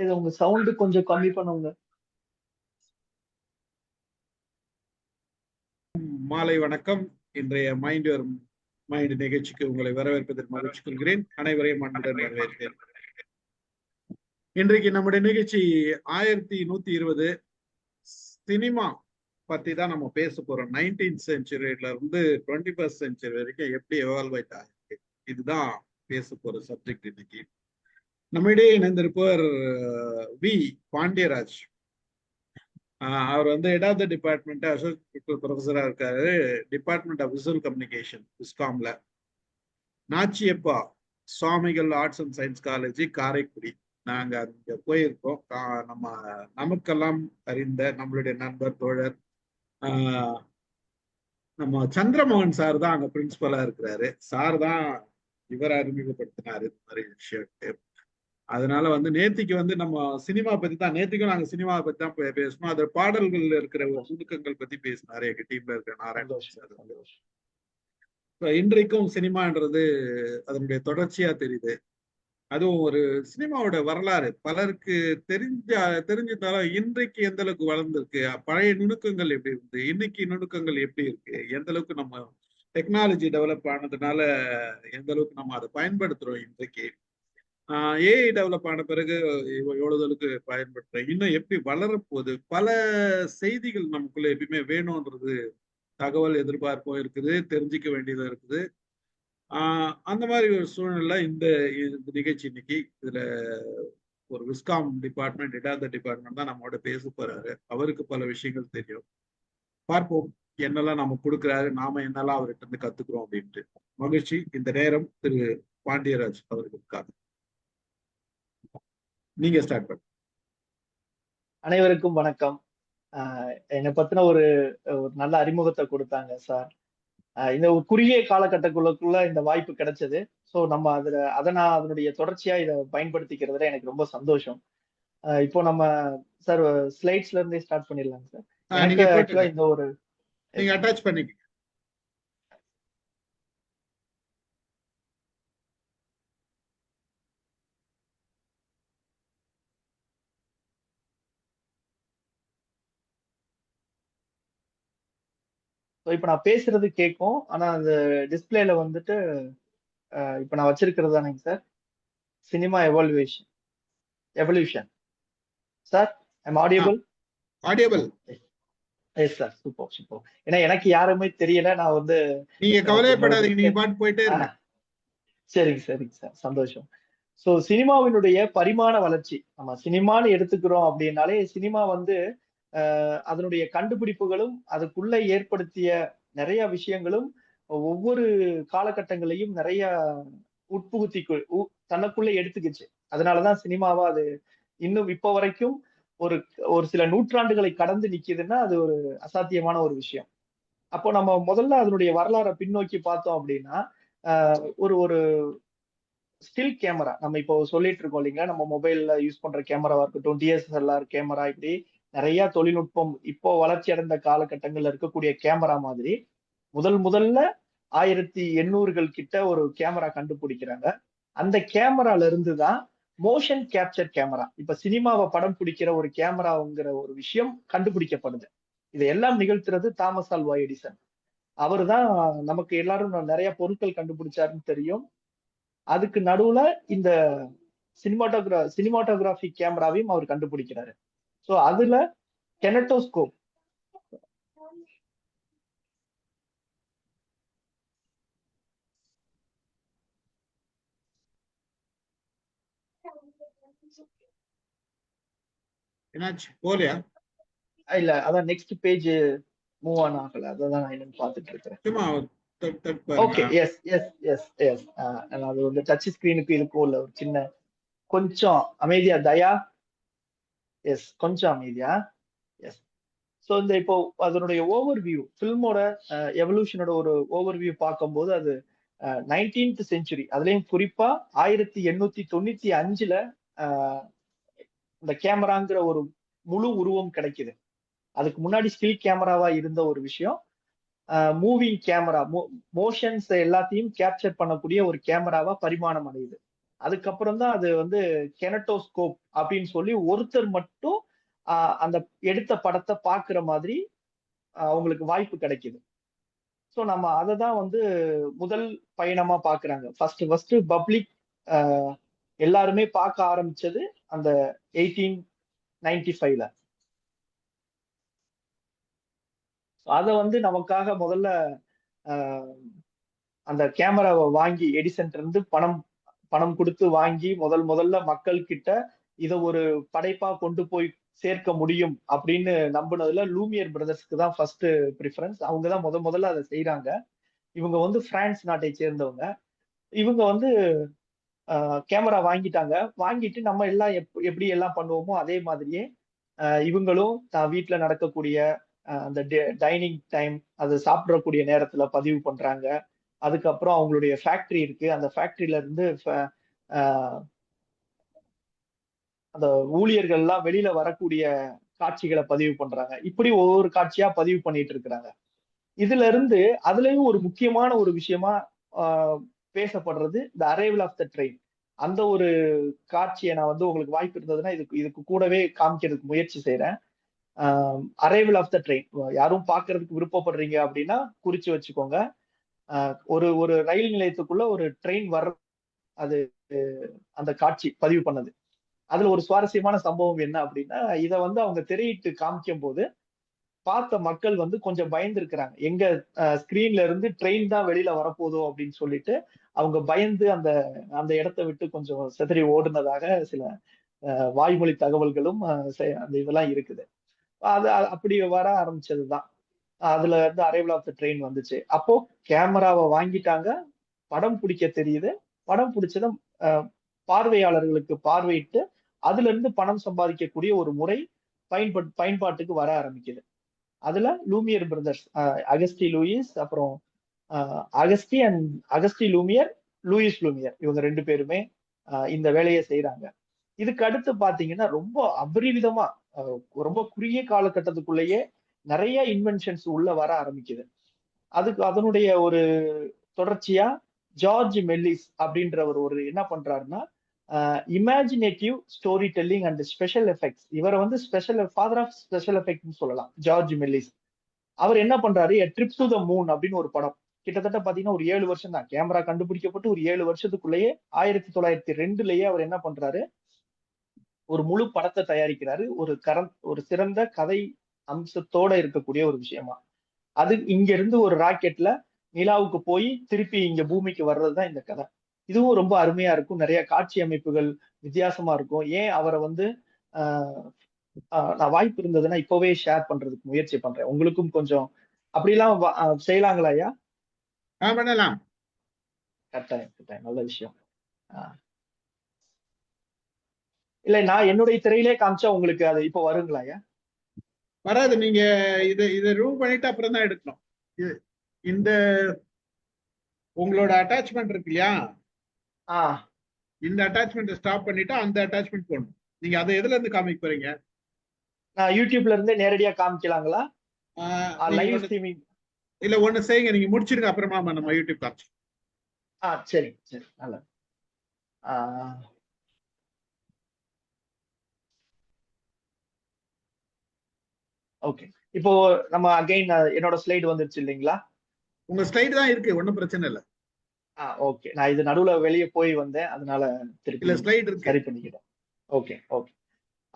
இது உங்க சவுண்ட் கொஞ்சம் கம்மி பண்ணுங்க. மாலை வணக்கம். இன்றைய மைண்ட் யுவர் மைண்ட் நிகழ்ச்சிக்கு உங்களை வரவேற்பதில் மகிழ்ச்சி கொள்கிறேன். அனைவரையும் அன்புடன் வரவேற்கிறேன். இன்றைக்கு நம்முடைய நிகழ்ச்சி 1120 சினிமா பத்தி தான் நம்ம பேச போறோம். 19th செஞ்சுரியில இருந்து 21st செஞ்சுரி வரைக்கும் எப்படி எவால்வ் ஆயிட்டாங்க, இதுதான் பேச போற சப்ஜெக்ட். இன்னைக்கு நம்மிடையே இணைந்திருப்பவர் வி பாண்டியராஜ். அவர் வந்து head of the department associate ப்ரொஃபஸரா இருக்காரு, டிபார்ட்மெண்ட் ஆஃப் விசுவல் கம்யூனிகேஷன் விஸ்காம்ல. Nachiyappa Swamigal arts and science college Karaikudi. நாங்க அங்க போயிருக்கோம். நமக்கெல்லாம் அறிந்த நம்மளுடைய நண்பர் தோழர் நம்ம சந்திரமோகன் சார் தான் அங்க பிரின்சிபலா இருக்கிறாரு. சார் தான் இவரை அறிமுகப்படுத்தினாரு இந்த மாதிரி விஷயம். அதனால வந்து நேத்திக்கு வந்து நம்ம சினிமா பத்தி தான், நேத்திக்கும் நாங்க சினிமா பத்தி தான் பேசணும். அது பாடல்கள் இருக்கிற சுருக்கங்கள் பத்தி பேசினாரு எங்க டீம்ல இருக்கிற நாராயணன் சார். இன்றைக்கும் சினிமான்றது அதனுடைய தொடர்ச்சியா தெரியுது. அதுவும் ஒரு சினிமாவோட வரலாறு பலருக்கு தெரிஞ்சிருந்தாலும் இன்றைக்கு எந்த அளவுக்கு வளர்ந்துருக்கு, பழைய நுணுக்கங்கள் எப்படி இருக்கு, இன்னைக்கு நுணுக்கங்கள் எப்படி இருக்கு, எந்த அளவுக்கு நம்ம டெக்னாலஜி டெவலப் ஆனதுனால எந்த அளவுக்கு நம்ம அதை பயன்படுத்துறோம், இன்றைக்கு ஏஐ டெவலப் ஆன பிறகு எவ்வளவு அளவுக்கு பயன்படுத்துறோம், இன்னும் எப்படி வளரப்போகுது, பல செய்திகள் நமக்குள்ள எப்பயுமே வேணும்ன்றது தகவல் எதிர்பார்ப்பும் இருக்குது, தெரிஞ்சுக்க வேண்டியதும் இருக்குது. அந்த மாதிரி ஒரு சூழ்நிலை இந்த நிகழ்ச்சி இன்னைக்கு. இதுல ஒரு viscom department head of the department தான் நம்மளோட பேச போறாரு. அவருக்கு பல விஷயங்கள் தெரியும். பார்ப்போம் என்னெல்லாம் நம்ம கொடுக்குறாரு, நாம என்னெல்லாம் அவர்கிட்ட இருந்து கத்துக்கிறோம் அப்படின்ட்டு. மகிழ்ச்சி. இந்த நேரம் திரு பாண்டியராஜ் அவர்களுக்காக. நீங்க ஸ்டார்ட் பண்ண. அனைவருக்கும் வணக்கம். என்னை பத்தின ஒரு நல்ல அறிமுகத்தை கொடுத்தாங்க சார். இந்த குறுகிய காலகட்டக்குள்ள இந்த வாய்ப்பு கிடைச்சது. ஸோ நம்ம நான் அதனுடைய தொடர்ச்சியா இதை பயன்படுத்திக்கிறதுல எனக்கு ரொம்ப சந்தோஷம். இப்போ நம்ம சார் ஸ்லைட்ஸ்ல இருந்தே ஸ்டார்ட் பண்ணிடலாங்க சார். எனக்கு ஆக்சுவலா இந்த ஒரு நீங்க அட்டாச் பண்ணிக்க. இப்ப நான் பேசுறது கேட்கும், ஆனா அந்த டிஸ்பிளேல வந்துட்டு இப்ப நான் வச்சிருக்கிறது தானேங்க sir, cinema evolution. Sir I'm audible? Audible. Yes sir, super. ஏன்னா எனக்கு யாருமே தெரியல. நான் வந்து நீங்க கவலைப்படாதீங்க, நீங்க பாட்டு போயிட்டே இருங்க. சரிங்க சார், சந்தோஷம். ஸோ சினிமாவினுடைய பரிமாண வளர்ச்சி, நம்ம சினிமான்னு எடுத்துக்கிறோம் அப்படின்னாலே சினிமா வந்து அதனுடைய கண்டுபிடிப்புகளும் அதுக்குள்ள ஏற்படுத்திய நிறைய விஷயங்களும் ஒவ்வொரு காலகட்டங்களையும் நிறைய உட்புகுத்தி தனக்குள்ள எடுத்துக்கிச்சு. அதனாலதான் சினிமாவா அது இன்னும் இப்ப வரைக்கும் ஒரு சில நூற்றாண்டுகளை கடந்து நிக்குதுன்னா அது ஒரு அசாத்தியமான ஒரு விஷயம். அப்போ நம்ம முதல்ல அதனுடைய வரலாறை பின்னோக்கி பார்த்தோம் அப்படின்னா ஒரு ஒரு ஸ்டில் கேமரா நம்ம இப்போ சொல்லிட்டு இருக்கோம் இல்லைங்களா, நம்ம மொபைல்ல யூஸ் பண்ற கேமராவா இருக்கட்டும், டிஎஸ்எல்ஆர் கேமரா, இப்படி நிறைய தொழில்நுட்பம் இப்போ வளர்ச்சி அடைந்த காலகட்டங்கள்ல இருக்கக்கூடிய கேமரா மாதிரி முதல்ல 1800 கிட்ட ஒரு கேமரா கண்டுபிடிக்கிறாங்க. அந்த கேமரால இருந்துதான் மோஷன் கேப்சர் கேமரா, இப்ப சினிமாவை படம் பிடிக்கிற ஒரு கேமராங்கிற ஒரு விஷயம் கண்டுபிடிக்கப்படுது. இதையெல்லாம் நிகழ்த்துறது தாமஸ் ஆல்வா எடிசன். அவரு தான் நமக்கு எல்லாரும் நிறைய பொருட்கள் கண்டுபிடிச்சாருன்னு தெரியும். அதுக்கு நடுவுல இந்த சினிமாட்டோகிராஃபி கேமராவையும் அவர் கண்டுபிடிக்கிறாரு. சோ அதுல கெனட்டோஸ்கோப், என்னாச்சு போலையா? இல்ல அதான் நெக்ஸ்ட் பேஜ் மூவ் ஆன் ஆகல, அதான் நான் என்னன்னு பாத்துட்டு இருக்கேன். Okay, yes. அது வந்து டச் ஸ்கிரீனுக்கு இருக்கும் இல்ல ஒரு சின்ன கொஞ்சம் அமைதியா தயா. எஸ், கொஞ்சம் அமைதியா. எஸ். ஸோ இந்த இப்போ அதனுடைய ஓவர்வியூ, ஃபில்மோட எவல்யூஷனோட ஒரு ஓவர்வியூ பார்க்கும்போது அது 19th செஞ்சுரி, அதுலயும் குறிப்பா 1895 இந்த கேமராங்கிற ஒரு முழு உருவம் கிடைக்குது. அதுக்கு முன்னாடி ஸ்டில் கேமராவா இருந்த ஒரு விஷயம் மூவிங் கேமரா, மோஷன்ஸ் எல்லாத்தையும் கேப்சர் பண்ணக்கூடிய ஒரு கேமராவா பரிமாணம் அடையுது. அதுக்கப்புறம் தான் அது வந்து கெனட்டோஸ்கோப் அப்படின்னு சொல்லி ஒருத்தர் மட்டும் அந்த எடுத்த படத்தை பாக்குற மாதிரி அவங்களுக்கு வாய்ப்பு கிடைக்குது. ஸோ நம்ம அதை தான் வந்து முதல் பயணமா பாக்குறாங்க. ஃபர்ஸ்ட் பப்ளிக் எல்லாருமே பார்க்க ஆரம்பிச்சது அந்த 1895ல. அதை வந்து நமக்காக முதல்ல அந்த கேமராவை வாங்கி எடிசன் இருந்து பணம் கொடுத்து வாங்கி முதல்ல மக்கள் கிட்ட இதை ஒரு படைப்பா கொண்டு போய் சேர்க்க முடியும் அப்படின்னு நம்பினதுல லூமியர் பிரதர்ஸ்க்கு தான் ஃபர்ஸ்ட் ப்ரிஃபரன்ஸ். அவங்க தான் முதல்ல அதை செய்யறாங்க. இவங்க வந்து பிரான்ஸ் நாட்டை சேர்ந்தவங்க. இவங்க வந்து கேமரா வாங்கிட்டாங்க. வாங்கிட்டு நம்ம எல்லாம் எப்படி எல்லாம் பண்ணுவோமோ அதே மாதிரியே இவங்களும் தான் வீட்டுல நடக்கக்கூடிய அந்த டைனிங் டைம், அது சாப்பிடக்கூடிய நேரத்துல பதிவு பண்றாங்க. அதுக்கப்புறம் அவங்களுடைய ஃபேக்டரி இருக்கு. அந்த ஃபேக்டரியில இருந்து அந்த ஊழியர்கள் எல்லாம் வெளியில வரக்கூடிய காட்சிகளை பதிவு பண்றாங்க. இப்படி ஒவ்வொரு காட்சியா பதிவு பண்ணிட்டு இருக்கிறாங்க. இதுல இருந்து அதுலயும் ஒரு முக்கியமான ஒரு விஷயமா பேசப்படுறது இந்த அரைவல் ஆஃப் த ட்ரெயின். அந்த ஒரு காட்சியை நான் வந்து உங்களுக்கு வாய்ப்பு இருந்ததுன்னா இதுக்கு கூடவே காமிக்கிறதுக்கு முயற்சி செய்யறேன். அரைவல் ஆஃப் த ட்ரெயின் யாரும் பாக்குறதுக்கு விருப்பப்படுறீங்க அப்படின்னா குறிச்சு வச்சுக்கோங்க. ஒரு ரயில் நிலையத்துக்குள்ள ஒரு ட்ரெயின் வர்ற அது அந்த காட்சி பதிவு பண்ணது. அதுல ஒரு சுவாரஸ்யமான சம்பவம் என்ன அப்படின்னா, இதை வந்து அவங்க திரையிட்டு காமிக்கும் போது பார்த்த மக்கள் வந்து கொஞ்சம் பயந்து இருக்கிறாங்க. எங்க ஸ்கிரீன்ல இருந்து ட்ரெயின் தான் வெளியில வரப்போதோ அப்படின்னு சொல்லிட்டு அவங்க பயந்து அந்த அந்த இடத்தை விட்டு கொஞ்சம் சிதறி ஓடுனதாக சில வாய்மொழி தகவல்களும் அந்த இதெல்லாம் இருக்குது. அது அப்படி வர ஆரம்பிச்சதுதான். அதுல இருந்து அரைவல் ஆஃப் த ட்ரெயின் வந்துச்சு. அப்போ கேமராவை வாங்கிட்டாங்க, படம் பிடிக்க தெரியுது. படம் பிடிச்சதை பார்வையாளர்களுக்கு பார்வையிட்டு அதுல இருந்து பணம் சம்பாதிக்கக்கூடிய ஒரு முறை பயன்பாட்டுக்கு வர ஆரம்பிக்குது. அதுல லூமியர் பிரதர்ஸ், அகஸ்டி லூயிஸ், அப்புறம் அகஸ்டி லூமியர், லூயிஸ் லூமியர், இவங்க 2 பேருமே இந்த வேலையை செய்யறாங்க. இதுக்கு அடுத்து பாத்தீங்கன்னா ரொம்ப அபரிவிதமா ரொம்ப குறுகிய காலகட்டத்துக்குள்ளேயே நிறைய இன்வென்ஷன்ஸ் உள்ள வர ஆரம்பிக்குது. அதனுடைய ஒரு தொடர்ச்சியா ஜார்ஜ் மெல்லிஸ் அப்படின்றவர் ஒரு என்ன பண்றாருன்னா, imaginative story telling and special effects, இவரை வந்து ஃபாதர் ஆஃப் ஸ்பெஷல் எஃபெக்ட்னு சொல்லலாம், ஜார்ஜ் மெல்லிஸ். அவர் என்ன பண்றாரு, எ ட்ரிப் டு த மூன் அப்படின்னு ஒரு படம். கிட்டத்தட்ட பாத்தீங்கன்னா ஒரு 7 வருஷம் தான். கேமரா கண்டுபிடிக்கப்பட்டு ஒரு 7 வருஷத்துக்குள்ளேயே 1902லயே அவர் என்ன பண்றாரு, ஒரு முழு படத்தை தயாரிக்கிறாரு. ஒரு சிறந்த கதை அம்சத்தோட இருக்கக்கூடிய ஒரு விஷயமா. அது இங்க இருந்து ஒரு ராக்கெட்ல நிலாவுக்கு போய் திருப்பி இங்க பூமிக்கு வர்றதுதான் இந்த கதை. இதுவும் ரொம்ப அருமையா இருக்கும். நிறைய காட்சி அமைப்புகள் வித்தியாசமா இருக்கும். ஏன் அவரை வந்து நான் வாய்ப்பு இருந்ததுன்னா இப்பவே ஷேர் பண்றதுக்கு முயற்சி பண்றேன். உங்களுக்கும் கொஞ்சம் அப்படிலாம் செய்யலாங்களா ஐயா? பண்ணலாம். கட்டாயம் நல்ல விஷயம். இல்ல நான் என்னுடைய திரையிலே காமிச்சா உங்களுக்கு அது இப்ப வருங்களா ஐயா? வராது. நீங்க இதை ரூம் பண்ணிட்டு அப்புறம் தான் எடுக்கணும். இந்த உங்களோட அட்டாச்மெண்ட் இருக்கு இல்லையா, இந்த அட்டாச்மெண்ட் ஸ்டாப் பண்ணிட்டு அந்த அட்டாச்மெண்ட் போடணும். நீங்க அதை எதுல இருந்து காமிக்க போறீங்க? நான் யூடியூப்ல இருந்தே நேரடியா காமிக்கலாங்களா? லைவ் ஸ்ட்ரீமிங் இல்ல ஒண்ணு செய்யுங்க, நீங்க முடிச்சிருங்க, அப்புறமா நம்ம யூடியூப் காமிச்சு. சரி நல்லது. ஓகே, இப்போ நம்ம அகைன் என்னோட ஸ்லைடு வந்துருச்சு இல்லைங்களா? உங்க ஸ்லைடு தான் இருக்கு, ஒன்னும் பிரச்சனை இல்லை. ஓகே, நான் இது நடுவுல வெளியே போய் வந்தேன், அதனால திருப்பி ஸ்லைடு இருக்கு, சரி பண்ணிக்கிறேன். ஓகே.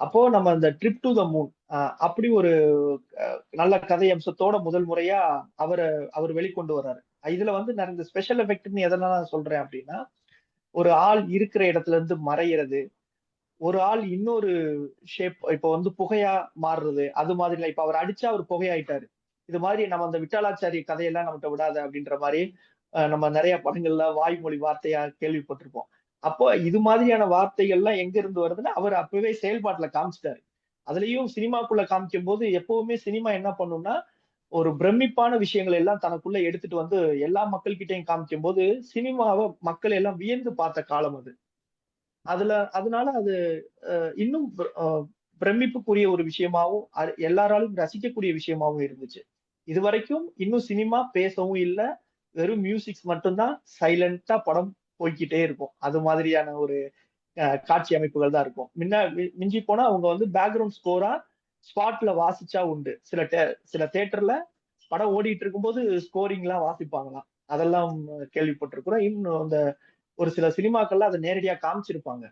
அப்போ நம்ம இந்த ட்ரிப் டு த மூன் அப்படி ஒரு நல்ல கதை அம்சத்தோட முதல் முறையா அவர் வெளிக்கொண்டு வர்றாரு. இதுல வந்து நான் இந்த ஸ்பெஷல் எஃபெக்ட்னு எதனால சொல்றேன் அப்படின்னா, ஒரு ஆள் இருக்கிற இடத்துல இருந்து மறையிறது, ஒரு ஆள் இன்னொரு ஷேப், இப்ப வந்து புகையா மாறுறது, அது மாதிரி இப்ப அவர் அடிச்சா அவர் புகையாயிட்டாரு. இது மாதிரி நம்ம அந்த விட்டாலாச்சாரி கதையெல்லாம் நம்மகிட்ட விடாத அப்படின்ற மாதிரி நம்ம நிறைய படங்கள்ல வாய்மொழி வார்த்தையா கேள்விப்பட்டிருப்போம். அப்போ இது மாதிரியான வார்த்தைகள்லாம் எங்க இருந்து வருதுன்னா அவர் அப்பவே செயல்பாட்டுல காமிச்சிட்டாரு. அதுலயும் சினிமாக்குள்ள காமிக்கும் போது எப்பவுமே சினிமா என்ன பண்ணும்னா, ஒரு பிரமிப்பான விஷயங்களை எல்லாம் தனக்குள்ள எடுத்துட்டு வந்து எல்லா மக்கள்கிட்டையும் காமிக்கும் போது சினிமாவை மக்கள் எல்லாம் வியந்து பார்த்த காலம் அது. அதனால அது இன்னும் பிரமிப்புக்குரிய ஒரு விஷயமாவும் எல்லாராலும் ரசிக்கக்கூடிய விஷயமாவும் இருந்துச்சு. இதுவரைக்கும் இன்னும் சினிமா பேசவும் இல்லை, வெறும் மியூசிக்ஸ் மட்டும்தான், சைலண்டா படம் போய்க்கிட்டே இருக்கும். அது மாதிரியான ஒரு காட்சி அமைப்புகள் தான் இருக்கும். மிஞ்சி போனா அவங்க வந்து பேக்ரவுண்ட் ஸ்கோரா ஸ்பாட்ல வாசிச்சா உண்டு. சில தியேட்டர்ல படம் ஓடிட்டு இருக்கும்போது ஸ்கோரிங் எல்லாம் வாசிப்பாங்களாம். அதெல்லாம் கேள்விப்பட்டிருக்கிறோம். இன்னும் அந்த ஒரு சில சினிமாக்கள்ல அதை நேரடியா காமிச்சிருப்பாங்க.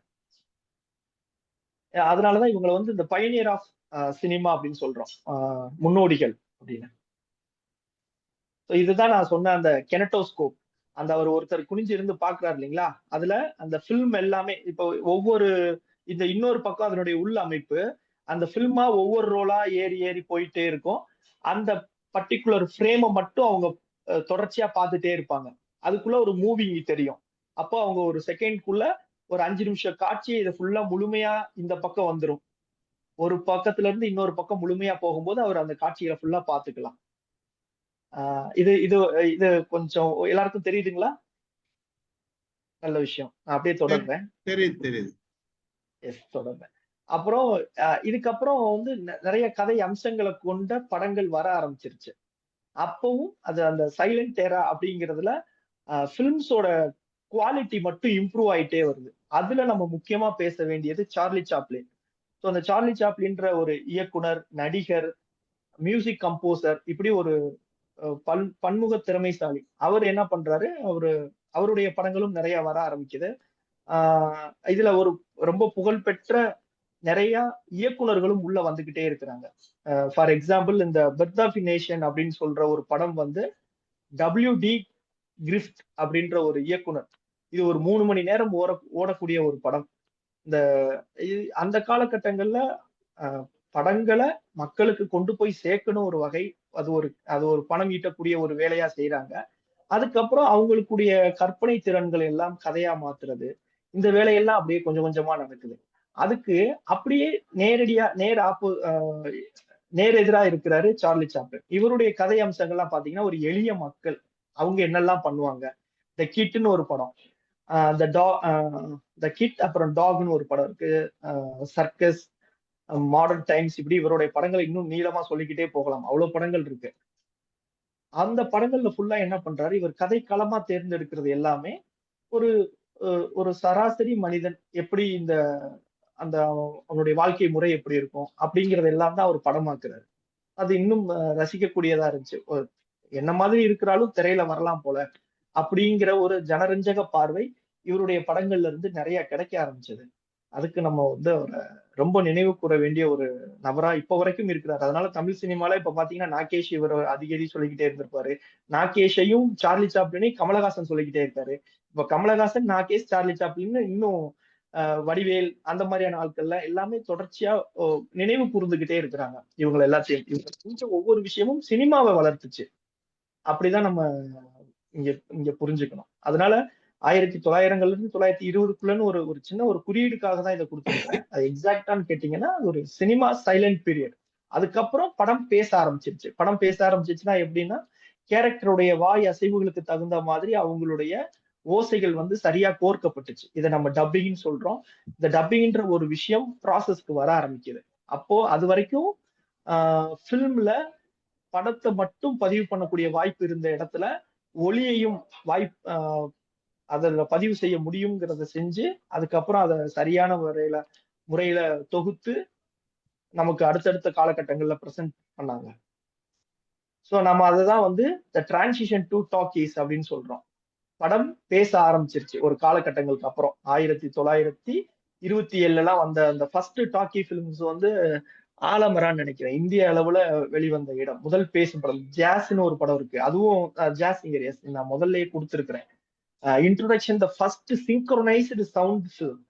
அதனாலதான் இவங்களை வந்து இந்த பயனியர் ஆஃப் சினிமா அப்படின்னு சொல்றோம். முன்னோடிகள் அப்படின்னு. இதுதான் நான் சொன்ன அந்த கெனட்டோஸ்கோப். அந்த ஒருத்தர் குனிஞ்சு இருந்து பாக்குறாரு இல்லைங்களா? அதுல அந்த பிலிம் எல்லாமே இப்போ ஒவ்வொரு இந்த இன்னொரு பக்கம் அதனுடைய உள் அமைப்பு அந்த பிலிமா ஒவ்வொரு ரோலா ஏறி ஏறி போயிட்டே இருக்கும். அந்த பர்டிகுலர் ஃப்ரேமை மட்டும் அவங்க தொடர்ச்சியா பார்த்துட்டே இருப்பாங்க. அதுக்குள்ள ஒரு மூவி தெரியும். அப்போ அவங்க ஒரு செகண்ட்குள்ள ஒரு 5 நிமிஷம் காட்சி இதை ஃபுல்லா முழுமையா இந்த பக்கம் வந்துரும். ஒரு பக்கத்துல இருந்து இன்னொரு பக்கம் முழுமையா போகும்போது அவர் அந்த காட்சிகளை ஃபுல்லா பாத்துக்கலாம். இது இது இது கொஞ்சம் எல்லாருக்கும் தெரியுதுங்களா? நல்ல விஷயம். நான் அப்படியே தொடர்றேன். தெரியுது தெரியுது. எஸ், தொடர்றேன். அப்புறம் இதுக்கப்புறம் வந்து நிறைய கதை அம்சங்களை கொண்ட படங்கள் வர ஆரம்பிச்சிருச்சு. அப்பவும் அது அந்த சைலண்ட் ஏரா அப்படிங்கிறதுல பிலிம்ஸோட குவாலிட்டி மட்டும் இம்ப்ரூவ் ஆயிட்டே வருது. அதுல நம்ம முக்கியமா பேச வேண்டியது சார்லி சாப்ளின். ஸோ அந்த சார்லி சாப்ளின்ற ஒரு இயக்குனர், நடிகர், மியூசிக் கம்போசர், இப்படி ஒரு பன்முக திறமைசாலி. அவர் என்ன பண்றாரு, அவருடைய படங்களும் நிறைய வர ஆரம்பிக்குது. இதுல ஒரு ரொம்ப புகழ்பெற்ற நிறைய இயக்குனர்களும் உள்ள வந்துகிட்டே இருக்கிறாங்க. ஃபார் எக்ஸாம்பிள் இந்த பர்த் ஆஃப் நேஷன் அப்படின்னு சொல்ற ஒரு படம் வந்து WD கிரிஃப்ட் அப்படின்ற ஒரு இயக்குனர். இது ஒரு 3 மணி நேரம் ஓடக்கூடிய ஒரு படம். இந்த அந்த காலகட்டங்கள்ல படங்களை மக்களுக்கு கொண்டு போய் சேர்க்கணும் ஒரு வகை. அது ஒரு பணம் ஈட்டக்கூடிய ஒரு வேலையா செய்யறாங்க. அதுக்கப்புறம் அவங்களுக்குடைய கற்பனை திறன்கள் எல்லாம் கதையா மாத்துறது, இந்த வேலையெல்லாம் அப்படியே கொஞ்சம் கொஞ்சமா நடக்குது. அதுக்கு அப்படியே நேரடியா நேர் எதிரா இருக்கிறாரு சார்லி சாப்ளின். இவருடைய கதை அம்சங்கள்லாம் பாத்தீங்கன்னா ஒரு எளிய மக்கள் அவங்க என்னெல்லாம் பண்ணுவாங்க. த கிட்னு ஒரு படம், த கிட், அப்புறம் டாக்னு ஒரு படம் இருக்கு, சர்க்கஸ், மாடர்ன் டைம்ஸ், இப்படி இவருடைய படங்களை இன்னும் நீளமா சொல்லிக்கிட்டே போகலாம். அவ்வளவு படங்கள் இருக்கு. அந்த படங்கள்ல ஃபுல்லா என்ன பண்றாரு, இவர் கதைக்களமா தேர்ந்தெடுக்கிறது எல்லாமே ஒரு ஒரு சராசரி மனிதன் எப்படி அந்த அவனுடைய வாழ்க்கை முறை எப்படி இருக்கும் அப்படிங்கறது எல்லாம் தான் அவர் படமாக்குறாரு. அது இன்னும் ரசிக்கக்கூடியதா இருந்துச்சு. என்ன மாதிரி இருக்கிறாலும் திரையில வரலாம் போல அப்படிங்கிற ஒரு ஜனரஞ்சக பார்வை இவருடைய படங்கள்ல இருந்து நிறைய கிடைக்க ஆரம்பிச்சது. அதுக்கு நம்ம வந்து அவரை ரொம்ப நினைவு கூற வேண்டிய ஒரு நபரா இப்ப வரைக்கும் இருக்கிறார். அதனால தமிழ் சினிமால இப்ப பாத்தீங்கன்னா நாகேஷ் இவர் அடிக்கடி சொல்லிக்கிட்டே இருந்திருப்பாரு. நாகேஷையும் சார்லி சாப்ளினையும் கமலஹாசன் சொல்லிக்கிட்டே இருக்காரு. இப்ப கமலஹாசன், நாகேஷ், சார்லி சாப்ளின், இன்னும் வடிவேல், அந்த மாதிரியான ஆட்கள்ல எல்லாமே தொடர்ச்சியா நினைவு கூர்ந்துகிட்டே இருக்கிறாங்க. இவங்க எல்லாத்தையும் இவங்க செஞ்ச ஒவ்வொரு விஷயமும் சினிமாவை வளர்த்துச்சு. அப்படிதான் நம்ம இங்க இங்க புரிஞ்சுக்கணும். அதனால 1900 இருந்து 1920க்குள்ளன்னு ஒரு சின்ன ஒரு குறியீடுக்காக தான் இதை கொடுத்திருக்கிறேன். அது எக்ஸாக்டான்னு கேட்டீங்கன்னா ஒரு சினிமா சைலண்ட் பீரியட். அதுக்கப்புறம் படம் பேச ஆரம்பிச்சிருச்சு. படம் பேச ஆரம்பிச்சிருச்சுன்னா எப்படின்னா கேரக்டருடைய வாய் அசைவுகளுக்கு தகுந்த மாதிரி அவங்களுடைய ஓசைகள் வந்து சரியா கோர்க்கப்பட்டுச்சு. இதை நம்ம டப்பிங்னு சொல்றோம். இந்த டப்பிங்ன்ற ஒரு விஷயம் ப்ராசஸ்க்கு வர ஆரம்பிக்குது. அப்போ அது வரைக்கும் பிலிம்ல படத்தை மட்டும் பதிவு பண்ணக்கூடிய வாய்ப்பு இருந்த இடத்துல ஒளியையும் அதுல பதிவு செய்ய முடியுங்கிறத செஞ்சு அதுக்கப்புறம் அதை சரியான முறையில தொகுத்து நமக்கு அடுத்தடுத்த காலகட்டங்கள்ல பிரசன்ட் பண்ணாங்க. சோ நம்ம அததான் வந்து த டிரான்சிஷன் டு டாக்கீஸ் அப்படின்னு சொல்றோம். படம் பேச ஆரம்பிச்சிருச்சு ஒரு காலகட்டங்களுக்கு அப்புறம். 1927 வந்த அந்த ஃபர்ஸ்ட் டாக்கி பிலிம்ஸ் வந்து ஆலமரான்னு நினைக்கிறேன். இந்திய அளவுல வெளிவந்த இடம். முதல் பேசும் படம் ஜாஸ்ன்னு ஒரு படம் இருக்கு. அதுவும் ஜாஸ் சிங்கர். எஸ், நான் முதல்லயே கொடுத்திருக்கிறேன். Introduction, the first synchronised sound film,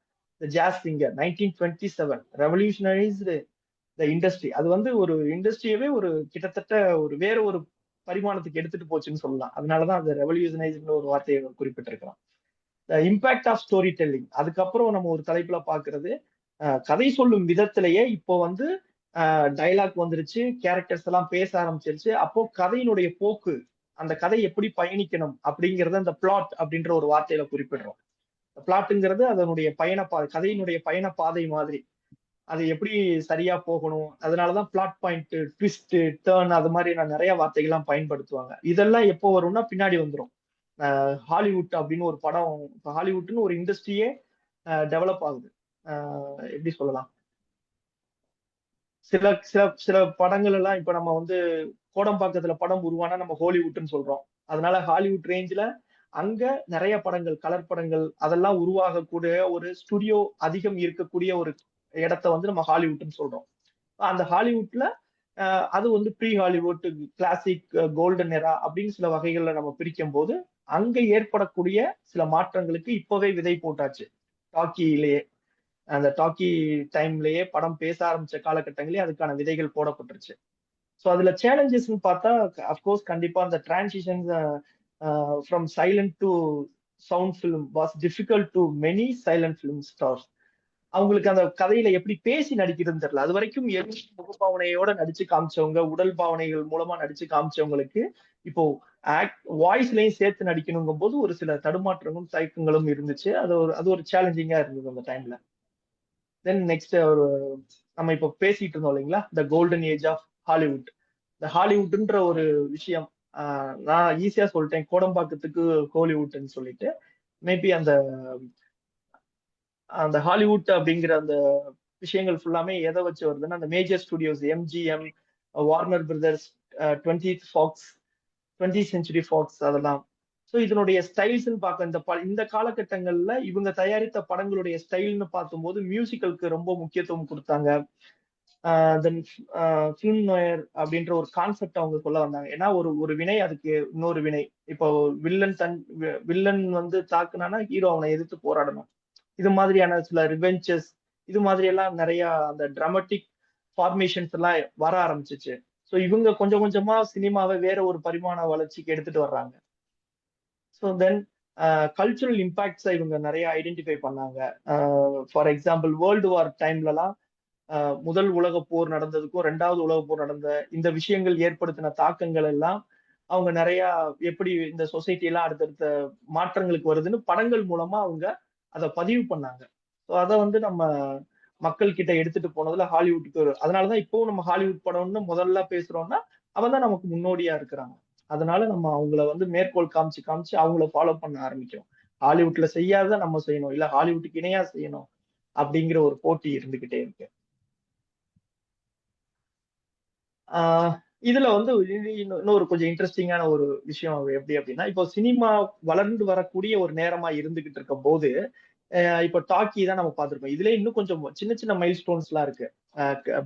the jazz singer, 1927 revolutionised the industry. அது வந்து ஒரு இண்டஸ்ட்ரியவே ஒரு கிட்டத்தட்ட ஒரு வேற ஒரு பரிமாணத்துக்கு எடுத்துட்டு போச்சுன்னு சொல்லலாம். அதனாலதான் அது ரெவல்யூஷனைஸ்டு ஒரு வார்த்தையை குறிப்பிட்டிருக்கலாம். Impact of storytelling. அதுக்கப்புறம் நம்ம ஒரு தலைப்புல பாக்குறது கதை சொல்லும் விதத்திலேயே இப்போ வந்து டைலாக் வந்துருச்சு, கேரக்டர்ஸ் எல்லாம் பேச ஆரம்பிச்சிருச்சு. அப்போ கதையினுடைய போக்கு, அந்த கதை எப்படி பயணிக்கணும் அப்படிங்கறத அந்த பிளாட் அப்படின்ற ஒரு வார்த்தையில குறிப்பிடுறோம். பிளாட்டுங்கிறது அதனுடைய பயணப்பாதை, கதையினுடைய பயணப்பாதை மாதிரி. அது எப்படி சரியா போகணும். அதனாலதான் பிளாட் பாயிண்ட், ட்விஸ்ட், டேர்ன், அது மாதிரி நான் நிறைய வார்த்தைகள்லாம் பயன்படுத்துவாங்க. இதெல்லாம் எப்போ வரும்னா பின்னாடி வந்துடும். ஹாலிவுட் அப்படின்னு ஒரு படம், இப்போ ஹாலிவுட்னு ஒரு இண்டஸ்ட்ரியே டெவலப் ஆகுது. எப்படி சொல்லலாம், சில சில சில படங்கள் எல்லாம் இப்ப நம்ம வந்து கோடம்பாக்கத்துல படம் உருவானா நம்ம ஹாலிவுட்னு சொல்றோம். அதனால ஹாலிவுட் ரேஞ்சில அங்க நிறைய படங்கள், கலர் படங்கள் அதெல்லாம் உருவாகக்கூடிய ஒரு ஸ்டுடியோ அதிகம் இருக்கக்கூடிய ஒரு இடத்த வந்து நம்ம ஹாலிவுட்னு சொல்றோம். அந்த ஹாலிவுட்ல அது வந்து pre Hollywood, classic, golden era அப்படின்னு சில வகைகள்ல நம்ம பிரிக்கும் போது அங்க ஏற்படக்கூடிய சில மாற்றங்களுக்கு இப்பவே விதை போட்டாச்சு. டாக்கியிலேயே, அந்த டாக்கி டைம்லயே படம் பேச ஆரம்பிச்ச காலகட்டங்களே அதுக்கான விதைகள் போடப்பட்டுருச்சு. ஸோ அதுல சேலஞ்சஸ்ன்னு பார்த்தா, அப்கோர்ஸ் கண்டிப்பா அந்த transition from silent to sound film was difficult to many silent film stars. அவங்களுக்கு அந்த கதையில எப்படி பேசி நடிக்கிறதுன்னு தெரியல. அது வரைக்கும் எதுவும் முகபாவனையோட நடிச்சு காமிச்சவங்க, உடல் பாவனைகள் மூலமா நடிச்சு காமிச்சவங்களுக்கு இப்போ வாய்ஸ்லயும் சேர்த்து நடிக்கணுங்கும் போது ஒரு சில தடுமாற்றங்களும் தயக்கங்களும் இருந்துச்சு. அது ஒரு சேலஞ்சிங்கா இருந்தது அந்த டைம்ல. தென் நெக்ஸ்ட் ஒரு நம்ம இப்போ பேசிட்டு இருந்தோம் இல்லைங்களா, the golden age of Hollywood. இந்த ஹாலிவுட்ன்ற ஒரு விஷயம் நான் ஈஸியா சொல்லிட்டேன், கோடம்பாக்கத்துக்கு ஹாலிவுட்னு சொல்லிட்டு. மேபி அந்த அந்த ஹாலிவுட் அப்படிங்கிற அந்த விஷயங்கள் ஃபுல்லாமே எதை வச்சு வருதுன்னா, அந்த major studios MGM, Warner Brothers, 20th Fox, 20th century Fox அதெல்லாம். ஸோ இதனுடைய ஸ்டைல்ஸ்ன்னு பார்க்க இந்த காலகட்டங்கள்ல இவங்க தயாரித்த படங்களுடைய ஸ்டைல்னு பார்க்கும்போது மியூசிக்கலுக்கு ரொம்ப முக்கியத்துவம் கொடுத்தாங்க. தென் ஃபிலிம் நோயர் அப்படின்ற ஒரு கான்செப்ட் அவங்க சொல்ல வந்தாங்க. ஏன்னா ஒரு ஒரு வினை அதுக்கு இன்னொரு வினை. இப்போ வில்லன் வந்து தாக்குனானா ஹீரோ அவனை எதிர்த்து போராடணும். இது மாதிரியான சில ரிவெஞ்சஸ், இது மாதிரி எல்லாம் நிறைய அந்த டிராமட்டிக் ஃபார்மேஷன்ஸ் எல்லாம் வர ஆரம்பிச்சிச்சு. ஸோ இவங்க கொஞ்சம் கொஞ்சமா சினிமாவை வேற ஒரு பரிமாண வளர்ச்சிக்கு எடுத்துட்டு வர்றாங்க. ஸோ தென் கல்ச்சுரல் இம்பாக்ட்ஸை இவங்க நிறைய ஐடென்டிஃபை பண்ணாங்க. ஃபார் எக்ஸாம்பிள் வேர்ல்டு வார் டைம்லலாம் முதல் உலக போர் நடந்ததுக்கும் ரெண்டாவது உலக போர் நடந்த இந்த விஷயங்கள் ஏற்படுத்தின தாக்கங்கள் எல்லாம் அவங்க நிறைய எப்படி இந்த சொசைட்டி எல்லாம் அடுத்தடுத்த மாற்றங்களுக்கு வருதுன்னு படங்கள் மூலமா அவங்க அதை பதிவு பண்ணாங்க. ஸோ அதை வந்து நம்ம மக்கள் கிட்ட எடுத்துட்டு போனதுல ஹாலிவுட்டுக்கு அதனாலதான் இப்பவும் நம்ம ஹாலிவுட் படம்னு முதல்ல பேசுறோம்னா அவன் தான் நமக்கு முன்னோடியா இருக்கிறாங்க. அதனால நம்ம அவங்கள வந்து மேற்கோள் காமிச்சு காமிச்சு அவங்கள ஃபாலோ பண்ண ஆரம்பிக்கிறோம். ஹாலிவுட்ல செய்யாத நம்ம செய்யணும், இல்ல ஹாலிவுட்டுக்கு இணையா செய்யணும் அப்படிங்கிற ஒரு போட்டி இருந்துகிட்டே இருக்கு. ஆஹ் இதுல வந்து இன்னொரு கொஞ்சம் இன்ட்ரெஸ்டிங்கான ஒரு விஷயம் எப்படி அப்படின்னா, இப்போ சினிமா வளர்ந்து வரக்கூடிய ஒரு நேரமா இருந்துகிட்டு இருக்கும் போது இப்போ டாக்கி தான் நம்ம பார்த்திருக்கோம். இதுல இன்னும் கொஞ்சம் சின்ன சின்ன மைல் ஸ்டோன்ஸ் எல்லாம் இருக்கு.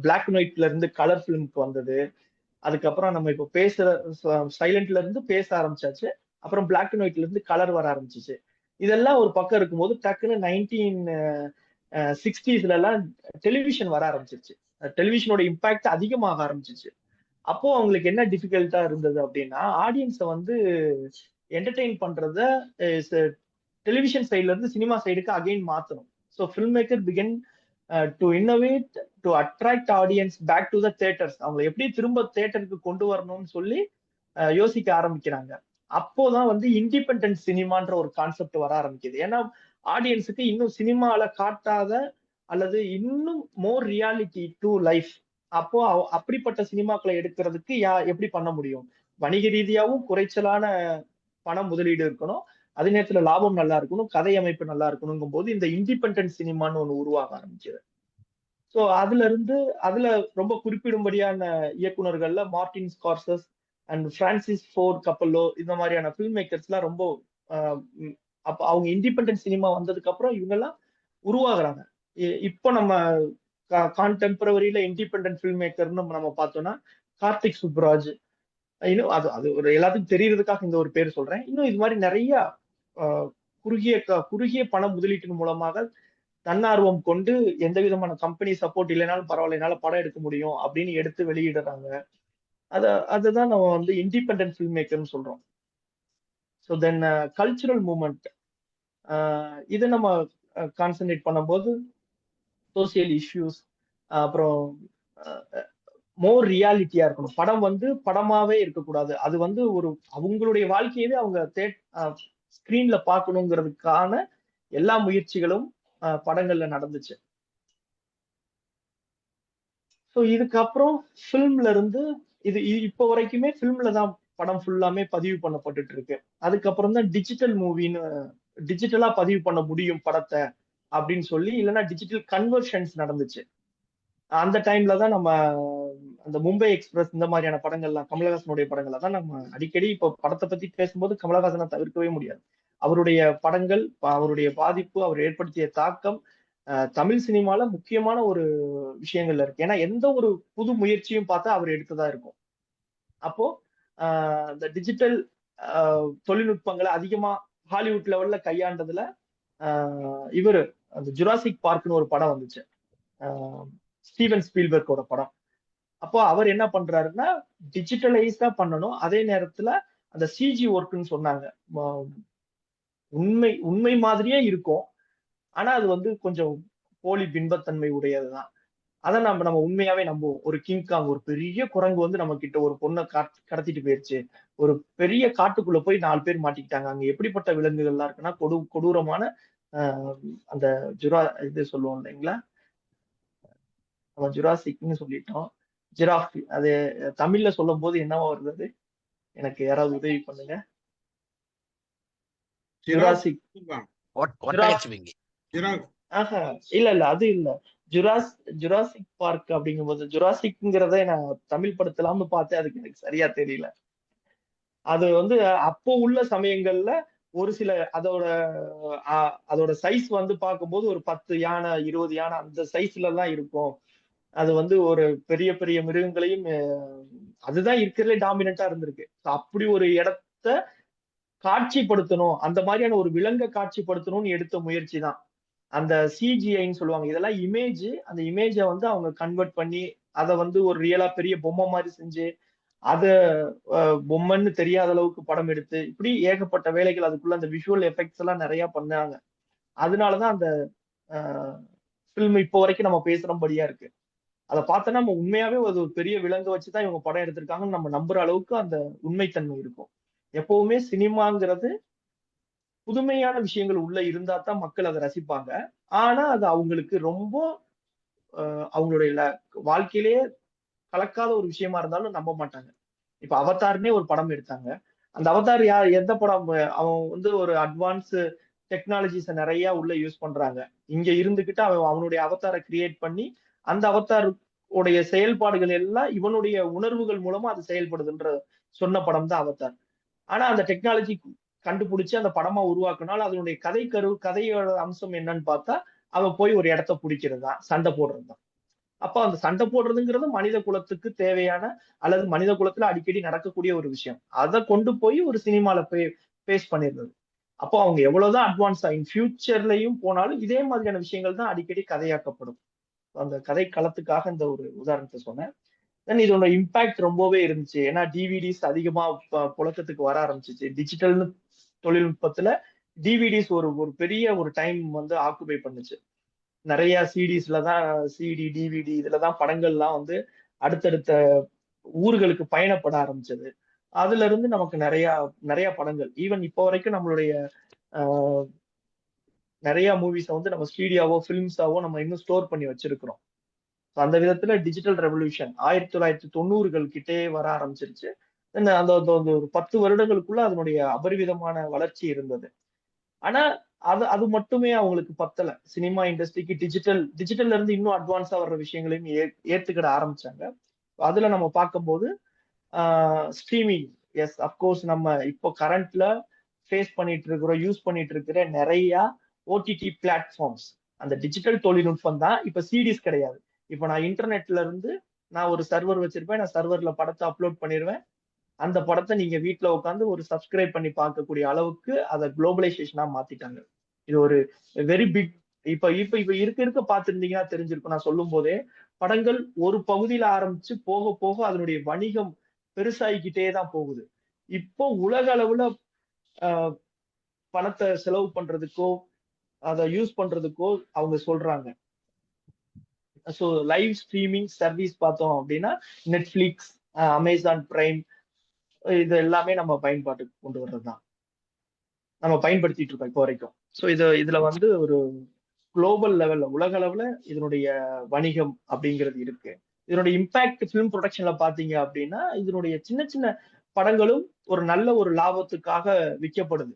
பிளாக் அண்ட் ஒயிட்ல இருந்து கலர் பிலிம்க்கு வந்தது. அதுக்கப்புறம் நம்ம இப்போ பேசுற சைலண்ட்ல இருந்து பேச ஆரம்பிச்சாச்சு. அப்புறம் பிளாக் அண்ட் ஒயிட்ல இருந்து கலர் வர ஆரம்பிச்சிச்சு. இதெல்லாம் ஒரு பக்கம் இருக்கும்போது டக்குன்னு 1960ஸ்ல எல்லாம் டெலிவிஷன் வர ஆரம்பிச்சிருச்சு. டெலிவிஷனோட இம்பாக்ட் அதிகமாக ஆரம்பிச்சிச்சு. அப்போ அவங்களுக்கு என்ன டிஃபிகல்ட்டா இருந்தது அப்படின்னா, ஆடியன்ஸை வந்து என்டர்டெயின் பண்றத டெலிவிஷன் சைட்ல இருந்து சினிமா சைடுக்கு அகைன் மாத்தணும். So film maker began to innovate to attract audience back to the theatres. அவங்களை எப்படி திரும்ப தியேட்டருக்கு கொண்டு வரணும்னு சொல்லி யோசிக்க ஆரம்பிக்கிறாங்க. அப்போதான் வந்து இண்டிபெண்டன்ட் சினிமான்ற ஒரு கான்செப்ட் வர ஆரம்பிக்குது. ஏன்னா ஆடியன்ஸுக்கு இன்னும் சினிமால காட்டாத அல்லது இன்னும் மோர் ரியாலிட்டி டு லைஃப். அப்போ அப்படிப்பட்ட சினிமாக்களை எடுக்கிறதுக்கு எப்படி பண்ண முடியும்? வணிக ரீதியாவும் குறைச்சலான பண முதலீடு இருக்கணும், அதே நேரத்துல லாபம் நல்லா இருக்கணும், கதை அமைப்பு நல்லா இருக்கணுங்கும் போது இந்த இண்டிபெண்டன்ட் சினிமான்னு ஒண்ணு உருவாக ஆரம்பிச்சது. ஸோ அதுல ரொம்ப குறிப்பிடும்படியான இயக்குனர்கள்ல Martin Scorsese and Francis Ford Coppola இந்த மாதிரியான ஃபில்ம் மேக்கர்ஸ் எல்லாம் ரொம்ப அப்ப அவங்க இண்டிபெண்டன்ட் சினிமா வந்ததுக்கு அப்புறம் இவங்க எல்லாம் உருவாகுறாங்க. இப்போ நம்ம கான்டெம்பரவரியில இண்டிபெண்டன்ட் ஃபில்ம் மேக்கர்னு நம்ம பார்த்தோம்னா கார்த்திக் சுப்ராஜ், இன்னும் அது அது ஒரு எல்லாத்துக்கும் தெரியறதுக்காக இந்த ஒரு பேர் சொல்றேன். இன்னும் இது மாதிரி நிறைய குறுகிய பண முதலீட்டின் மூலமாக தன்னார்வம் கொண்டு எந்த விதமான கம்பெனி சப்போர்ட் இல்லைனாலும் பரவாயில்ல, என்னால படம் எடுக்க முடியும் அப்படின்னு எடுத்து வெளியிடுறாங்க. அதுதான் நம்ம வந்து இண்டிபெண்டன்ட் ஃபில்ம் மேக்கர்னு சொல்றோம். ஸோ தென் கல்ச்சுரல் மூமெண்ட், இதை நம்ம கான்சென்ட்ரேட் பண்ணும்போது சோசியல் இஷ்யூஸ், அப்புறம் மோர் ரியாலிட்டியா இருக்கணும். படம் வந்து படமாவே இருக்கக்கூடாது. அது வந்து ஒரு அவங்களுடைய வாழ்க்கையவே அவங்க ஸ்கிரீன்ல பார்க்கணுங்கிறதுக்கான எல்லா முயற்சிகளும் படங்கள்ல நடந்துச்சு. ஸோ இதுக்கப்புறம் ஃபிலிம்ல இருந்து இது இப்போ வரைக்குமே ஃபிலிம்ல தான் படம் ஃபுல்லாமே பதிவு பண்ணப்பட்டுட்டு இருக்கு. அதுக்கப்புறம் தான் டிஜிட்டலா பதிவு பண்ண முடியும் படத்தை அப்படின்னு சொல்லி, இல்லைன்னா டிஜிட்டல் கன்வர்ஷன்ஸ் நடந்துச்சு. அந்த டைம்ல தான் நம்ம அந்த மும்பை எக்ஸ்பிரஸ் இந்த மாதிரியான படங்கள்லாம், கமலஹாசனுடைய படங்களை தான் நம்ம அடிக்கடி இப்போ படத்தை பத்தி பேசும்போது கமலஹாசனை தவிர்க்கவே முடியாது. அவருடைய படங்கள், அவருடைய பாதிப்பு, அவர் ஏற்படுத்திய தாக்கம் தமிழ் சினிமால முக்கியமான ஒரு விஷயங்கள்ல இருக்கு. ஏன்னா எந்த ஒரு புது முயற்சியும் பார்த்தா அவர் எடுத்ததா இருக்கும். அப்போ இந்த டிஜிட்டல் தொழில்நுட்பங்களை அதிகமா ஹாலிவுட் லெவல்ல கையாண்டதுல இவரு அந்த ஜுராசிக் பார்க்னு ஒரு படம் வந்துச்சு, ஸ்டீவன் ஸ்பீல்பர்க்கோட படம். அப்போ அவர் என்ன பண்றாருன்னா டிஜிட்டலைஸ்டா பண்ணணும், அதே நேரத்துல அந்த சிஜி ஒர்க்னு சொன்னாங்க, உண்மை உண்மை மாதிரியே இருக்கும், ஆனா அது வந்து கொஞ்சம் போலி பின்பத்தன்மை உடையதுதான். அதை நம்ம உண்மையாவே நம்புவோம். ஒரு கிங்காங், ஒரு பெரிய குரங்கு வந்து நம்ம கிட்ட ஒரு பொண்ணை கடத்திட்டு போயிருச்சு, ஒரு பெரிய காட்டுக்குள்ள போய் 4 பேர் மாட்டிக்கிட்டாங்க, அங்க எப்படிப்பட்ட விலங்குகள்லாம் இருக்குன்னா கொடூரமான அந்த இது சொல்லுவோம் இல்லைங்களா, நம்ம ஜுராசிக்னு சொல்லிட்டோம், ஜிராஃப். அது தமிழ்ல சொல்லும் போது என்னவா வருது, எனக்கு யாராவது உதவி பண்ணுங்க. ஜுராசிக், இல்ல அது இல்ல, ஜுராசிக் பார்க் அப்படிங்கும்போது ஜுராசிக்ங்கிறத நான் தமிழ் படத்தலாம்னு பார்த்தேன், அதுக்கு எனக்கு சரியா தெரியல. அது வந்து அப்போ உள்ள சமயங்கள்ல ஒரு சில அதோட சைஸ் வந்து பார்க்கும்போது ஒரு 10 யானை 20 யானை அந்த சைஸ்ல தான் இருக்கும். அது வந்து ஒரு பெரிய பெரிய மிருகங்களையும் அதுதான் இருக்கிறதுலே டாமினண்டா இருந்திருக்கு. அப்படி ஒரு இடத்த காட்சிப்படுத்தணும், அந்த மாதிரியான ஒரு விலங்கை காட்சிப்படுத்தணும்னு எடுத்த முயற்சி தான் அந்த சிஜிஐன்னு சொல்லுவாங்க. இதெல்லாம் இமேஜ், அந்த இமேஜை வந்து அவங்க கன்வெர்ட் பண்ணி அதை வந்து ஒரு ரியலா பெரிய பொம்மை மாதிரி செஞ்சு அத பொம்மைன்னு தெரியாத அளவுக்கு படம் எடுத்து, இப்படி ஏகப்பட்ட வேலைகள் அதுக்குள்ள அந்த விஷுவல் எஃபெக்ட்ஸ் எல்லாம் நிறைய பண்ணாங்க. அதனாலதான் அந்த ஃபில்ம் இப்போ வரைக்கும் நம்ம பேசுறபடியா இருக்கு. அதை பார்த்தோன்னா நம்ம உண்மையாவே ஒரு பெரிய விலங்கு வச்சுதான் இவங்க படம் எடுத்திருக்காங்கன்னு நம்ம நம்புற அளவுக்கு அந்த உண்மைத்தன்மை இருக்கும். எப்பவுமே சினிமாங்கிறது புதுமையான விஷயங்கள் உள்ள இருந்தா தான் மக்கள் அதை ரசிப்பாங்க. ஆனா அது அவங்களுக்கு ரொம்ப அவங்களுடைய வாழ்க்கையிலேயே கலக்காத ஒரு விஷயமா இருந்தாலும் நம்ப மாட்டாங்க. இப்ப அவதார்னே ஒரு படம் எடுத்தாங்க. அந்த அவதார் எந்த படம், அவன் வந்து ஒரு அட்வான்ஸ் டெக்னாலஜிஸ நிறைய உள்ள யூஸ் பண்றாங்க. இங்க இருந்துகிட்டு அவனுடைய அவதாரை கிரியேட் பண்ணி அந்த அவதார் உடைய செயல்பாடுகள் எல்லாம் இவனுடைய உணர்வுகள் மூலமா அது செயல்படுதுன்ற சொன்ன படம் தான் அவதார். ஆனா அந்த டெக்னாலஜி கண்டுபிடிச்சு அந்த படமா உருவாக்குனால அதனுடைய கதையோட அம்சம் என்னன்னு பார்த்தா அவன் போய் ஒரு இடத்த பிடிக்கிறது தான், சண்டை போடுறது தான். அப்ப அந்த சண்டை போடுறதுங்கிறது மனித குலத்துக்கு தேவையான அல்லது மனித குலத்துல அடிக்கடி நடக்கக்கூடிய ஒரு விஷயம். அதை கொண்டு போய் ஒரு சினிமால பேஸ் பண்ணிருந்தது. அப்போ அவங்க எவ்வளவுதான் அட்வான்ஸா இன் ஃபியூச்சர்லயும் போனாலும் இதே மாதிரியான விஷயங்கள் தான் அடிக்கடி கதையாக்கப்படும். அந்த கதை களத்துக்காக இந்த ஒரு உதாரணத்தை சொன்னேன். தென் இதோட இம்பாக்ட் ரொம்பவே இருந்துச்சு. ஏன்னா டிவிடிஸ் அதிகமா புழக்கத்துக்கு வர ஆரம்பிச்சிச்சு. டிஜிட்டல்னு தொழில்நுட்பத்துல டிவிடிஸ் ஒரு பெரிய ஒரு டைம் வந்து ஆக்குபை பண்ணுச்சு. நிறைய சிடிஸ்ல தான், சிடி டிவிடி இதுலதான் படங்கள்லாம் வந்து அடுத்தடுத்த ஊர்களுக்கு பயணப்பட ஆரம்பிச்சது. அதுல இருந்து நமக்கு நிறைய நிறைய படங்கள் ஈவன் இப்போ வரைக்கும் நம்மளுடைய நிறைய மூவிஸை வந்து நம்ம ஸ்டூடியோவோ பிலிம்ஸாவோ நம்ம இன்னும் ஸ்டோர் பண்ணி வச்சிருக்கிறோம். அந்த விதத்துல டிஜிட்டல் ரெவல்யூஷன் 1990கள் கிட்டே வர ஆரம்பிச்சிருச்சு. அந்த ஒரு 10 வருடங்களுக்குள்ள அதனுடைய அபரிவிதமான வளர்ச்சி இருந்தது. ஆனா அது மட்டுமே அவங்களுக்கு பத்தல. சினிமா இண்டஸ்ட்ரிக்கு டிஜிட்டல்ல இருந்து இன்னும் அட்வான்ஸா வர்ற விஷயங்களையும் ஏத்துக்கிட ஆரம்பிச்சாங்க. அதுல நம்ம பார்க்கும்போது ஸ்ட்ரீமிங், எஸ் அப்கோர்ஸ் நம்ம இப்போ கரண்ட்ல யூஸ் பண்ணிட்டு இருக்கிற நிறைய ஓடிடி பிளாட்ஃபார்ம்ஸ் அந்த டிஜிட்டல் தொழில்நுட்பம் தான். இப்ப சீடிஸ் கிடையாது. இப்ப நான் இன்டர்நெட்ல இருந்து நான் ஒரு சர்வர் வச்சிருப்பேன், நான் சர்வர்ல படத்தை அப்லோட் பண்ணிடுவேன். அந்த படத்தை நீங்க வீட்டுல உட்காந்து ஒரு சப்ஸ்கிரைப் பண்ணி பார்க்கக்கூடிய அளவுக்கு அதை குளோபலைசேஷனா மாத்திட்டாங்க. இது ஒரு வெரி பிக். இப்ப இப்ப இப்ப இருக்க பார்த்திருந்தீங்கன்னா தெரிஞ்சிருக்கும். நான் சொல்லும் போதே படங்கள் ஒரு பகுதியில ஆரம்பிச்சு போக போக அதனுடைய வணிகம் பெருசாகிக்கிட்டே தான் போகுது. இப்போ உலக அளவுல பணத்தை செலவு பண்றதுக்கோ அதை யூஸ் பண்றதுக்கோ அவங்க சொல்றாங்க. ஸோ லைவ் ஸ்ட்ரீமிங் சர்வீஸ் பார்த்தோம் அப்படின்னா நெட்ஃபிளிக்ஸ், அமேசான் பிரைம், இது எல்லாமே நம்ம பயன்பாட்டுக்கு கொண்டு வர்றதுதான் நம்ம பயன்படுத்திட்டு இருக்கோம் இப்போ வரைக்கும். ஸோ இதுல வந்து ஒரு குளோபல் லெவல்ல உலக அளவுல இதனுடைய வணிகம் அப்படிங்கிறது இருக்கு. இதனுடைய இம்பாக்ட் பிலிம் ப்ரொடக்ஷன்ல பாத்தீங்க அப்படின்னா இதனுடைய சின்ன சின்ன படங்களும் ஒரு நல்ல ஒரு லாபத்துக்காக விற்கப்படுது.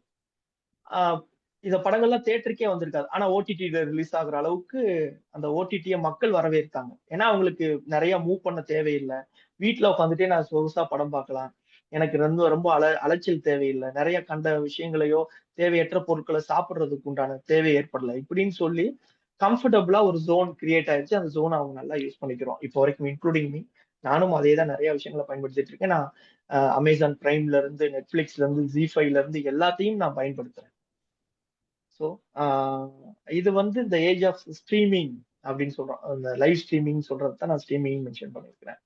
இந்த படங்கள்லாம் தியேட்டருக்கே வந்திருக்காது. ஆனா ஓடிடில ரிலீஸ் ஆகுற அளவுக்கு அந்த ஓடிடிய மக்கள் வரவேற்காங்க. ஏன்னா அவங்களுக்கு நிறைய மூவ் பண்ண தேவையில்ல. வீட்ல உட்காந்துட்டே நான் சொகுசா படம் பார்க்கலாம். எனக்கு ரொம்ப ரொம்ப அலைச்சல் தேவையில்ல. நிறைய கண்ட விஷயங்களையோ, தேவையற்ற பொருட்கள சாப்பிடுறதுக்கு உண்டான தேவை ஏற்படல. இப்படின்னு சொல்லி கம்ஃபர்டபுளா ஒரு ஜோன் கிரியேட் ஆயிருச்சு. அந்த ஜோன அவங்க நல்லா யூஸ் பண்ணிக்கிறோம். இப்போ வரைக்கும் இன்க்ளூடிங் மீ. நானும் அதே தான் நிறைய விஷயங்கள பயன்படுத்திட்டு இருக்கேன். நான் Amazon Primeல இருந்து, Netflixல இருந்து, ZEE5ல இருந்து எல்லாத்தையும் நான் பயன்படுத்துறேன். ஸோ இது வந்து இந்த ஏஜ் ஆஃப் ஸ்ட்ரீமிங் அப்படின்னு சொல்றோம். அந்த லைவ் ஸ்ட்ரீமிங் சொல்றது தான் நான் ஸ்ட்ரீமிங் மென்ஷன் பண்ணியிருக்கிறேன்.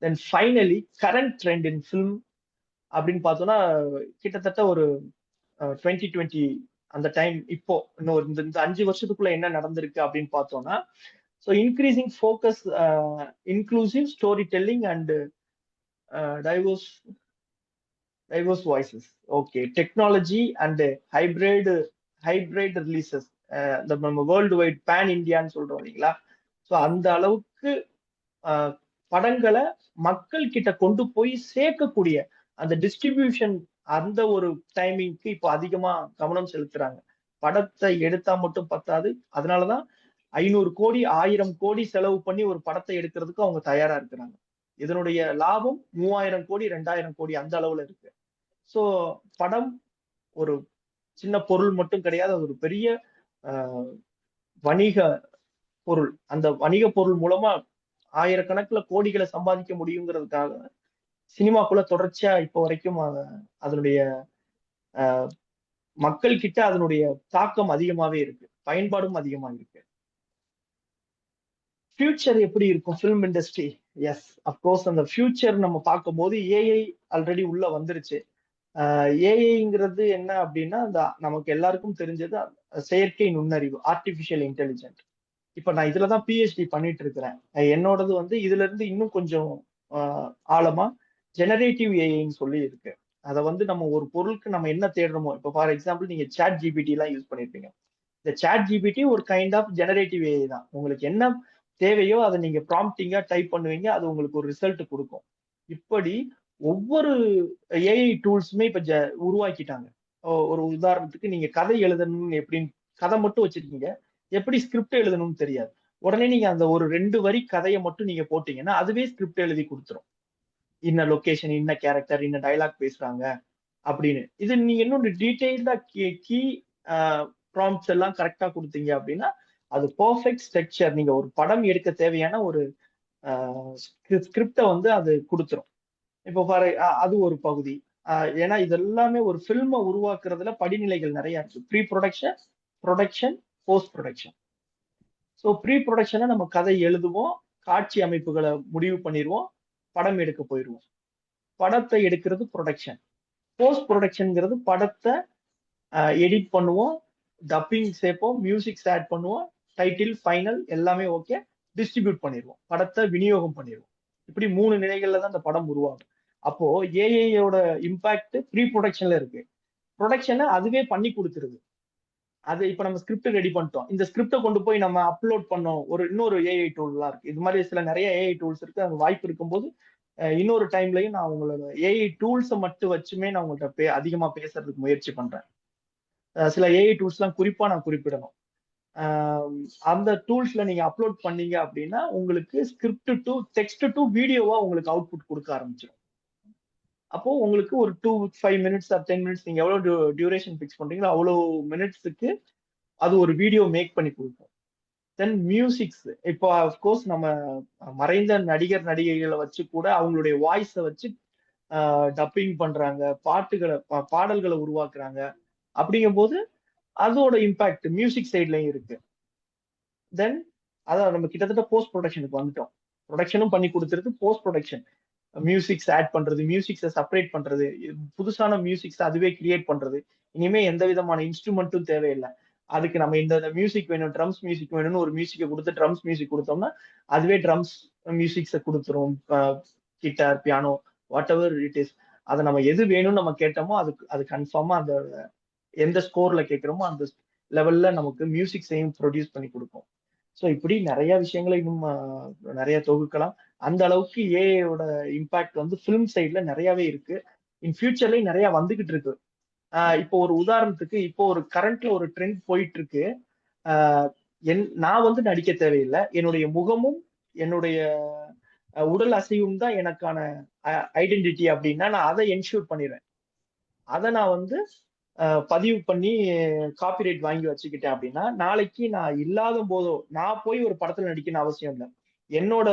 தென் ஃபைனலி கரண்ட் ட்ரெண்ட் இன் ஃபிலிம் அப்படின்னு பார்த்தோம்னா, கிட்டத்தட்ட ஒரு 2020 அந்த டைம் இப்போ இன்னும் இந்த 5 வருஷத்துக்குள்ள என்ன நடந்திருக்கு அப்படின்னு பார்த்தோம்னா, so increasing focus inclusive story telling and divorce divorce voices. Okay. Technology and hybrid releases. நம்ம வேர்ல்டு வைட் பேன் இந்தியான்னு சொல்றோம் இல்லைங்களா? ஸோ அந்த அளவுக்கு படங்களை மக்கள் கிட்ட கொண்டு போய் சேர்க்கக்கூடிய அந்த டிஸ்ட்ரிபியூஷன் அந்த ஒரு டைமிங்க்கு இப்போ அதிகமா கவனம் செலுத்துறாங்க. படத்தை எடுத்தா மட்டும் பத்தாது. அதனாலதான் 500 கோடி 1000 கோடி செலவு பண்ணி ஒரு படத்தை எடுக்கிறதுக்கு அவங்க தயாரா இருக்கிறாங்க. இதனுடைய லாபம் 3000 கோடி 2000 கோடி அந்த அளவுல இருக்கு. சோ படம் ஒரு சின்ன பொருள் மட்டும் கிடையாது. அது ஒரு பெரிய வணிக பொருள். அந்த வணிக பொருள் மூலமா ஆயிரக்கணக்குல கோடிகளை சம்பாதிக்க முடியுங்கிறதுக்காக சினிமாக்குள்ள தொடர்ச்சியா இப்போ வரைக்கும் அதனுடைய மக்கள் கிட்ட அதனுடைய தாக்கம் அதிகமாவே இருக்கு. பயன்பாடும் அதிகமா இருக்கு. ஃபியூச்சர் எப்படி இருக்கும் ஃபிலிம் இண்டஸ்ட்ரி? எஸ், அப்கோர்ஸ் அந்த ஃபியூச்சர் நம்ம பார்க்கும்போது ஏஐ ஆல்ரெடி உள்ள வந்துருச்சு. ஏஐங்கிறது என்ன அப்படின்னா, அந்த நமக்கு எல்லாருக்கும் தெரிஞ்சது செயற்கை நுண்ணறிவு, ஆர்டிபிஷியல் இன்டெலிஜென்ட். இப்ப நான் இதுலதான் பிஹெச்டி பண்ணிட்டு இருக்கிறேன். என்னோடது வந்து இதுல இருந்து இன்னும் கொஞ்சம் ஆழமா ஜெனரேட்டிவ் ஏஐன்னு சொல்லி இருக்கு. அதை வந்து நம்ம ஒரு பொருளுக்கு நம்ம என்ன தேடுறோமோ, இப்போ ஃபார் எக்ஸாம்பிள் நீங்க சாட் ஜிபிடி எல்லாம் யூஸ் பண்ணிருப்பீங்க. இந்த சாட் ஜிபிடி ஒரு கைண்ட் ஆஃப் ஜெனரேட்டிவ் ஏஐ தான். உங்களுக்கு என்ன தேவையோ அதை நீங்க ப்ராம்ப்டிங்கா டைப் பண்ணுவீங்க, அது உங்களுக்கு ஒரு ரிசல்ட் கொடுக்கும். இப்படி ஒவ்வொரு ஏஐ டூல்ஸுமே இப்ப உருவாக்கிட்டாங்க. ஒரு உதாரணத்துக்கு நீங்க கதை எழுதணும்னு எப்படின்னு கதை மட்டும் வச்சிருக்கீங்க, எப்படி ஸ்கிரிப்ட் எழுதணும்னு தெரியாது. உடனே நீங்க அந்த ஒரு 2 வரி கதையை மட்டும் நீங்க போட்டீங்கன்னா அதுவே ஸ்கிரிப்ட் எழுதி கொடுத்துரும். இன்ன லொகேஷன், இன்ன கேரக்டர், இன்ன டைலாக் பேசுறாங்க அப்படின்னு. இது நீங்க இன்னும் டீடைல்டா கீ ப்ராம்ப்ட்ஸ் எல்லாம் கரெக்டா கொடுத்தீங்க அப்படின்னா அது பெர்ஃபெக்ட் ஸ்ட்ரக்சர். நீங்க ஒரு படம் எடுக்க தேவையான ஒரு ஸ்கிரிப்டை வந்து அது கொடுத்துரும். இப்போ அது ஒரு பகுதி. ஏன்னா இது எல்லாமே ஒரு ஃபில்மை உருவாக்குறதுல படிநிலைகள் நிறைய இருக்கு. Pre production, production, post production. So pre ப்ரொடக்ஷனை நம்ம கதை எழுதுவோம், காட்சி அமைப்புகளை முடிவு பண்ணிடுவோம், படம் எடுக்க போயிடுவோம். படத்தை எடுக்கிறது ப்ரொடக்ஷன். போஸ்ட் ப்ரொடக்ஷன்ங்கிறது படத்தை எடிட் பண்ணுவோம், டப்பிங் சேர்ப்போம், மியூசிக்ஸ் ஆட் பண்ணுவோம், டைட்டில் ஃபைனல் எல்லாமே ஓகே, டிஸ்ட்ரிபியூட் பண்ணிடுவோம், படத்தை விநியோகம் பண்ணிடுவோம். இப்படி 3 நிலைகள்ல தான் அந்த படம் உருவாகும். அப்போ ஏஐயோட இம்பாக்ட் ப்ரீ ப்ரொடக்ஷன்ல இருக்கு. ப்ரொடக்ஷனை அதுவே பண்ணி கொடுத்துருது. அது இப்ப நம்ம ஸ்கிரிப்ட் ரெடி பண்ணிட்டோம், இந்த ஸ்கிரிப்டை கொண்டு போய் நம்ம அப்லோட் பண்ணோம். இன்னொரு ஏஐ டூல்லாம் இருக்கு. இது மாதிரி சில நிறைய ஏஐ டூல்ஸ் இருக்கு. அந்த வாய்ப்பு இருக்கும்போது இன்னொரு டைம்லயும் நான் உங்களோட ஏஐ டூல்ஸை மட்டும் வச்சுமே நான் உங்கள்கிட்ட அதிகமா பேசுறதுக்கு முயற்சி பண்றேன். சில ஏஐ டூல்ஸ் எல்லாம் குறிப்பா நான் குறிப்பிடணும். அந்த டூல்ஸ்ல நீங்க அப்லோட் பண்ணீங்க அப்படின்னா உங்களுக்கு ஸ்கிரிப்ட் டு டெக்ஸ்ட் டு வீடியோவா உங்களுக்கு அவுட்புட் கொடுக்க ஆரம்பிச்சிடும். அப்போ உங்களுக்கு ஒரு 5 மினிட்ஸ் ஆர் 10 மினிட்ஸ் நீங்க எவ்வளவு டியூரேஷன் பிக்ஸ் பண்றீங்களோ அவ்வளவு மினிட்ஸுக்கு அது ஒரு வீடியோ மேக் பண்ணி கொடுக்கும். தென் மியூசிக்ஸ், இப்போ அஃப்கோர்ஸ் நம்ம மறைந்த நடிகர் நடிகைகளை வச்சு கூட அவங்களுடைய வாய்ஸை வச்சு டப்பிங் பண்றாங்க, பாடல்களை உருவாக்குறாங்க. அப்படிங்கும் போது அதோட இம்பாக்ட் மியூசிக் சைட்லயும் இருக்கு. தென் அதான் நம்ம கிட்டத்தட்ட போஸ்ட் ப்ரொடக்ஷனுக்கு வந்துட்டோம். ப்ரொடக்ஷனும் பண்ணி கொடுத்துருக்கு, போஸ்ட் ப்ரொடக்ஷன் மியூசிக்ஸ் ஆட் பண்றது, மியூசிக்ஸை செப்பரேட் பண்றது, புதுசான மியூசிக்ஸ் அதுவே கிரியேட் பண்றது. இனிமே எந்த விதமான இன்ஸ்ட்ருமெண்ட்டும் தேவையில்லை. அதுக்கு நம்ம இந்த மியூசிக் வேணும், ட்ரம்ஸ் மியூசிக் வேணும்னு ஒரு மியூசிக்கை கொடுத்து ட்ரம்ஸ் மியூசிக் கொடுத்தோம்னா அதுவே ட்ரம்ஸ் மியூசிக்ஸை கொடுத்துரும். Guitar, piano, what ever it is, அதை நம்ம எது வேணும்னு நம்ம கேட்டோமோ அது கன்ஃபார்மா அந்த எந்த ஸ்கோர்ல கேட்கிறோமோ அந்த லெவல்ல நமக்கு மியூசிக்ஸையும் ப்ரொடியூஸ் பண்ணி கொடுக்கும். ஸோ இப்படி நிறைய விஷயங்களை இன்னும் நிறைய தொகுக்கலாம். அந்த அளவுக்கு ஏஐயோட இம்பாக்ட் வந்து ஃபிலிம் சைட்ல நிறையவே இருக்கு. இன் ஃபியூச்சர்லயும் நிறைய வந்துகிட்டு இருக்கு. இப்போ ஒரு உதாரணத்துக்கு இப்போ ஒரு கரண்ட்ல ஒரு ட்ரெண்ட் போயிட்டு இருக்கு. ஆஹ் நான் வந்து நடிக்க தேவையில்லை. என்னுடைய முகமும் என்னுடைய உடல் அசைவும் தான் எனக்கான ஐடென்டிட்டி அப்படின்னா நான் அதை என்ஷூர் பண்ணிடுறேன். அதை நான் வந்து பதிவு பண்ணி காப்பிரைட் வாங்கி வச்சுக்கிட்டேன் அப்படின்னா நாளைக்கு நான் இல்லாத போதோ நான் போய் ஒரு படத்துல நடிக்கணும்னு அவசியம் இல்லை. என்னோட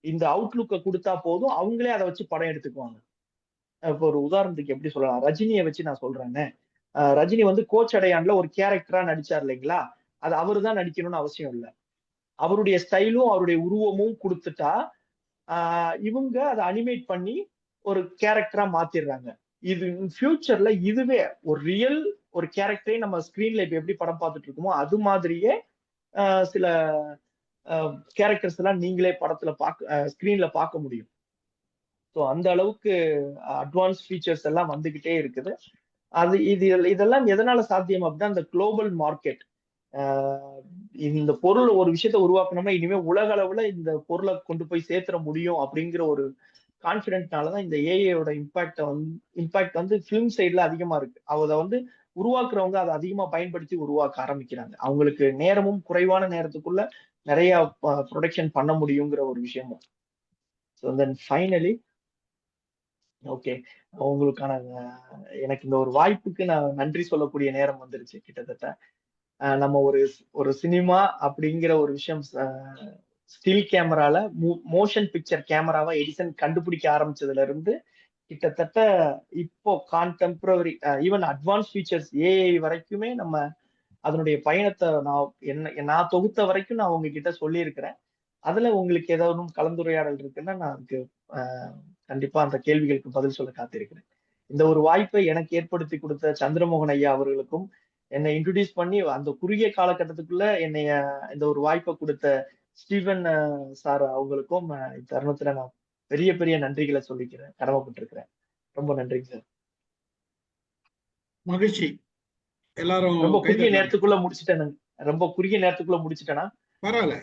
இந்த அவுட்லுக்கை கொடுத்தா போதும், அவங்களே அதை வச்சு படம் எடுத்துக்குவாங்க. இப்போ ஒரு உதாரணத்துக்கு எப்படி சொல்லலாம், ரஜினியை வச்சு நான் சொல்றேன்னு. ரஜினி வந்து கோச் அடையான்ல ஒரு கேரக்டரா நடிச்சார் இல்லைங்களா? அது அவரு தான் நடிக்கணும்னு அவசியம் இல்லை. அவருடைய ஸ்டைலும் அவருடைய உருவமும் கொடுத்துட்டா இவங்க அதை அனிமேட் பண்ணி ஒரு கேரக்டரா மாத்திடுறாங்க. இது ஃபியூச்சர்ல இதுவே ஒரு ரியல் ஒரு கேரக்டரே நம்ம ஸ்கிரீன்ல இப்ப எப்படி படம் பார்த்துட்டு இருக்கோமோ அது மாதிரியே சில கேரக்டர்ஸ் எல்லாம் நீங்களே படத்துல ஸ்கிரீன்ல பார்க்க முடியும். ஸோ அந்த அளவுக்கு அட்வான்ஸ் ஃபீச்சர்ஸ் எல்லாம் வந்துகிட்டே இருக்குது. இதெல்லாம் எதனால சாத்தியம் அப்படின்னா இந்த குளோபல் மார்க்கெட். இந்த பொருள் ஒரு விஷயத்த உருவாக்கணும்னா இனிமே உலக அளவுல இந்த பொருளை கொண்டு போய் சேர்த்துட முடியும் அப்படிங்கிற ஒரு கான்பிடென்ட்னாலதான் இந்த ஏஐயோட இம்பாக்ட் வந்து ஃபிலிம் சைட்ல அதிகமா இருக்கு. அதை வந்து உருவாக்குறவங்க அதை அதிகமா பயன்படுத்தி உருவாக்க ஆரம்பிக்கிறாங்க. அவங்களுக்கு நேரமும் குறைவான நேரத்துக்குள்ள நிறைய ப்ரொடக்ஷன் பண்ண முடியுங்கிற ஒரு விஷயமும். ஸோ தென் ஃபைனலி ஓகே, உங்களுக்கான எனக்கு இந்த ஒரு வாய்ப்புக்கு நான் நன்றி சொல்லக்கூடிய நேரம் வந்துருச்சு கிட்டத்தட்ட. நம்ம ஒரு ஒரு சினிமா அப்படிங்கிற ஒரு விஷயம் ஸ்டில் கேமரால மோஷன் பிக்சர் கேமராவை எடிசன் கண்டுபிடிக்க ஆரம்பிச்சதுல இருந்து கிட்டத்தட்ட இப்போ contemporary even advance features AI வரைக்குமே நம்ம அதனுடைய பயணத்தை நான் தொகுத்த வரைக்கும் நான் உங்ககிட்ட சொல்லியிருக்கிறேன். அதுல உங்களுக்கு ஏதாவது கலந்துரையாடல் இருக்குன்னா நான் அதுக்கு கண்டிப்பா அந்த கேள்விகளுக்கு பதில் சொல்ல காத்திருக்கிறேன். இந்த ஒரு வாய்ப்பை எனக்கு ஏற்படுத்தி கொடுத்த சந்திரமோகன் ஐயா அவர்களுக்கும், என்னை இன்ட்ரோடியூஸ் பண்ணி அந்த குறுகிய காலகட்டத்துக்குள்ள என்னைய இந்த ஒரு வாய்ப்பை கொடுத்த ஸ்டீவன் சார் அவங்களுக்கும் இத்தருணத்துல நான் பெரிய பெரிய நன்றிகளை சொல்லிக்கிறேன், கடமைப்பட்டிருக்கிறேன். ரொம்ப நன்றிங்க சார். மகிழ்ச்சி. எல்லாரும் ரொம்ப குறுகிய நேரத்துக்குள்ள முடிச்சுட்டேன். ரொம்ப குறுகிய நேரத்துக்குள்ள முடிச்சுட்டேனா? பரவாயில்ல,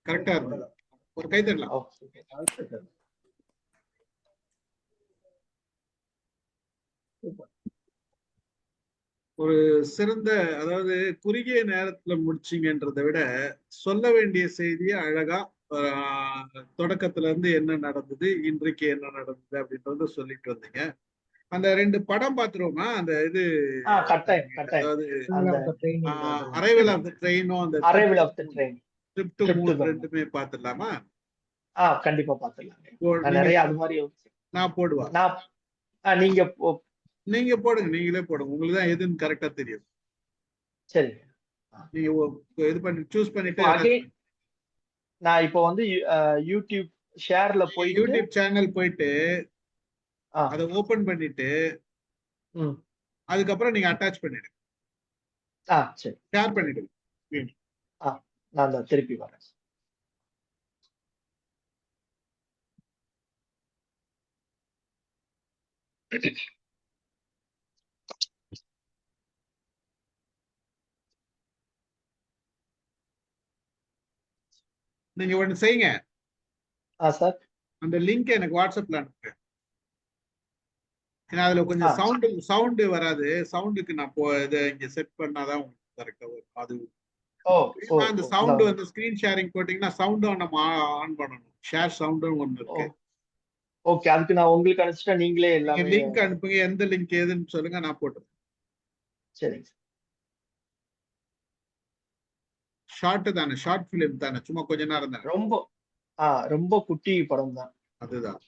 கரெக்டா இருக்கு. ஒரு கை தட்டலாம். ஒரு சிறந்த, அதாவது குறுகிய நேரத்துல முடிச்சீங்கன்றதை விட சொல்ல வேண்டிய செய்தியை அழகா தொடக்கத்துல இருந்து என்ன நடந்தது, இன்றைக்கு என்ன நடந்தது அப்படின்றத சொல்லிட்டு வந்தீங்க. அந்த 2 படம் பாத்துருவோமா? அந்த இது அதாவது அரைவல் ஆஃப் தி ட்ரெயினும் அந்த arrival of the train trip to moon ரெண்டுமே பாத்துடலாமா? கண்டிப்பா பாத்துடலாம். நிறைய அது மாதிரி நான் போடுவா, நீங்க போடுங்க, நீங்களே போடுங்க. உங்களுக்கு தான் எதுன்னு கரெக்டா தெரியும். சரி, நீங்க இது பண்ணி சூஸ் பண்ணிட்டு நான் இப்போ வந்து யூடியூப் ஷேர்ல போய் யூடியூப் சேனல் போயிட்டு அதை ஓபன் பண்ணிட்டு அதுக்கப்புறம் நீங்க அட்டாச் பண்ணிடுங்க. சரி, ஷேர் பண்ணிடுங்க. நான் திருப்பி வரேன். நீங்க ஒண்ணு செய்யுங்க சார், அந்த லிங்க் எனக்கு வாட்ஸ்அப்ல அனுப்புங்க. ஏன்னா அதுல கொஞ்சம் சவுண்ட் வராது. சவுண்டுக்கு நான் இதை இங்க செட் பண்ணாதான் உங்களுக்கு கரெக்டா வரும். அது அந்த சவுண்ட் வந்து ஸ்கிரீன் ஷேரிங் போட்டீங்கன்னா சவுண்டும் நம்ம ஆன் பண்ணணும். ஷேர் சவுண்டும் ஒண்ணு இருக்கு. ஓகே, அதுக்கு நான் உங்களுக்கு அனுப்பிச்சிட்டா நீங்களே எல்லாமே லிங்க் அனுப்புங்க. எந்த லிங்க் ஏதுன்னு சொல்லுங்க, நான் போட்டுறேன். சரிங்க. ஷார்ட் தானே, ஷார்ட் பிலிம் தானே, சும்மா கொஞ்ச நேரம் தானே. ரொம்ப குட்டி படம் தான். அதுதான்.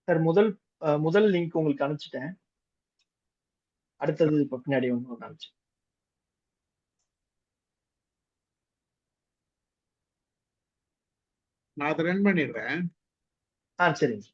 சார், முதல் லிங்க் உங்களுக்கு அனுப்பிச்சிட்டேன். அடுத்தது இப்ப பின்னாடி ஒன்று அனுப்பிச்சு. நான் அதை ரன் பண்ணிடுறேன். சரிங்க.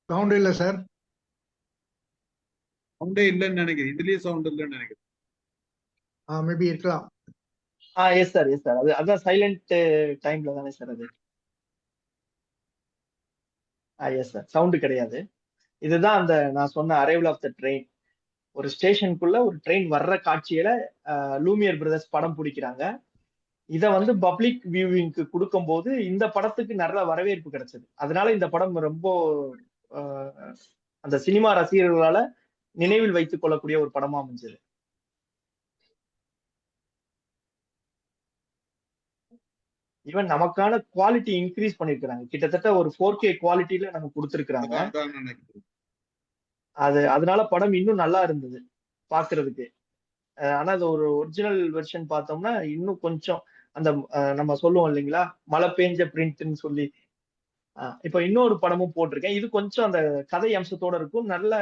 சவுண்ட் இல்ல சார். சவுண்டே இல்லைன்னு நினைக்கிறேன். இதுலயே சவுண்ட் இல்லைன்னு நினைக்கிறேன். மேபி இருக்கலாம். Yes sir, yes sir. அதான் சைலண்ட் டைம்ல தானே சார் அது. எஸ் சார், சவுண்டு கிடையாது. இதுதான் அந்த நான் சொன்ன அரைவல் ஆஃப் த ட்ரெயின். ஒரு ஸ்டேஷனுக்குள்ள ஒரு ட்ரெயின் வர்ற காட்சியில லூமியர் பிரதர்ஸ் படம் பிடிக்கிறாங்க. இத வந்து பப்ளிக் வியூவிங்க்கு கொடுக்கும்போது இந்த படத்துக்கு நல்ல வரவேற்பு கிடைச்சது. அதனால இந்த படம் ரொம்ப அந்த சினிமா ரசிகர்களால நினைவில் வைத்துக் கொள்ளக்கூடிய ஒரு படமா அமைஞ்சது. ஈவன் நமக்கான குவாலிட்டி இன்க்ரீஸ் பண்ணிருக்காங்க. கிட்டத்தட்ட ஒரு 4K குவாலிட்டியில நமக்கு கொடுத்துருக்காங்க. அதனால படம் இன்னும் நல்லா இருந்தது பாக்குறதுக்கு. ஆனா அது ஒரு ஒரிஜினல் வெர்ஷன் பார்த்தோம்னா இன்னும் கொஞ்சம் அந்த நம்ம சொல்லுவோம் இல்லைங்களா, மழை பெஞ்ச பிரிண்ட்னு சொல்லி. இப்ப இன்னொரு படமும் போட்டிருக்கேன். இது கொஞ்சம் அந்த கதை அம்சத்தோட இருக்கும். நல்ல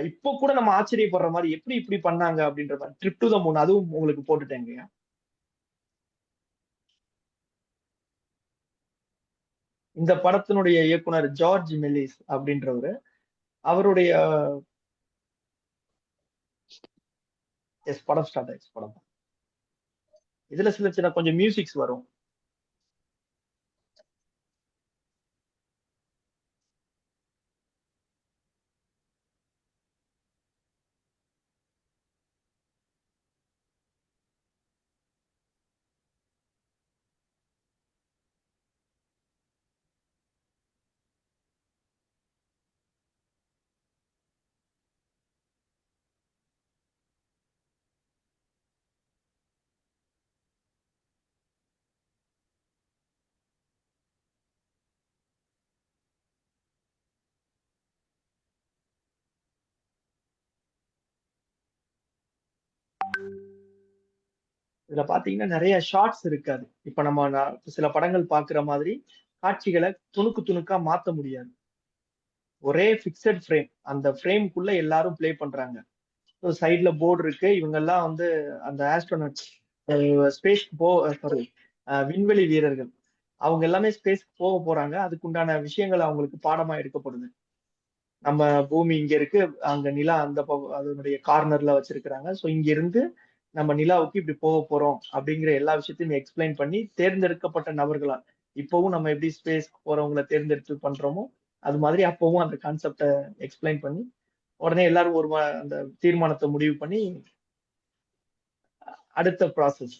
இப்போ கூட நம்ம ஆச்சரியப்படுற மாதிரி எப்படி இப்படி பண்ணாங்க அப்படின்ற மாதிரி. ட்ரிப் டு த மூன் அதுவும் உங்களுக்கு போட்டுட்டேங்க. இந்த படத்தினுடைய இயக்குனர் ஜார்ஜ் மெல்லிஸ் அப்படின்றவரு. அவருடைய படம் ஸ்டார்ட் ஆயிடுச்சு. படம் இதுல சில சின்ன கொஞ்சம் மியூசிக்ஸ் வரும். இதுல பாத்தீங்கன்னா நிறைய ஷார்ட்ஸ் இருக்காது. இப்ப நம்ம சில படங்கள் பாக்குற மாதிரி காட்சிகளை துணுக்கு துணுக்கா மாத்த முடியாது. ஒரே பிக்சட் ஃப்ரேம், அந்த ஃப்ரேம்குள்ள எல்லாரும் பிளே பண்றாங்க. சைட்ல போர்டு இருக்கு. இவங்க எல்லாம் வந்து அந்த ஆஸ்ட்ரோனட்ஸ், ஸ்பேஸ் சாரி விண்வெளி வீரர்கள். அவங்க எல்லாமே ஸ்பேஸ்க்கு போக போறாங்க. அதுக்குண்டான விஷயங்கள் அவங்களுக்கு பாடமா எடுக்கப்படுது. நம்ம பூமி இங்க இருக்கு, அங்க நிலா அந்த அதனுடைய கார்னர்ல வச்சிருக்கிறாங்க. ஸோ இங்க இருந்து நம்ம நிலாவுக்கு இப்படி போக போறோம் அப்படிங்கிற எல்லா விஷயத்தையும் எக்ஸ்பிளைன் பண்ணி தேர்ந்தெடுக்கப்பட்ட நபர்களா, இப்பவும் நம்ம எப்படி ஸ்பேஸ்க்கு போறவங்களை தேர்ந்தெடுத்து பண்றோமோ அது மாதிரி அப்பவும் அந்த கான்செப்டை எக்ஸ்பிளைன் பண்ணி உடனே எல்லாரும் ஒரு அந்த தீர்மானத்தை முடிவு பண்ணி அடுத்த ப்ராசஸ்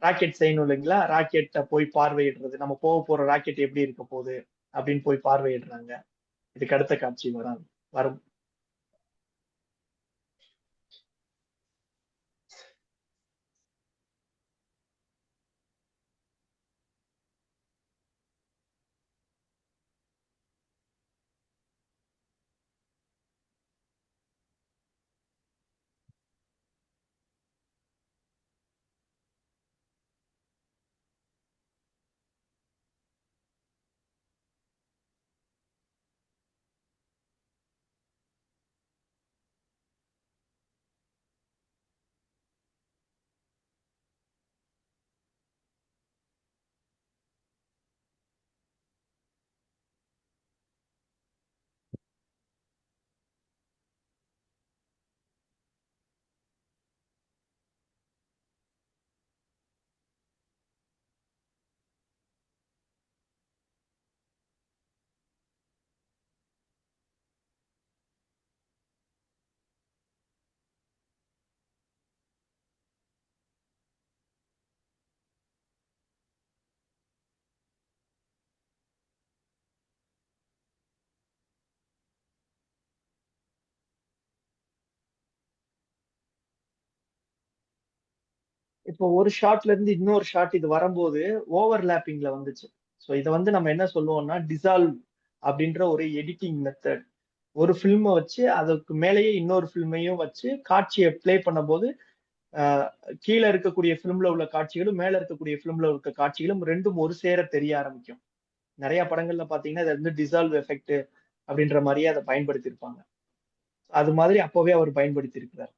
ராக்கெட் செய்யணும் இல்லைங்களா. ராக்கெட்டை போய் பார்வையிடுறது, நம்ம போக போற ராக்கெட் எப்படி இருக்க போகுது அப்படின்னு போய் பார்வையிடுறாங்க. இதுக்கு அடுத்த காட்சி வரும். இப்போ ஒரு ஷாட்ல இருந்து இன்னொரு ஷாட் இது வரும்போது ஓவர்லாப்பிங்ல வந்துச்சு. ஸோ இதை வந்து நம்ம என்ன சொல்லுவோம்னா டிசால்வ் அப்படின்ற ஒரு எடிட்டிங் மெத்தட். ஒரு ஃபில்மை வச்சு அதுக்கு மேலேயே இன்னொரு ஃபில்மையும் வச்சு காட்சியை ப்ளே பண்ணும்போது ஆஹ் கீழே இருக்கக்கூடிய ஃபிலிம்ல உள்ள காட்சிகளும் மேல இருக்கக்கூடிய ஃபிலிம்ல இருக்க காட்சிகளும் ரெண்டும் ஒரு சேர தெரிய ஆரம்பிக்கும். நிறைய படங்கள்ல பாத்தீங்கன்னா இது வந்து டிசால்வ் எஃபெக்ட் அப்படின்ற மாதிரியே அதை பயன்படுத்தி இருப்பாங்க. அது மாதிரி அப்பவே அவர் பயன்படுத்தி இருக்கிறார்.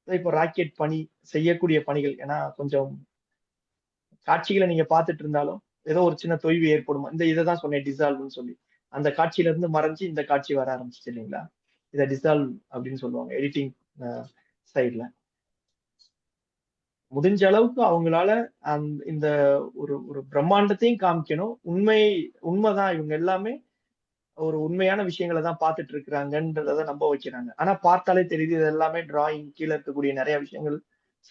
இப்போ ராக்கெட் பணி செய்யக்கூடிய பணிகள் ஏன்னா கொஞ்சம் காட்சிகளை நீங்க பார்த்துட்டு இருந்தாலும் ஏதோ ஒரு சின்ன தொய்வு ஏற்படும். இந்த இதை தான் சொன்னேன் டிசால்வ்னு சொல்லி. அந்த காட்சியில இருந்து மறைஞ்சு இந்த காட்சி வர ஆரம்பிச்சிச்சு இல்லைங்களா? இதை டிசால்வ் அப்படின்னு சொல்லுவாங்க எடிட்டிங் சைட்ல. முடிஞ்ச அளவுக்கு அவங்களால இந்த ஒரு ஒரு பிரம்மாண்டத்தையும் காமிக்கணும். உண்மைதான் இவங்க எல்லாமே ஒரு உண்மையான விஷயங்களை தான் பார்த்துட்டு இருக்கிறாங்கன்றத நம்ப வைக்கிறாங்க. ஆனா பார்த்தாலே தெரியுது இது எல்லாமே டிராயிங், கீழே இருக்கக்கூடிய நிறைய விஷயங்கள்,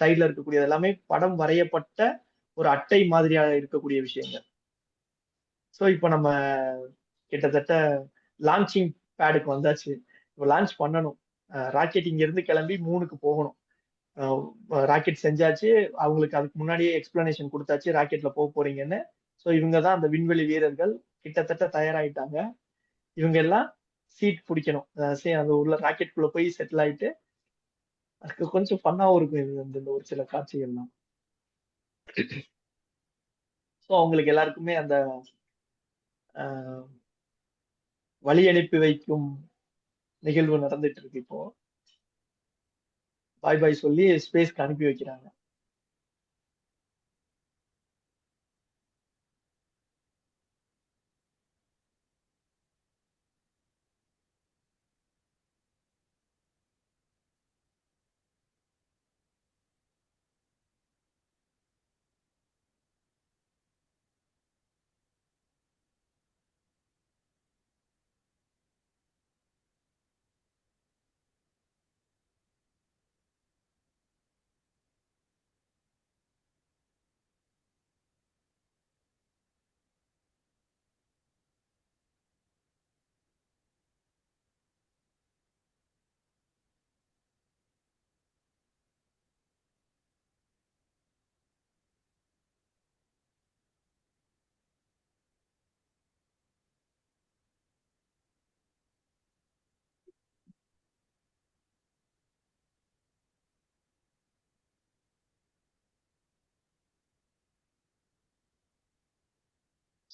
சைட்ல இருக்கக்கூடியது எல்லாமே படம் வரையப்பட்ட ஒரு அட்டை மாதிரியா இருக்கக்கூடிய விஷயங்கள். ஸோ இப்போ நம்ம கிட்டத்தட்ட லான்ச்சிங் பேடுக்கு வந்தாச்சு. இப்போ லான்ச் பண்ணணும். ராக்கெட் இங்க இருந்து கிளம்பி மூணுக்கு போகணும். ராக்கெட் செஞ்சாச்சு. அவங்களுக்கு அதுக்கு முன்னாடியே எக்ஸ்பிளனேஷன் கொடுத்தாச்சு ராக்கெட்ல போக போறீங்கன்னு. ஸோ இவங்க தான் அந்த விண்வெளி வீரர்கள். கிட்டத்தட்ட தயாராயிட்டாங்க. இவங்க எல்லாம் சீட் பிடிக்கணும். அந்த உள்ள ராக்கெட்குள்ள போய் செட்டில் ஆயிட்டு அதுக்கு கொஞ்சம் ஃபன்னாவும் இருக்கும் இது இந்த ஒரு சில காட்சிகள்லாம். ஸோ அவங்களுக்கு எல்லாருக்குமே அந்த ஆஹ், வழி அனுப்பி வைக்கும் நிகழ்வு நடந்துட்டு இருக்கு இப்போ. பாய் பாய் சொல்லி ஸ்பேஸ்க்கு அனுப்பி வைக்கிறாங்க.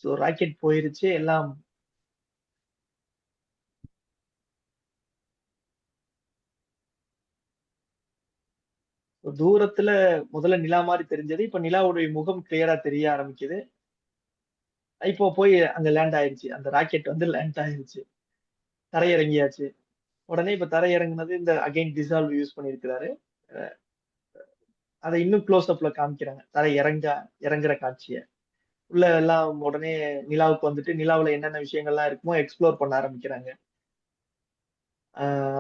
ஸோ ராக்கெட் போயிருச்சு எல்லாம். தூரத்துல முதல்ல நிலா மாதிரி தெரிஞ்சது. இப்ப நிலாவுடைய முகம் கிளியரா தெரிய ஆரம்பிக்குது. இப்போ போய் அங்க லேண்ட் ஆயிருச்சு. அந்த ராக்கெட் வந்து லேண்ட் ஆயிருச்சு. தரையிறங்கியாச்சு. உடனே இப்ப தரையிறங்குனது இந்த அகைன் டிசால்வ் யூஸ் பண்ணியிருக்கிறாரு. அதை இன்னும் க்ளோஸ் அப்ல காமிக்கிறாங்க. இறங்குற காட்சிய. உள்ள எல்லாம் உடனே நிலாவுக்கு வந்துட்டு நிலாவுல என்னென்ன விஷயங்கள்லாம் இருக்குமோ எக்ஸ்ப்ளோர் பண்ண ஆரம்பிக்கிறாங்க.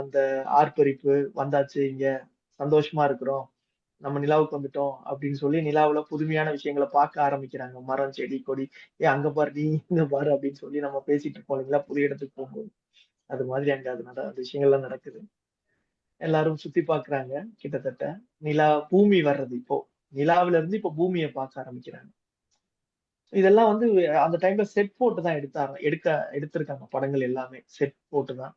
அந்த ஆர்ப்பரிப்பு வந்தாச்சு இங்க சந்தோஷமா இருக்கிறோம். நம்ம நிலாவுக்கு வந்துட்டோம் அப்படின்னு சொல்லி நிலாவுல புதுமையான விஷயங்களை பார்க்க ஆரம்பிக்கிறாங்க. மரம், செடி, கொடி. அங்க பாரு நீ இங்க பாரு அப்படின்னு சொல்லி நம்ம பேசிட்டு இருப்போம் இல்லைங்களா புது இடத்துக்கு போகும்போது. அது மாதிரி அங்க அந்த விஷயங்கள்லாம் நடக்குது. எல்லாரும் சுத்தி பாக்குறாங்க. கிட்டத்தட்ட பூமி வர்றது இப்போ நிலாவுல இருந்து இப்போ பூமியை பார்க்க ஆரம்பிக்கிறாங்க. இதெல்லாம் வந்து அந்த டைம்ல செட் போட்டு தான் எடுத்திருக்காங்க படங்கள் எல்லாமே செட் போட்டு தான்.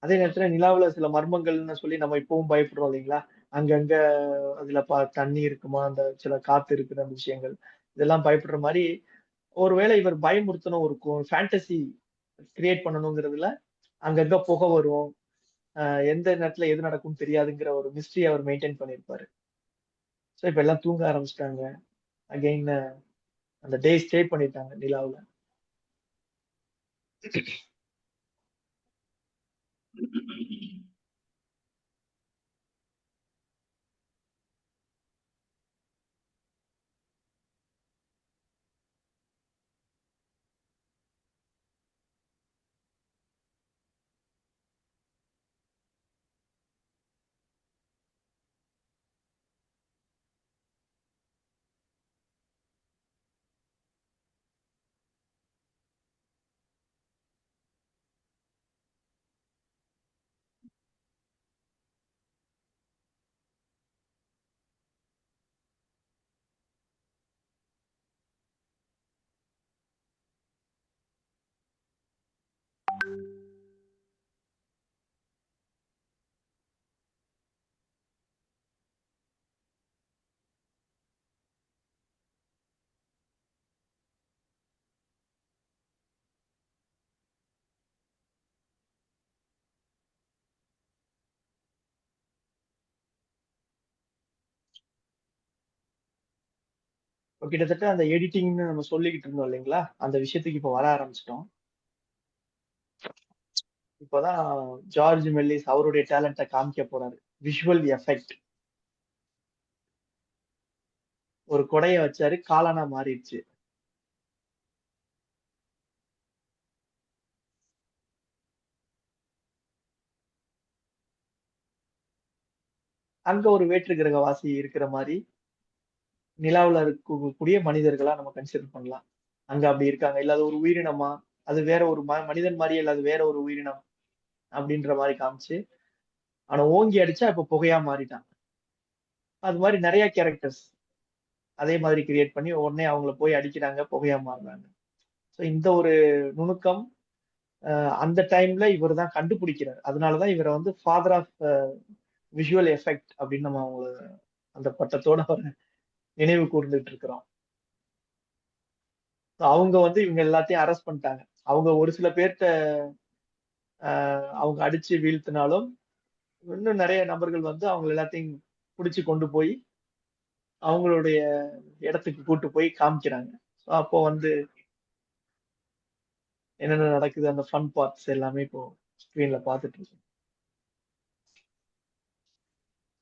அதே நேரத்துல நிலாவுல சில மர்மங்கள்னு சொல்லி நம்ம இப்பவும் பயப்படுறோம் இல்லைங்களா? அங்கங்க அதுல தண்ணி இருக்குமா, அந்த சில காத்து இருக்குது அந்த விஷயங்கள். இதெல்லாம் பயப்படுற மாதிரி ஒருவேளை இவர் பயமுறுத்தணும் ஒரு ஃபேண்டசி கிரியேட் பண்ணணுங்கிறதுல அங்கங்க புகை வரும். எந்த நேரத்துல எது நடக்கும்னு தெரியாதுங்கிற ஒரு மிஸ்ட்ரி அவர் மெயின்டைன் பண்ணியிருப்பாரு. ஸோ இப்ப எல்லாம் தூங்க ஆரம்பிச்சிட்டாங்க. அகைன் அந்த டே ஸ்டே பண்ணிட்டாங்க நிலாவுல. இப்போ கிட்டத்தட்ட அந்த எடிட்டிங்னு நம்ம சொல்லிக்கிட்டு இருந்தோம் இல்லைங்களா, அந்த விஷயத்துக்கு இப்போ வர ஆரம்பிச்சிட்டோம். இப்போதான் ஜார்ஜ் மெல்லிஸ் அவருடைய டேலண்ட்டை காமிக்க போறாரு. Visual effect. ஒரு கொடைய வச்சாரு, காளானா மாறிடுச்சு. அங்க ஒரு வேற்று கிரகவாசி இருக்கிற மாதிரி நிலாவுல இருக்கக்கூடிய மனிதர்களா நம்ம கன்சிடர் பண்ணலாம். அங்க அப்படி இருக்காங்க. இல்ல அது ஒரு உயிரினமா? அது வேற ஒரு மனிதன் மாதிரியே இல்ல அது வேற ஒரு உயிரினம் அப்படின்ற மாதிரி காமிச்சு, ஆனா ஓங்கி அடிச்சா இப்ப புகையா மாறிட்டான். அது மாதிரி நிறைய கேரக்டர்ஸ் அதே மாதிரி கிரியேட் பண்ணி உடனே அவங்கள போய் அடிக்கிறாங்க, புகையா மாறுறாங்க. ஸோ இந்த ஒரு நுணுக்கம் அந்த டைம்ல இவர் தான் கண்டுபிடிக்கிறார். அதனாலதான் இவரை வந்து ஃபாதர் ஆஃப் விஷுவல் எஃபெக்ட் அப்படின்னு நம்ம அவங்கள அந்த பட்டத்தோட நினைவு கூர்ந்துட்டு இருக்கிறோம். அவங்க வந்து இவங்க எல்லாத்தையும் அரெஸ்ட் பண்ணிட்டாங்க. அவங்க ஒரு சில பேர்த்த அவங்க அடிச்சு வீழ்த்தினாலும் இன்னும் நிறைய நபர்கள் வந்து அவங்க எல்லாத்தையும் பிடிச்சு கொண்டு போய் அவங்களுடைய இடத்துக்கு கூட்டு போய் காமிக்கிறாங்க. அப்போ வந்து என்னென்ன நடக்குது அந்த ஃபன் பார்ட்ஸ் எல்லாமே இப்போ ஸ்கிரீன்ல பார்த்துட்டு இருக்கோம்.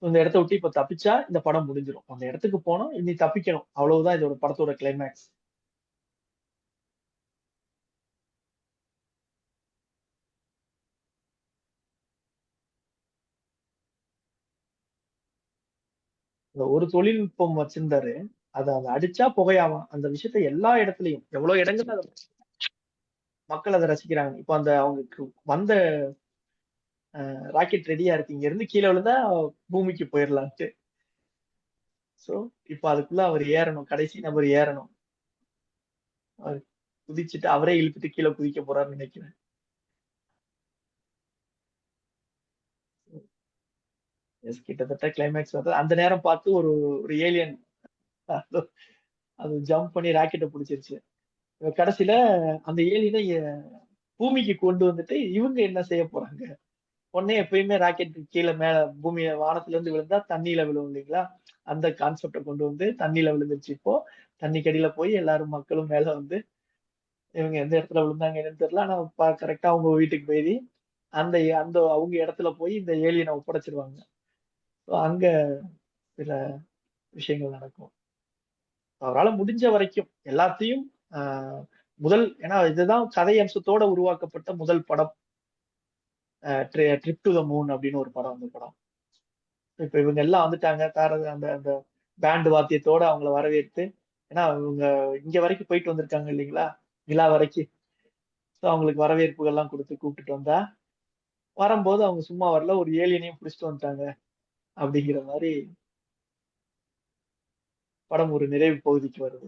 இந்த இடத்த விட்டு இப்ப தப்பிச்சா இந்த படம் முடிஞ்சிடும். அந்த இடத்துக்கு போனோம் இனி தப்பிக்கணும், அவ்வளவுதான் இதோட படத்தோட கிளைமேக்ஸ். ஒரு தொழில்நுட்பம் வச்சிருந்தாரு. அதை அடிச்சா புகையாவாம். அந்த விஷயத்த எல்லா இடத்துலயும் எவ்வளவு இடங்கள்ல மக்கள் அதை ரசிக்கிறாங்க. இப்ப அந்த அவங்களுக்கு வந்த ராக்கெட் ரெடியா இருக்கு, இங்க இருந்து கீழே விழுந்தா பூமிக்கு போயிடலான்ட்டு. சோ இப்ப அதுக்குள்ள அவர் ஏறணும், கடைசி நபர் ஏறணும். அவர் குதிச்சுட்டு அவரே இழுத்துட்டு கீழே குதிக்க போறாருன்னு நினைக்கிறேன். கிட்டத்தட்ட கிளைமேக்ஸ் வந்து அந்த நேரம் பார்த்து ஒரு ஒரு ஏலியன் அது ஜம்ப் பண்ணி ராக்கெட்டை பிடிச்சிருச்சு. கடைசியில அந்த ஏலியனை பூமிக்கு கொண்டு வந்துட்டு இவங்க என்ன செய்ய போறாங்க? உடனே எப்பயுமே ராக்கெட் கீழே மேல பூமியை வானத்துல இருந்து விழுந்தா தண்ணியில விழுவும் இல்லைங்களா? அந்த கான்செப்டை கொண்டு வந்து தண்ணியில விழுந்துருச்சு. இப்போ தண்ணி கடியில போய் எல்லாரும் மக்களும் மேல வந்து இவங்க எந்த இடத்துல விழுந்தாங்க என்னன்னு தெரியல. ஆனா கரெக்டா அவங்க வீட்டுக்கு போய் அந்த அந்த அவங்க இடத்துல போய் இந்த ஏலியனை ஒப்படைச்சிருவாங்க. அங்க சில விஷயங்கள் நடக்கும். அவரால் முடிஞ்ச வரைக்கும் எல்லாத்தையும் முதல், ஏன்னா இதுதான் கதை அம்சத்தோட உருவாக்கப்பட்ட முதல் படம். ட்ரிப் டு த மூன் அப்படின்னு ஒரு படம். அந்த படம் இப்ப இவங்க எல்லாம் வந்துட்டாங்க, அந்த அந்த பேண்ட் வாத்தியத்தோட அவங்கள வரவேற்று, ஏன்னா இவங்க இங்க வரைக்கும் போயிட்டு வந்திருக்காங்க இல்லைங்களா, நிலா வரைக்கும். ஸோ அவங்களுக்கு வரவேற்புகள் எல்லாம் கொடுத்து கூப்பிட்டுட்டு வந்தா, வரும்போது அவங்க சும்மா வரல, ஒரு ஏலியனையும் பிடிச்சிட்டு வந்துட்டாங்க அப்படிங்கிற மாதிரி படம் ஒரு நிறைவு பகுதிக்கு வருது.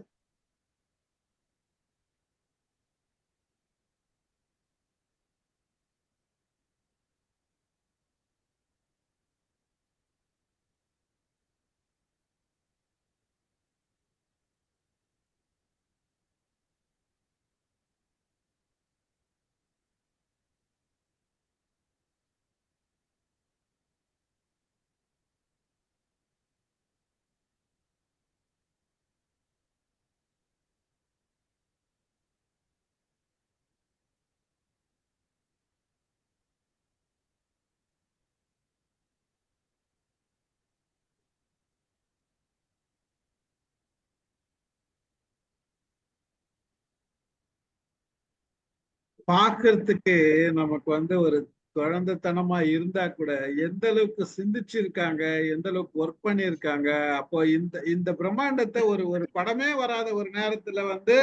பார்க்கறதுக்கு நமக்கு வந்து ஒரு குழந்தைத்தனமா இருந்தா கூட எந்த அளவுக்கு சிந்திச்சிருக்காங்க, எந்த அளவுக்கு ஒர்க் பண்ணியிருக்காங்க. அப்போ இந்த இந்த பிரம்மாண்டத்தை ஒரு ஒரு படமே வராத ஒரு நேரத்துல வந்து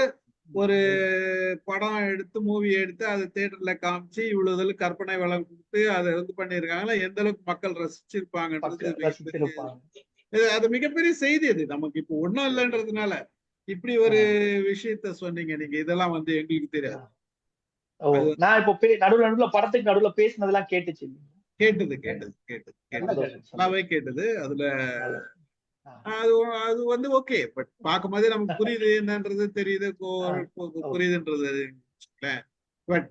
ஒரு படம் எடுத்து மூவி எடுத்து அதை தியேட்டர்ல காமிச்சு இவ்வளவு கற்பனை வளம் கொடுத்து அதை வந்து பண்ணியிருக்காங்களா, எந்த அளவுக்கு மக்கள் ரசிச்சிருப்பாங்கன்றது ரசிச்சிருப்பாங்க. அது மிகப்பெரிய செய்தி. அது நமக்கு இப்போ ஒண்ணும் இல்லைன்றதுனால இப்படி ஒரு விஷயத்த சொன்னீங்க நீங்க. இதெல்லாம் வந்து எங்களுக்கு தெரியாது. நான் இப்போ நடுவுல படத்துக்கு நடுவுல பேசினதெல்லாம் கேட்டுச்சு. கேட்டது கேட்டது கேட்டது கேட்டது நல்லாவே கேட்டது. அதுல அது அது வந்து ஓகே. பட் பார்க்கும் போதே நமக்கு புரியுது, என்னன்றது தெரியுது, புரியுதுன்றது. பட்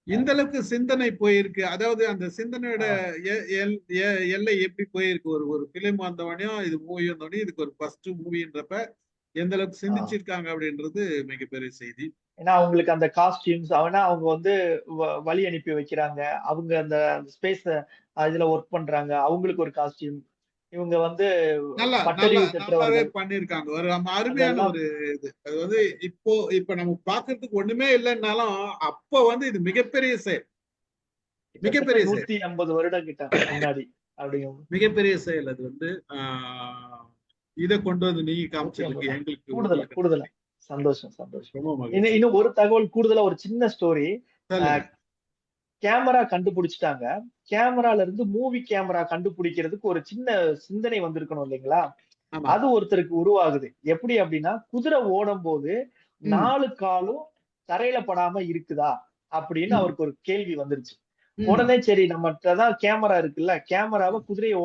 இந்த அளவுக்கு சிந்தனை போயிருக்கு. அதாவது அந்த சிந்தனையோட எல்லை எப்படி போயிருக்கு. ஒரு ஒரு பிலிம் வந்தவனையும் இது மூவி வந்தவனையும் இதுக்கு ஒரு ஃபர்ஸ்ட் மூவின்றப்ப எந்த அளவுக்கு ஆ. சிந்திச்சிருக்காங்க அப்படின்றது மிகப்பெரிய செய்தி. ஏன்னா அவங்களுக்கு அந்த காஸ்டியூம்ஸ் அவனா அவங்க வந்து வழி அனுப்பி வைக்கிறாங்க. அவங்க அந்த ஸ்பேஸ் இதுல ஒர்க் பண்றாங்க. அவங்களுக்கு ஒரு காஸ்டியூம். இவங்க வந்து நல்லா நல்லா பட்டறிவு நல்லாவே பெற்றவர்கள். பண்ணியிருக்காங்க. ஒரு நம்ம அருமையான அதெல்லாம் ஒரு இது. அது வந்து இப்ப நம்ம பார்க்கறதுக்கு ஒண்ணுமே இல்லைன்னாலும் அப்ப வந்து இது மிகப்பெரிய செயல். கிட்டத்தட்ட மிகப்பெரிய செயல். 150 வருடம் கிட்ட முன்னாடி அப்படிங்கும். மிகப்பெரிய செயல் அது வந்து இதை கொண்டு வந்து நீங்க காமிச்சதுக்கு 150 எங்களுக்கு கூடுதலா உங்களுக்கு கூடுதலா. நன்றி. சந்தோஷம் சந்தோஷம். ரொம்ப இன்னும் மகிழ்ச்சி. இன்னும் ஒரு தகவல் கூடுதலா ஒரு சின்ன ஸ்டோரி. சொல்லுங்க. கேமரா கண்டுபிடிச்சிட்டாங்க. கேமரால இருந்து மூவி கேமரா கண்டுபிடிக்கிறதுக்கு ஒரு சின்ன சிந்தனை வந்திருக்கணும் இல்லைங்களா? ஆமா. அது ஒருத்தருக்கு உருவாகுது. எப்படி அப்படின்னா, குதிரை ஓடும்போது ம், 4 காலும் தரையில படாம இருக்குதா? அப்படின்னு ம், அவருக்கு ஒரு கேள்வி வந்துருச்சு. ம், உடனே சரி நம்மட்ட தான் கேமரா இருக்குல்ல, கேமராவ குதிரைய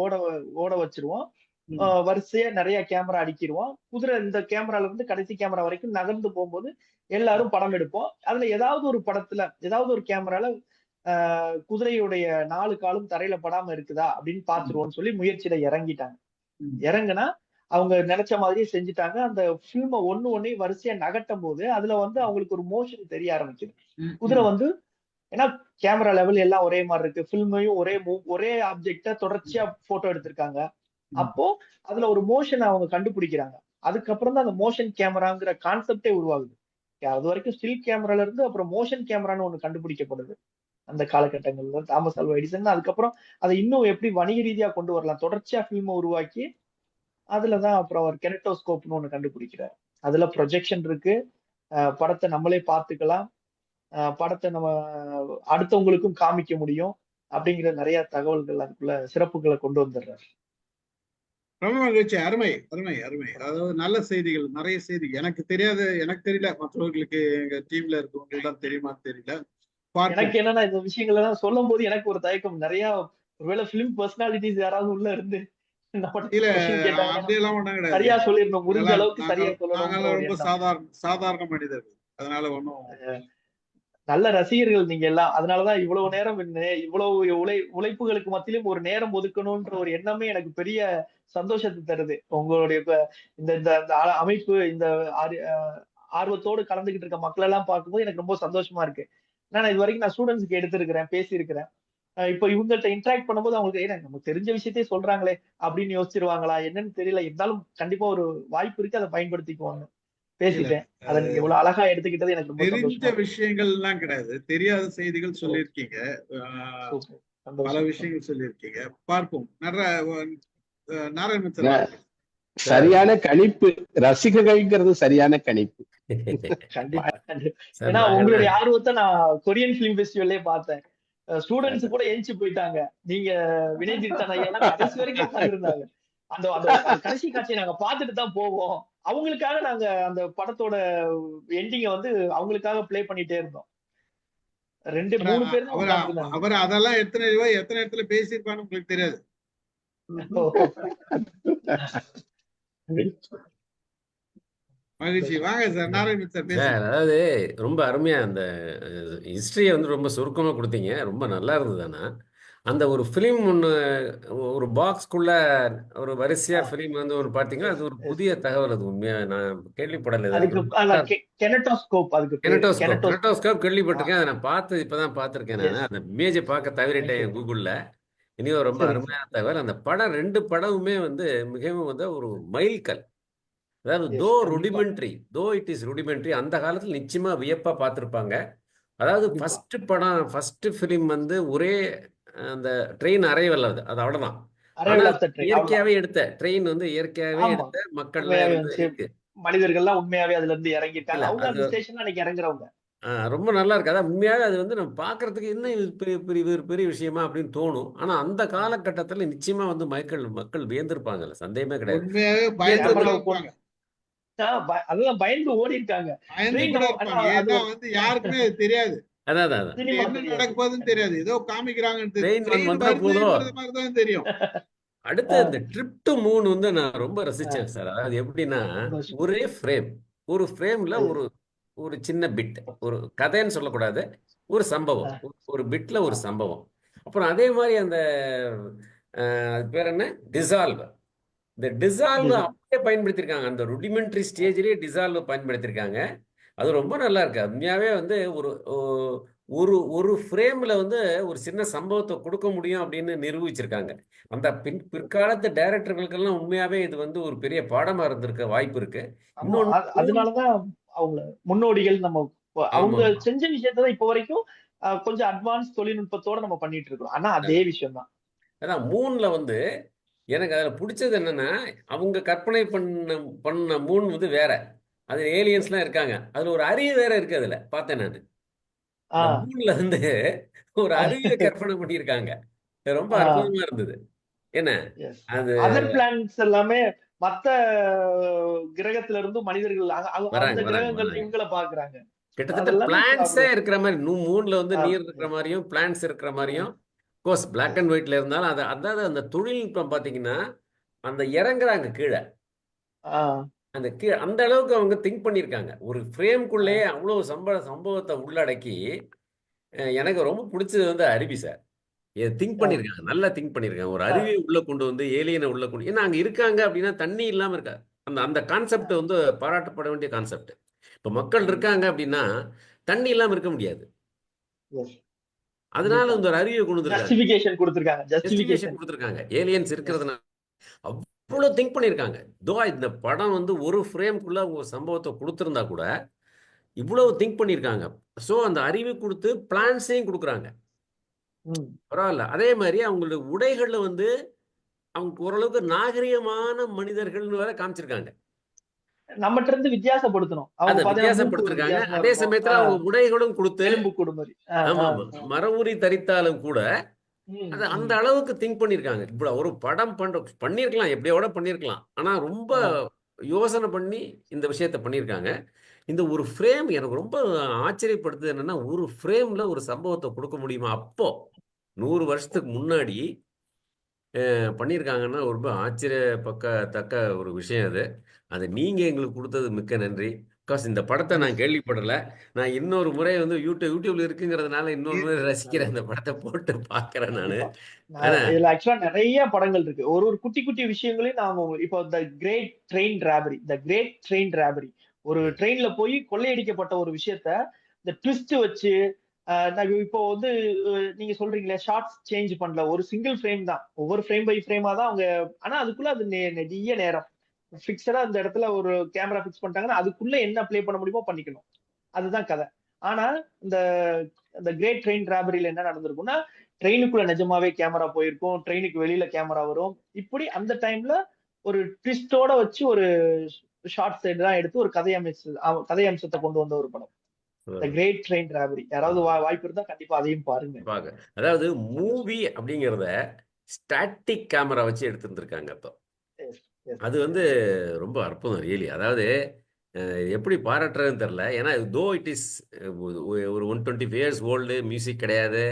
ஓட வச்சுருவோம். ம், வரிசையா நெறைய கேமரா அடுக்கிருவோம். குதிரை இந்த கேமரால இருந்து கடைசி கேமரா வரைக்கும் நகர்ந்து போம்போது, எல்லாரும் படம் எடுப்போம். அதுல ஏதாவது ஒரு படத்துல, ஏதாவது ஒரு கேமரால குதிரையுடைய 4 காலும் தரையில படாம இருக்குதா? அப்படின்னு ம், பார்த்துருவோம்ன்னு சொல்லி முயற்சியில இறங்கிட்டாங்க. ம், இறங்குனா, அவங்க நெனச்ச மாதிரியே செஞ்சுட்டாங்க. அந்த ஃபில்ம ஒண்ணையும் வரிசையா நகட்டும்போது, அதுல வந்து அவங்களுக்கு ஒரு மோஷன் தெரிய ஆரம்பிக்குது. ம், குதிரை ம், வந்து ஏன்னா கேமரா லெவல் எல்லாம் ஒரே மாரி இருக்கு. ஃபில்மையும் ஒரே ஆப்ஜெக்ட்ட தொடர்ச்சியா ஃபோட்டோ எடுத்திருக்காங்க. ம். அப்போ அதுல ஒரு மோஷன அவங்க கண்டுபிடிக்கிறாங்க. அதுக்கப்புறம் தான் அந்த மோஷன் கேமராங்கிற கான்செப்ட்டே உருவாகுது. அதுவரைக்கும் ஸ்டில் கேமரால இருந்து அப்புறம் மோஷன் கேமரான்னு ஒண்ணு கண்டுபிடிக்கப்படுது. அந்த காலகட்டங்கள்ல தாமஸ் ஆல்வா எடிசன் அதுக்கப்புறம் அத இன்னும் எப்படி வணிக ரீதியா கொண்டு வரலாம். தொடர்ச்சியா ஃபில்ம உருவாக்கி, அதுல தான் அப்புறம் அவர் கெனட்டோஸ்கோப்ன்னு ஒண்ணு கண்டுபிடிக்கிறார். அதுல ப்ரொஜெக்ஷன் இருக்கு. படத்த நம்மளே பார்த்துக்கலாம். படத்த நம்ம அடுத்தவங்களுக்கும் காமிக்க முடியும். அப்படிங்கிற நெறைய தகவல்கள் அதுக்குள்ள சிறப்புகள கொண்டு வந்துடுறார். ரொம்ப மகிழ்ச்சி. அருமை, அருமை, அருமை. அதாவது நல்ல செய்திகள், நிறைய செய்தி. எனக்கு தெரியாத, எனக்கு தெரியல. மற்றவர்களுக்கு எங்க டீம்ல இருக்கவங்களுக்கு தான் தெரியுமான்னு தெரியல. எனக்கு பார்ப்போம். என்னன்னா இந்த விஷயங்கள் எல்லாம் சொல்லும்போது எனக்கு ஒரு தயக்கம். நெறைய ஒருவேளை ஃபிலிம் பர்சனாலிட்டீஸ் யாராவது உள்ள இருந்து நம்மட்ட இல்ல கொஸ்டின் கேட்டாங்கன்னா, அப்படியெல்லாம் ஒண்ணும் கிடையாது. சரியா சொல்லிரணும். முடிஞ்ச அதெல்லாம் அளவுக்கு சரியா சொல்லணுங்கிற நாங்கெல்லாம் ஒரு ரொம்ப எண்ணம். சாதாரண மனிதர்கள். அதனால ஒண்ணும் நல்ல ரசிகர்கள் நீங்க எல்லாம். அதனால தான் இவ்வளவு நேரம் இவ்வளவு உழைப்புகளுக்கு மத்தியிலும் ஒரு நேரம் ஒதுக்கணும்ன்ற ஒரு எண்ணமே எனக்கு பெரிய சந்தோஷத்த தருது. உங்களுடைய இந்த இந்த இந்த அமைப்பு இந்த ஆர் அ ஆர்வத்தோடு கலந்துகிட்டு இருக்க மக்கள் எல்லாம் பார்க்கும்போது எனக்கு ரொம்ப சந்தோஷமா இருக்கு. ஏன்னா நான் இதுவரைக்கும் நான் ஸ்டூடண்ட்ஸ்க்கு எடுத்திருக்கிறேன், பேசியிருக்கிறேன். இப்ப இவங்கள்ட்ட இன்டராக்ட் பண்ணும்போது அவங்களுக்கு நமக்கு தெரிஞ்ச விஷயத்தையே சொல்றாங்களே அப்படின்னு யோசிச்சிருவாங்களா? என்னன்னு தெரியல. இருந்தாலும் கண்டிப்பா ஒரு வாய்ப்பு இருக்கு. அத பயன்படுத்திக்குவாங்க. இல்ல. பேசிட்டேன். அத நீங்க இவ்வளவு அழகா எடுத்துக்கிட்டது எனக்கு ரொம்ப தெரிஞ்ச சந்தோஷமா இருக்கு. விஷயங்கள்லாம் கிடையாது. தெரியாத செய்திகள் ஓ! சொல்லியிருக்கீங்க. ஆஹ் சூப்பர். பல சந்தோஷம். விஷயங்கள் சொல்லியிருக்கீங்க. பார்ப்போம். நாராயணன் சார் ந- வாழ்த்துக்கள். சார் சரியான கணிப்பு. ரசிகர்கள்ங்கிறது சரியான கணிப்பு. கண்டிப்பா, கண்டிப்பா. சார் ஏன்னா நாங்க உங்களுடைய எல்லாம் ஆர்வத்த நான் கொரியன் ஃபிலிம் ஃபெஸ்டிவல்லயே பார்த்தேன். ஸ்டூடண்ட்ஸ் அதான். கூட எந்திச்சு போயிட்டாங்க. நீங்க வினய் தீர்த்தன் ஐயாலாம் கடைசி வரைக்கும் உட்கார்ந்திருந்தாங்க. அந்த அந்த அந்த கடைசி காட்சிய நாங்க பார்த்துட்டு தான் போவோம். அவங்களுக்காக நாங்க அந்த படத்தோட எண்டிங்க வந்து அவங்களுக்காக ப்ளே பண்ணிட்டே இருந்தோம். 2, 3 பேர் தான் அவர் உட்கார்ந்திருந்தாங்க. அவர் அதெல்லாம் எத்தனை இடத்துல பேசியிருப்பான்னு உங்களுக்கு தெரியாது. மகிழ்ச்சி. வாங்க சார், நாராயணன் சார் பேசுங்க. சார் அதாவது ரொம்ப அருமையா அந்த ஹிஸ்டரியை வந்து ரொம்ப சுருக்கமாக கொடுத்தீங்க. ரொம்ப நல்லா இருந்தது. ஆனால் அந்த ஒரு ஃபிலிம் ஒன்று ஒரு பாக்ஸ்க்குள்ள ஒரு வரிசையா ஃபிலிம் வந்து ஒரு பார்த்தீங்கன்னா அது ஒரு புதிய தகவல். அது உண்மையாக நான் கேள்விப்படலை. அது அதுக்கு ரொம்ப நல்லா இருக்கு. கெனட்டோஸ்கோப் அதுக்கு பேரு. கெனட்டோஸ்கோப் கெனட்டோஸ்கோப். கெனட்டோஸ்கோப் கேள்விப்பட்டிருக்கேன். அதை நான் பார்த்து இப்பதான் பார்த்துருக்கேன். நான் எஸ். அந்த இமேஜை பார்க்க தவறிட்டேன் தேங்க் யூ. என் கூகுளில். இனியும் ரொம்ப சரிங்க சார். அருமையான தகவல். அந்த படம் 2 படமுமே வந்து மிகவும் வந்து ஒரு மைல்கல். அதாவது எஸ். கண்டிப்பா. தோ இட் இஸ் ருடிமெண்ட்ரி அந்த காலத்தில் நிச்சயமா வியப்பா பார்த்துருப்பாங்க. அதாவது கண்டிப்பா. ஃபர்ஸ்ட் ஃபிலிம் வந்து ஒரே அந்த ட்ரெயின் அரைவல் அது அது அவ்வளவுதான். ஆனா அரைவல் ஆஃப் த ட்ரெயின். அவ்வளவுதான். இயற்கையாவே எடுத்த ட்ரெயின் வந்து இயற்கையாவே ஆமா. எடுத்த மக்கள்லாம் உண்மையாவே இருந்து வந்துச்சு. இருக்கு. மனிதர்கள்லாம் உண்மையாவே அதுல இருந்து இறங்கியிருக்காங்க. இல்ல அவங்க அது அந்த ஸ்டேஷன்ல அன்னைக்கு இறங்குறவங்க. ரொம்ப நல்லா இருக்கு. அதான் உண்மையாவே அது வந்து நம்ம பார்க்கறதுக்கு என்ன இது பெரிய பெரிய ஒரு பெரிய விஷயமா அப்படின்னு தோணும். ஆனா அந்த காலகட்டத்துல நிச்சயமா வந்து மக்கள் வியந்திருப்பாங்கல்ல, சந்தேகமே கிடையாது. உண்மையாவே இங்க பயந்து இருந்து கூட கேமராவ இருப்பாங்க. அதுதான் பயந்து ஓடிருக்காங்க. பயந்து ட்ரெயின் கூட ஆனா இருப்பாங்க. அது ஏன்னா ஒரு வந்து யாருக்குமே அது தெரியாது. அதான் அதான் அதான். இது சினிமா என்ன தெரியாது. நடக்க போகுதுன்னு தெரியாது. ஏதோ காமிக்கிறாங்கன்னு தெரியும். ட்ரெயின் ட்ரெயின் வந்துட போதோ. வருதுன்றது மாதிரி தான் தெரியும். அடுத்து ஆ, இந்த ட்ரிப் டு மூன் வந்து நான் ரொம்ப ஆ, ரசிச்சேன் சார். அதாவது எப்படின்னா சந்தோஷம். ஒரே ஃப்ரேம், ஒரு ஃப்ரேம்ல அது ஒரு ஒரு சின்ன பிட், ஒரு கதைன்னு சொல்லக்கூடாது, ஒரு சம்பவம், ஆ, ஒரு பிட்ல ஒரு ஆ, சம்பவம். அப்புறம் அதே மாதிரி அந்த அது பேர் என்ன, டிசால்வ் இந்த டிசால்வ் Design. அப்படியே பயன்படுத்தியிருக்காங்க. அந்த ருடிமெண்ட்ரி ஸ்டேஜ்லயே டிசால்வ் பயன்படுத்தியிருக்காங்க. அது ரொம்ப நல்லா இருக்கு. உண்மையாவே வந்து ஒரு ஒரு ஒரு ஃப்ரேம்ல வந்து ஒரு சின்ன சம்பவத்தை கொடுக்க முடியும் அப்படின்னு நிரூபிச்சிருக்காங்க. அந்த பிற்காலத்து டைரக்டர்களுக்கெல்லாம் உண்மையாவே இது வந்து ஒரு பெரிய பாடமா இருந்திருக்க வாய்ப்பு இருக்கு. ஆமா. இன்னொன்னு அதனாலதான் அவங்க முன்னோடிகள். நம்ம அவங்க ஆமா. செஞ்ச விஷயத்தை தான் இப்ப வரைக்கும் கொஞ்சம் அட்வான்ஸ் தொழில்நுட்பத்தோட நம்ம பண்ணிட்டு இருக்கோம். ஆனா அதே விஷயம் தான். அதான் மூன்ல வந்து எனக்கு அதுல பிடிச்சது என்னன்னா, அவங்க கற்பனை பண்ண பண்ண மூன் வந்து வேற. அது ஏலியன்ஸ்லாம் இருக்காங்க. அதுல ஒரு அருவி வேற இருக்கு அதுல. பார்த்தேன் நானு. அந்த ஆஹ் மூன்ல வந்து ஒரு அருவியை கற்பனை பண்ணியிருக்காங்க. ரொம்ப ஆஹ் அற்புதமா இருந்தது. என்ன? எஸ். அது அதர் பிளானட்ஸ் எல்லாமே மத்த கிரகத்துல இருந்து மனிதர்கள் அந்த வராங்க, வராங்க, கிரகங்கள் வராங்க. இவங்களை பாக்குறாங்க. கிட்டத்தட்ட அதெல்லாமே பிளான்ட்ஸே இருக்கிற மாதிரி மூன்ல வந்து நீர் இருக்கிற yes. மாதிரியும் பிளான்ட்ஸ் இருக்கிற மாதிரியும் Yes. Course black Yes. And ஒயிட்ல இருந்தாலும் அதாவது அந்த தொழில்நுட்பம் பார்த்தீங்கன்னா அந்த இறங்குறாங்க கீழே. ஆஹ் அந்த அளவுக்கு அவங்க திங்க் பண்ணியிருக்காங்க. ஒரு ஃப்ரேம்குள்ளேயே அவ்வளவு சம்பவத்தை உள்ளடக்கி எனக்கு ரொம்ப பிடிச்சது வந்து அருவி சார். திங்க் பண்ணியிருக்காங்க. நல்லா திங்க் பண்ணியிருக்காங்க. ஒரு அருவியை உள்ள கொண்டு வந்து ஏலியனை உள்ள கொண்டு, ஏன்னா அங்க இருக்காங்க அப்படின்னா தண்ணி இல்லாம இருக்கா. அந்த அந்த கான்செப்ட் வந்து பாராட்டப்பட வேண்டிய கான்செப்ட். இப்ப மக்கள் இருக்காங்க அப்படின்னா தண்ணி இல்லாம இருக்க முடியாது. Yes. அதனால இந்த ஒரு அருவியை கொண்டு வந்திருக்காங்க. ஜஸ்டிபிகேஷன் கொடுத்திருக்காங்க. ஜஸ்டிஃபிகேஷன் கொடுத்திருக்காங்க. ஏலியன்ஸ் இருக்கிறதுனால அவ்வளவு திங்க் பண்ணியிருக்காங்க. இந்த படம் வந்து ஒரு ஃப்ரேம்குள்ள ஒரு சம்பவத்தை கொடுத்திருந்தா கூட இவ்வளவு திங்க் பண்ணியிருக்காங்க. ஸோ அந்த அறிவு கொடுத்து பிளான்ஸையும் கொடுக்குறாங்க. பரவாயில்ல. அதே மாதிரி அவங்களுடைய உடைகள்ல வந்து அவங்க ஓரளவுக்கு நாகரிகமான மனிதர்கள்னு வேற காமிச்சிருக்காங்க. நம்மகிட்ட இருந்து வித்தியாசப்படுத்தணும். அதை வித்தியாசப்படுத்திருக்காங்க. அதே சமயத்துல அவங்க உடைகளும் கொடுத்து எலும்பு கூடுமாரி. ஆமா மரவுரி தரித்தாலும் கூட அது அந்த அளவுக்கு திங்க் பண்ணியிருக்காங்க. இவ்வளவு ஒரு படம் பண்ணியிருக்கலாம், எப்படியோட பண்ணியிருக்கலாம். ஆனா ரொம்ப யோசனை பண்ணி இந்த விஷயத்த பண்ணியிருக்காங்க. இந்த ஒரு ஃப்ரேம் எனக்கு ரொம்ப ஆச்சரியப்படுத்துது. என்னன்னா ஒரு ஃப்ரேம்ல ஒரு சம்பவத்தை கொடுக்க முடியுமா? அப்போ 100 வருஷத்துக்கு முன்னாடி பண்ணியிருக்காங்கன்னா ரொம்ப ஆச்சரியப்பக்கத்தக்க ஒரு விஷயம் அது. அது நீங்க எங்களுக்கு கொடுத்தது மிக்க நன்றி. பிகாஸ் இந்த படத்தை நான் கேள்விப்படல. நான் இன்னொரு முறை வந்து யூடியூப்ல இருக்குங்கிறதுனால இன்னொரு முறை ரசிக்கிறேன். இந்த படத்தை போட்டு பாக்குறேன் நானு. இதுல ஆக்சுவலா நிறைய படங்கள் இருக்கு. ஒரு ஒரு குட்டி குட்டி விஷயங்களையும் நாம இப்போ த கிரேட் ட்ரெயின் ராபரி ஒரு ட்ரெயின்ல போய் கொள்ளையடிக்கப்பட்ட ஒரு விஷயத்த இந்த ட்விஸ்ட் வச்சு இப்போ வந்து நீங்க சொல்றீங்களே ஷார்ட்ஸ் சேஞ்ச் பண்ணல. ஒரு சிங்கிள் ஃப்ரேம் தான், ஒவ்வொரு ஃப்ரேம் பை ஃப்ரேமா தான் அவங்க. ஆனா அதுக்குள்ள அது நிறைய நேரம் பிக்சடா அந்த இடத்துல ஒரு கேமரா பிக்ஸ் பண்ணிட்டாங்கன்னா அதுக்குள்ள என்ன பிளே பண்ண முடியுமோ பண்ணிக்கணும். அதுதான் கதை. ஆனா இந்த கிரேட் ட்ரெயின் ராபரியில என்ன நடந்திருக்கும்னா, ட்ரெயினுக்குள்ள நிஜமாவே கேமரா போயிருக்கும், ட்ரெயினுக்கு வெளியில கேமரா வரும். இப்படி அந்த டைம்ல ஒரு ட்விஸ்டோட வச்சு ஒரு ஷார்ட் சைடு தான் எடுத்து ஒரு கதை அம்சத்தை கொண்டு வந்த ஒரு படம் கிரேட் ட்ரெயின் ராபரி. யாராவது வாய்ப்பு இருந்தா கண்டிப்பா அதையும் பாருங்க. அதாவது மூவி அப்படிங்கறத ஸ்டாட்டிக் கேமரா வச்சு எடுத்துருக்காங்க. அப்போ அது வந்து ரொம்ப அற்புதம் ரியலி. அதாவது எப்படி பாராட்டுறதுன்னு தெரியல. ஏன்னா தோ இட் இஸ் ஒரு 125 இயர்ஸ் ஓல்டு, மியூசிக் கிடையாது,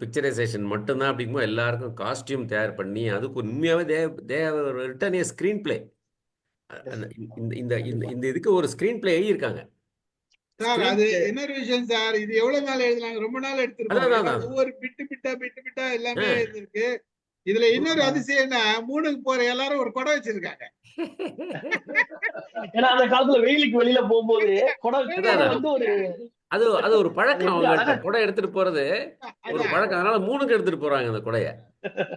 பிக்சரைசேஷன் மட்டும்தான். அப்படிங்கும்போது எல்லாருக்கும் காஸ்டியூம் தயார் பண்ணி அதுக்கு உண்மையாவே ரிட்டன் ஏ ஸ்கிரீன் பிளே. இந்த இதுக்கு ஒரு ஸ்கிரீன் பிளே எழுதியிருக்காங்க சார். அது என்ன விஷயம் சார், இது எவ்வளவு நாள் எழுதினாங்க? ரொம்ப நாள் எடுத்திருப்பாங்க. ஒவ்வொரு பிட்டா எல்லாமே இருக்கு. இதுல இன்னொரு அதிசயம்னா, மூணுக்கு போற எல்லாரும் ஒரு குடை வச்சிருக்காங்க. ஏன்னா அந்த காலத்துல வெயிலுக்கு வெளியில போகும்போது வந்து ஒரு அது ஒரு பழக்கம். குடை எடுத்துட்டு போறது ஒரு பழக்கம். அதனால மூணுக்கு எடுத்துட்டு போறாங்க அந்த குடைய.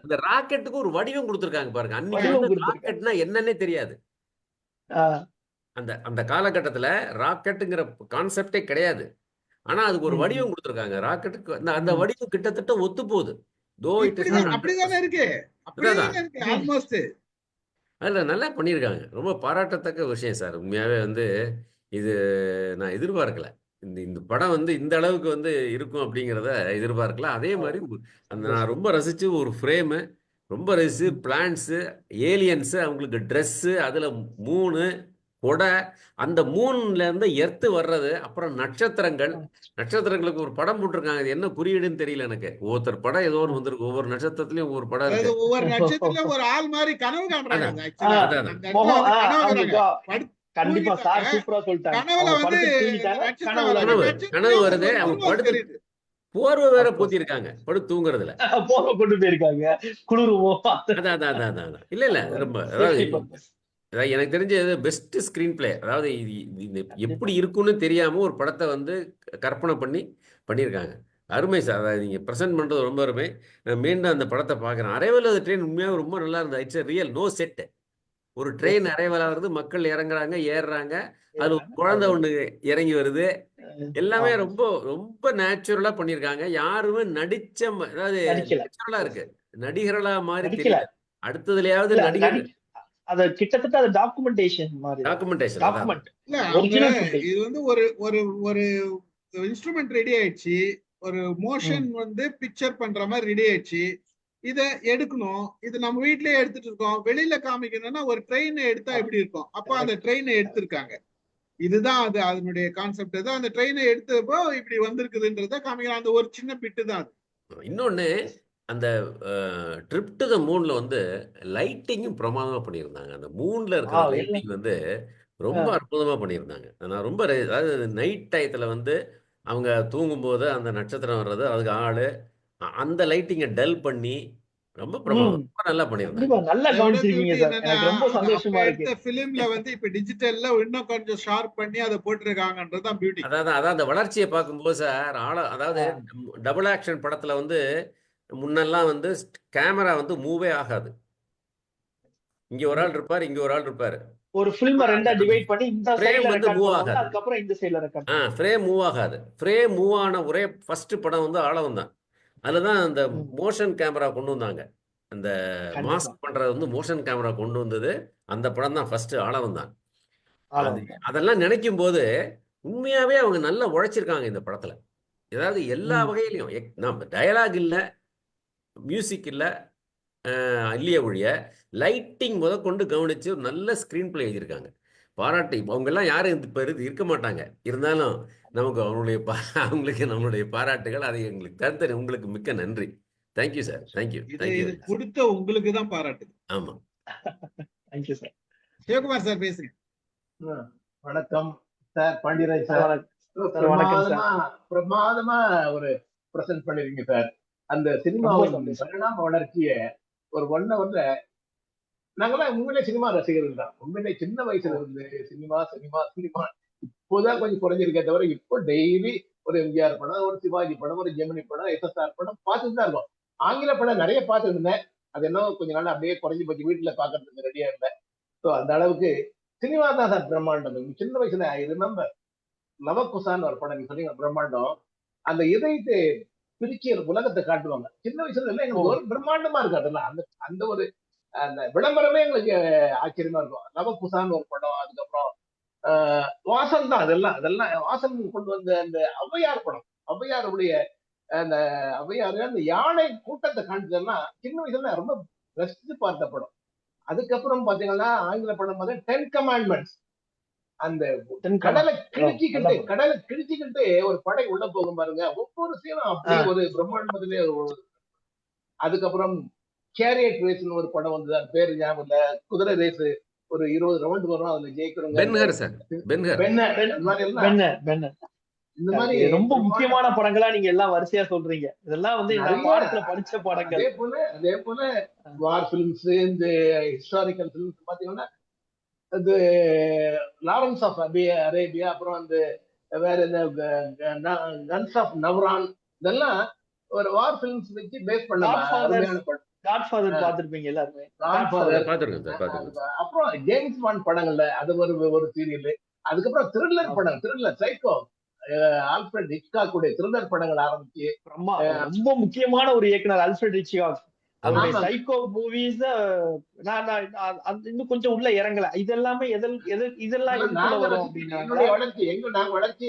அந்த ராக்கெட்டுக்கு ஒரு வடிவம் கொடுத்திருக்காங்க பாருங்க. அன்னைக்கு ராக்கெட்னா என்னன்னே தெரியாது. அந்த காலகட்டத்துல ராக்கெட்டுங்கிற கான்செப்டே கிடையாது. ஆனா அதுக்கு ஒரு வடிவம் கொடுத்திருக்காங்க. ராக்கெட்டுக்கு அந்த வடிவம் கிட்டத்தட்ட ஒத்து போகுது. அப்படிதானே இருக்கு. அதுல நல்லா பண்ணியிருக்காங்க. ரொம்ப பாராட்டத்தக்க விஷயம் சார். உண்மையாவே வந்து இது நான் எதிர்பார்க்கல. இந்த படம் வந்து இந்த அளவுக்கு வந்து இருக்கும் அப்படிங்கிறத எதிர்பார்க்கல. அதே மாதிரி நான் ரொம்ப ரசிச்சு ஒரு ஃப்ரேமு, ரொம்ப ரசிச்சு பிளான்ஸ், ஏலியன்ஸ், அவங்களுக்கு ட்ரெஸ், அதுல மூணு கொடை, அந்த மூணுல இருந்து எர்த்து வர்றது, அப்புறம் நட்சத்திரங்களுக்கு ஒரு படம் போட்டிருக்காங்க. அது என்ன குறியீடுன்னு தெரியல எனக்கு. ஒவ்வொருத்தர் படம் ஏதோ ஒன்று வந்திருக்கு. ஒவ்வொரு நட்சத்திரத்திலயும் ஒவ்வொரு படம் இருக்கு. ஒவ்வொரு நட்சத்திரத்திலும் ஒரு ஆள் மாதிரி கனவு காண்றாங்க. கண்டிப்பா சார் சூப்பரா சொல்லிட்டாங்க. கனவுல வந்து கனவு வருது. அவங்க போர்வை வேற Of course. பூத்திருக்காங்க படுத்து தூங்குறதுல. போர்வை கொண்டு போயிருக்காங்க. குளிருவோம். அதான். இல்ல இல்ல ரொம்ப அதாவது சேஃப்டி பர்பஸ். அதாவது எனக்கு தெரிஞ்ச பெஸ்ட் ஸ்கிரீன் பிளே. அதாவது இது எப்படி இருக்குன்னு தெரியாம ஒரு படத்தை வந்து கற்பனை பண்ணியிருக்காங்க. அருமை சார். அதாவது நீங்க ப்ரெசென்ட் பண்றது ரொம்ப அருமை. நான் மீண்டும் அந்த படத்தை பார்க்குறேன். அரைவல் அது ட்ரெயின் உண்மையாக ரொம்ப நல்லா இருந்தது. It's real no set. ஒரு ட்ரெயின் அரைவல் ஆகுறது, மக்கள் இறங்குறாங்க, ஏறுறாங்க, அது ஒரு குழந்தை ஒண்ணு இறங்கி வருது. எல்லாமே ரொம்ப ரொம்ப நேச்சுரலா பண்ணியிருக்காங்க. யாருமே அதாவது நடிக்கல. நேச்சுரலா இருக்கு. நடிகர்களா மாதிரி நடிக்கல. தெரியல. அடுத்ததுலயாவது இல்ல, நடிகர் அது கிட்டத்தட்ட அது டாக்குமெண்டேஷன் மாதிரி. டாக்குமெண்டேஷன். அதான் டாக்குமெண்ட். இல்ல அவங்க ஒரிஜினல் ஃபுட்டேஜ். இது வந்து ஒரு ஒரு ஒரு இன்ஸ்ட்ருமெண்ட் ரெடி ஆயிடுச்சு, ஒரு மோஷன் வந்து பிக்சர் பண்ற மாதிரி ரெடி ஆயிடுச்சு. இத எடுக்கணும். இது நம்ம வீட்லயே எடுத்துட்டு இருக்கோம். வெளியில காமிக்கணும்னா ஒரு ட்ரெயின் எடுத்தா எப்படி இருக்கும்? அப்ப அந்த ட்ரெயினை எடுத்திருக்காங்க. இதுதான் அது அதனுடைய கான்செப்ட். தான் அந்த ட்ரெயினை எடுத்தப்போ இப்படி வந்திருக்குதுன்றத காமிக்கலாம். அந்த ஒரு சின்ன பிட்டு தான் அது. இன்னொன்னு, அந்த ட்ரிப் டு த மூன்ல வந்து லைட்டிங்கும் பிரமாதமா பண்ணியிருந்தாங்க. அந்த மூன்ல இருக்கிற எல்லாம். லைட்டிங் வந்து ரொம்ப அற்புதமா பண்ணியிருந்தாங்க. நான் ரொம்ப அதாவது நைட் டயத்துல வந்து அவங்க தூங்கும்போது அந்த நட்சத்திரம் வர்றது, அதுக்கு ஆளு அந்த லைட்டிங்கை டல் பண்ணி ரொம்ப பிரமாதம். ரொம்ப நல்லா பண்ணியிருந்தாங்க. கண்டிப்பா நல்லா அதை விட கவனிச்சிருக்கீங்க பியூட்டி சார். என்னன்னா, எனக்கு ரொம்ப அப்ப சந்தோஷமா இருக்கு. எடுத்த பிலிம்ல வந்து இப்ப டிஜிட்டல்ல இன்னும் கொஞ்சம் ஷார்ப் பண்ணி அதை போட்டிருக்காங்கன்றதுதான் பியூட்டி. அதான் அந்த வளர்ச்சியை பார்க்கும்போது சார் அதாவது டபுள் ஆக்ஷன் படத்துல வந்து முன்னெல்லாம் வந்து கேமரா வந்து மூவே ஆகாது. இங்க ஒரு ஆள் இருப்பாரு, இங்க ஒரு ஆள் இருப்பாரு. ஒரு ஃபிலிம் ரெண்டா டிவைட் பண்ணி இந்த Frame சைடுல வந்து ரெக்கார்ட் move பண்ணுவாங்க, ஆகாது. அதுக்கப்புறம் இந்த சைடுல ரெக்கார்ட் ஃப்ரேம் மூவ் ஆகாது. ஃப்ரேம் மூவ் ஆன ஒரே ஃபர்ஸ்ட் படம் வந்து ஆழவம் தான். அதுலதான் அந்த மோஷன் கேமரா கொண்டு வந்தாங்க. அந்த மாஸ்க் பண்றது வந்து மோஷன் கேமரா கொண்டு வந்தது அந்த படம் தான் ஃபர்ஸ்ட் ஆழவம் தான். அதெல்லாம் நினைக்கும் போது உண்மையாவே அவங்க நல்லா உழைச்சிருக்காங்க இந்த படத்துல. ஏதாவது எல்லா வகையிலையும் நம்ம டயலாக் இல்ல, மியூசிக் இல்ல, இல்லையே ஒழிய லைட்டிங் கொண்டு கவனிச்சு ஒரு நல்ல ஸ்கிரீன் பிளே எழுதியிருக்காங்க. பாராட்டு. அவங்க எல்லாம் யாரும் இப்ப இருக்க மாட்டாங்க. இருந்தாலும் நமக்கு அவங்களுக்கு நம்மளுடைய பாராட்டுகள். அதை எங்களுக்கு தருத்தர். உங்களுக்கு மிக்க நன்றி. Thank you sir. தேங்க்யூ. இது கொடுத்த உங்களுக்கு தான் பாராட்டு. ஆமா. Thank you sir. சிவகுமார் சார் பேசுங்க. வணக்கம் சார். பாண்டியராஜ் சார், பிரமாதமா ஒரு பிரசன்ட் பண்ணிருக்கீங்க சார். அந்த சினிமாவின் பரிணாம வளர்ச்சிய ஒரு 1 ஹவர்ல நாங்கெல்லாம் உண்மையிலே சினிமா ரசிகர்கள் தான். உண்மையிலே சின்ன வயசுல இருந்து சினிமா இப்போதான் கொஞ்சம் குறைஞ்சிருக்கே தவிர, இப்போ டெய்லி ஒரு எம்ஜிஆர் படம், ஒரு சிவாஜி படம், ஒரு ஜெமினி படம், SSR படம் பார்த்துட்டு தான் இருக்கும். ஆங்கில படம் நிறைய பார்த்துட்டு இருந்தேன். அது என்ன கொஞ்ச நாள் அப்படியே குறைஞ்சி போச்சு. வீட்டுல பாக்குறதுக்கு ரெடியா இல்லை. ஸோ அந்த அளவுக்கு சினிமா தான் சார் பிரம்மாண்டம். சின்ன வயசுல ஐ ரிமெம்பர் லவகுசான்னு ஒரு படம் நீங்க சொன்னீங்க, பிரம்மாண்டம். அந்த இதயத்தை பிரிச்சு உலகத்தை காட்டுவாங்க. சின்ன வயசுல எல்லாம் எங்களுக்கு ஒரு பிரம்மாண்டமா இருக்கு. அதெல்லாம் அந்த அந்த ஒரு அந்த விளம்பரமே எங்களுக்கு ஆச்சரியமா இருக்கும். லவகுசான்னு ஒரு படம். அதுக்கப்புறம் வாசன் தான். அதெல்லாம் வாசன் கொண்டு வந்த அந்த ஔவையார் படம். ஔவையாருடைய அந்த ஔவையாரு அந்த யானை கூட்டத்தை காண்பிச்சதுன்னா சின்ன வயசுல ரொம்ப ரசித்து பார்த்த படம். அதுக்கப்புறம் பாத்தீங்கன்னா ஆங்கில படம் பார்த்தா 10 கமாண்ட்மெண்ட்ஸ். அந்த கடலை கிழிச்சுக்கிட்டு ஒரு படை உள்ள போகும் பாருங்க. ஒவ்வொரு சீனும் அப்படியே ஒரு பிரம்மாண்டத்திலே. அதுக்கப்புறம் சேரியட் ரேஸ்னு ஒரு படம் வந்தது. அது பேரு ஞாபகம் இல்ல. குதிரை ரேஸ் ஒரு 20 ரவுண்ட் வரும். அதுல ஜெயிக்கிறவங்க இந்த மாதிரி ரொம்ப முக்கியமான படங்களா நீங்க எல்லாம் வரிசையா சொல்றீங்க. இதெல்லாம் வந்து பாடத்துல படிச்ச படங்கள். அதே போல வார் பிலிம்ஸ், இந்த ஹிஸ்டாரிக்கல் பிலிம்ஸ் பாத்தீங்கன்னா அது லாரன்ஸ் ஆஃப் அரேபியா, அப்புறம் அந்த வேற இந்த கன்ஸ் ஆஃப் நவ்ரான், இதெல்லாம் ஒரு வார் பிலிம்ஸ் வச்சு பேஸ் பண்ண காட்ஃபாதர் பாத்திருப்பீங்க எல்லாருமே. அப்புறம் ஜேம்ஸ் பாண்ட் படங்கள்ல அது ஒரு சீரியல். அதுக்கப்புறம் த்ரில்லர் படம், த்ரில்லர் சைக்கோ, ஆல்ஃபிரட் ஹிச்காக் உடைய த்ரில்லர் படங்கள் ஆரம்பிச்சு ரொம்ப முக்கியமான ஒரு இயக்குனர் ஆல்ஃபிரட் ஹிச்காக். அவருடைய சைக்கோ மூவிஸ் நான் இன்னும் கொஞ்சம் உள்ள இறங்கல. இதெல்லாமே இதெல்லாம் வரும் அப்படின்னா நாங்க வளர்ச்சி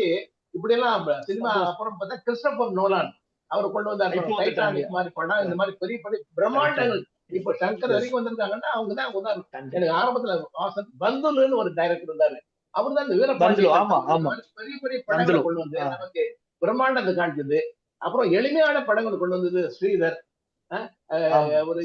இப்படி எல்லாம் சினிமா. அப்புறம் பார்த்தா கிறிஸ்டோபர் நோலான் அவர் கொண்டு வந்தார் டைட்டானிக் மாதிரி படம். இந்த மாதிரி பெரிய பெரிய பிரம்மாண்டங்கள் இப்ப சங்கர் வரைக்கும் வந்திருக்காங்கன்னா அவங்கதான் உதாரணம். எனக்கு ஆரம்பத்துல பந்துலுன்னு ஒரு டைரக்டர் இருந்தாரு. அவர் தான் இந்த வீரபாண்டியன் பெரிய பெரிய படங்களை கொண்டு வந்து நமக்கு பிரம்மாண்டத்தை காண்பிச்சது. அப்புறம் எளிமையான படங்கள் கொண்டு வந்தது ஸ்ரீதர். ஒரு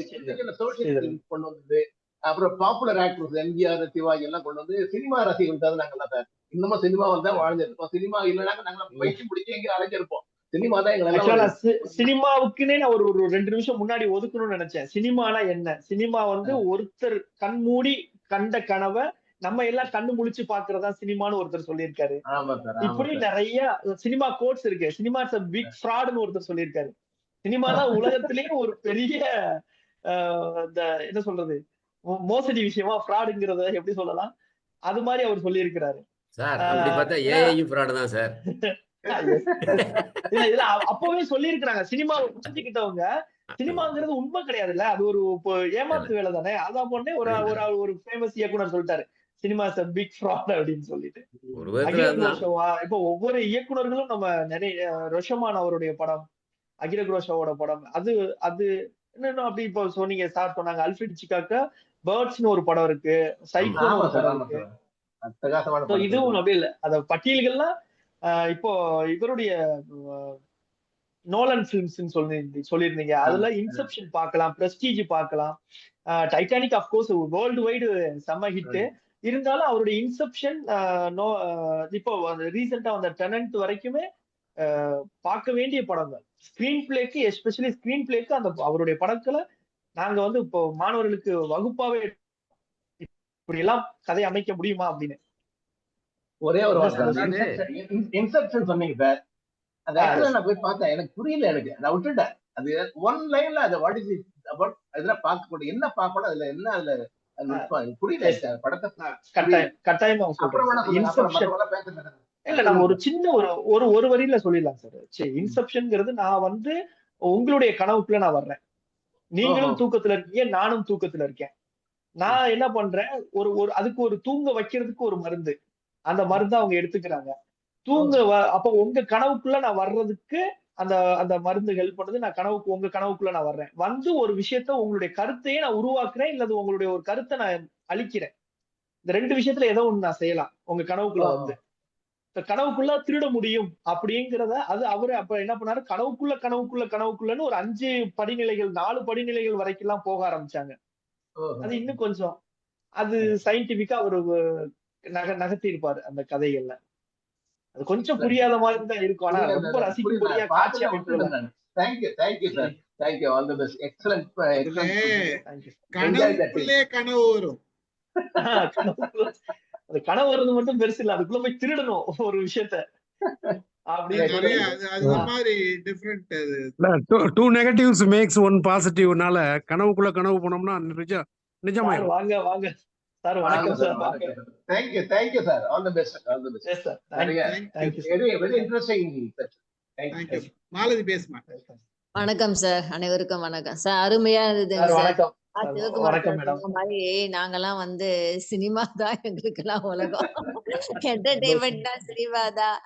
சோசியல் கொண்டு வந்தது. அப்புறம் பாப்புலர் ஆக்டர்ஸ் எம்ஜிஆர், சிவாஜி எல்லாம் கொண்டு வந்து சினிமா ரசிகர்கள் தான் நாங்கெல்லாம் சார். இன்னமும் சினிமாவில் தான் வாழ்ந்துருப்போம். சினிமா இல்லைனாக்க நாங்க பயிற்சி முடிச்சு எங்கேயும் அலைஞ்சிருப்போம். சினிமா தான் எங்களை எல்லாம் ஆக்சுவலா ஒரு நான் சினிமாவுக்குன்னே நான் ஒரு ஒரு 2 நிமிஷம் முன்னாடி ஒதுக்கணும்னு நினைச்சேன். சினிமானா என்ன? சினிமா வந்து ஒருத்தர் கண் மூடி கண்ட கனவை நம்ம எல்லாம் கண்ணு முழிச்சு பாக்குறதா சினிமான்னு ஒருத்தர் சொல்லியிருக்காரு. ஆமா சார், ஆமா இப்படி சார். நிறைய சினிமா கோட்ஸ் இருக்கு. சினிமா இஸ் a பிக் ஃப்ராட்னு ஒருத்தர் சொல்லியிருக்காரு. சினிமா தான் உலகத்திலேயே ஒரு பெரிய இந்த என்ன சொல்றது மோசடி விஷயமா ஃப்ராடுங்கிறத எப்படி சொல்லலாம்? அது மாதிரி அவர் சொல்லியிருக்கிறாரு. சார் அப்படி பார்த்தா ஏன்னா ஏஐயும் ஃப்ராடு தான் சார். இல்ல இல்ல அப்பவே சொல்லியிருக்கிறாங்க. சினிமாவை புரிஞ்சுக்கிட்டவங்க சினிமாங்கிறது உண்மை கிடையாதுல்ல. அது ஒரு ஏமாத்து வேலை தானே. அதான் பொண்ணே ஒரு ஒரு ஒரு ஃபேமஸ் இயக்குனர் சொல்லிட்டாரு. Cinema is a big fraud அப்படின்னு சொல்லிட்டு. ஒரு விதத்துல அகில அதுதான். குரோஷவா இப்போ ஒவ்வொரு இயக்குனர்களும் நம்ம நிறைய ரோஷமான் அவருடைய படம், அகில குரோஷாவோட படம், அது அது என்னன்னா அப்படி இப்போ சொன்னீங்க சார் சொன்னாங்க அல்ஃபிரட் ஹிட்ச்காக் பேர்ட்ஸ்னு ஒரு படம் இருக்கு, சைக்கோன்னு ஆமா ஒரு சார், படம் ஆமா இருக்கு. சார். அட்டகாசமான So படம் சார் இதுவும் இதெல்லாம். அப்படியே இல்ல. அத பட்டியல்கள்லாம் இப்போ இவருடைய நோலன் பிலிம்ஸ் சொல்லியிருந்தீங்க. அதுல இன்செப்ஷன் பார்க்கலாம், பிரஸ்டீஜ் பார்க்கலாம், டைட்டானிக் அப்கோர்ஸ் வேர்ல்டு வைடு செம்ம ஹிட். இருந்தாலும் அவருடைய இன்செப்ஷன் இப்போ ரீசெண்டா வந்த டெனன்ட் வரைக்குமே பார்க்க வேண்டிய படங்கள். ஸ்கிரீன் பிளேக்கு எஸ்பெஷலி ஸ்கிரீன் பிளேக்கு அந்த அவருடைய படங்களை நாங்க வந்து இப்போ மாணவர்களுக்கு வகுப்பாவே இப்படி எல்லாம் கதை அமைக்க முடியுமா அப்படின்னு. ஒரே ஒரு ரொம்ப வார்த்தை அந்த சந்தோஷம். இன்செப்ஷன் சொன்னீங்க சார். அந்த இடத்துல நான் போய் பார்த்தேன், எனக்கு புரியல, நான் விட்டுட்டேன். அது ஒன் லைன்ல அது வாட் இஸ் இட் அபவுட், அதுல பார்க்கக்கூடிய என்ன பார்க்கணும், அதுல என்ன அதுல அது நுட்பம், எனக்கு புரியல சார் படத்தை. கட்டாயமா அப்புறம் வேணா சொல்றேன். சொல்லுங்க, அப்புறம் இன்செப்ஷன் மற்றவங்க பேசுறேன். இல்ல நம்ம ஒரு சின்ன ஒரு வரியில சொல்லிடலாம் சார். இன்செப்ஷன்ங்கிறது நான் வந்து உங்களுடைய கனவுக்குள்ள நான் வர்றேன். நீங்களும் தூக்கத்துல இருக்கீங்க, நானும் தூக்கத்துல இருக்கேன். நான் என்ன பண்றேன், ஒரு ஒரு அதுக்கு ஒரு தூங்க வைக்கிறதுக்கு ஒரு மருந்து, அந்த மருந்து அவங்க எடுத்துக்கிறாங்க. அப்ப உங்க கனவுக்குள்ள நான் வர்றதுக்கு அந்த அந்த மருந்து ஹெல்ப் பண்ணுது. நான் உங்க கனவுக்குள்ள நான் வர்றேன். வந்து ஒரு விஷயத்த உங்களுடைய கருத்தையே நான் உருவாக்குறேன், இல்லது உங்களுடைய ஒரு கருத்தை நான் அழிக்கிறேன். இந்த 2 விஷயத்துல ஏதோ ஒண்ணு நான் செய்யலாம் உங்க கனவுக்குள்ள வந்து. கனவுக்குள்ள திருட முடியும் அப்படிங்கிறத அது அவரு அப்ப என்ன பண்ணாரு, கனவுக்குள்ளன்னு ஒரு 5 படிநிலைகள் 4 படிநிலைகள் வரைக்கும் எல்லாம் போக ஆரம்பிச்சாங்க. அது இன்னும் கொஞ்சம் அது சயின்டிபிக்கா அவரு நகர்த்தி இருப்பாரு அந்த கதைகள்ல. அது கொஞ்சம் புரியாத மாதிரி தான் இருக்கும். ஆனா ரொம்ப ரசிக்கக்கூடிய காட்சி அமைப்புகள். Thank you sir, thank you, all the best, excellent. கனவுக்குள்ளே கனவு வரும். அது கனவு வர்றது மட்டும் பெருசு இல்ல, அதுக்குள்ள போய் திருடணும் ஒரு விஷயத்த டூ நெகட்டிவ்ஸ் மேக்ஸ் ஒன் பாசிட்டிவ்னால கனவுக்குள்ள கனவு போனோம்னா நிஜமாயிரும். வாங்க வாங்க சார், வணக்கம் sir. Thank you sir, all the best, all the best. Yes sir, thank you. Very interesting session. Thank you. Malathi பேசுமா. வணக்கம் சார், அனைவருக்கும் வணக்கம் சார். அருமையா இருந்ததுங்க சார். வணக்கம். சிவகுமார் சொன்ன மாதிரி நாங்கெல்லாம் வந்து சினிமா தான் எங்களுக்கெல்லாம் உலகம். என்டர்டைன்மெண்ட் தான் சினிமா தான்.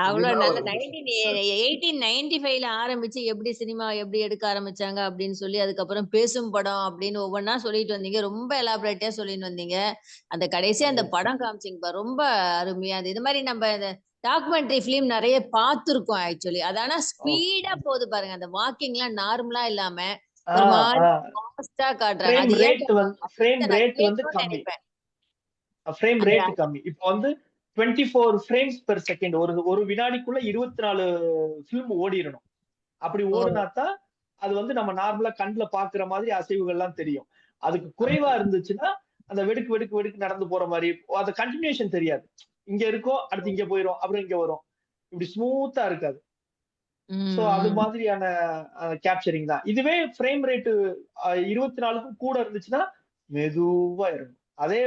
அவ்வளவு நல்ல 1895ல ஆரம்பிச்சு எப்படி சினிமா எப்படி எடுக்க ஆரம்பிச்சாங்க அப்படின்னு சொல்லி, அதுக்கப்புறம் பேசும் படம் அப்படின்னு ஒவ்வொன்னா சொல்லிட்டு வந்தீங்க. ரொம்ப எலாபரேட்டா சொல்லிட்டு வந்தீங்க. அந்த கடைசியா அந்த படம் காமிச்சிங்கப்பா, ரொம்ப அருமையா இருந்தது. இது மாதிரி நம்ம டாக்குமெண்ட்ரி பிலிம் நிறைய பார்த்திருக்கோம் ஆக்சுவலி. அது ஆனா ஸ்பீடா போகுது பாருங்க. அந்த வாக்கிங் எல்லாம் நார்மலா இல்லாம ஒரு மாதிரி ஃபாஸ்டா காட்டுறாங்க. ஃப்ரேம் ரேட் வந்து கம்மி. ஃப்ரேம் ரேட் கம்மி. இப்போ வந்து 24 ஃப்ரேம்ஸ் பெர் செகண்ட், ஒரு வினாடிக்குள்ள 24 ஃபிலிம் ஓடிரணும். அப்படி ஓடுனாதான் அது வந்து நம்ம நார்மலா கண்ணுல பாக்குற மாதிரி அசைவுகள் எல்லாம் தெரியும். அதுக்கு குறைவா இருந்துச்சுன்னா அந்த வெடுக்கு நடந்து போற மாதிரி அந்த கண்டினியூஷன் தெரியாது. இங்க இருக்கோம், அடுத்து இங்க போயிரும், அப்புறம் இங்க வரும், இப்படி ஸ்மூத்தா இருக்காது. சோ அது மாதிரியான கேப்சரிங் தான். இதுவே ஃப்ரேம் ரேட் 24க்கும் கூட இருந்துச்சுன்னா மெதுவா இருக்கும். அதே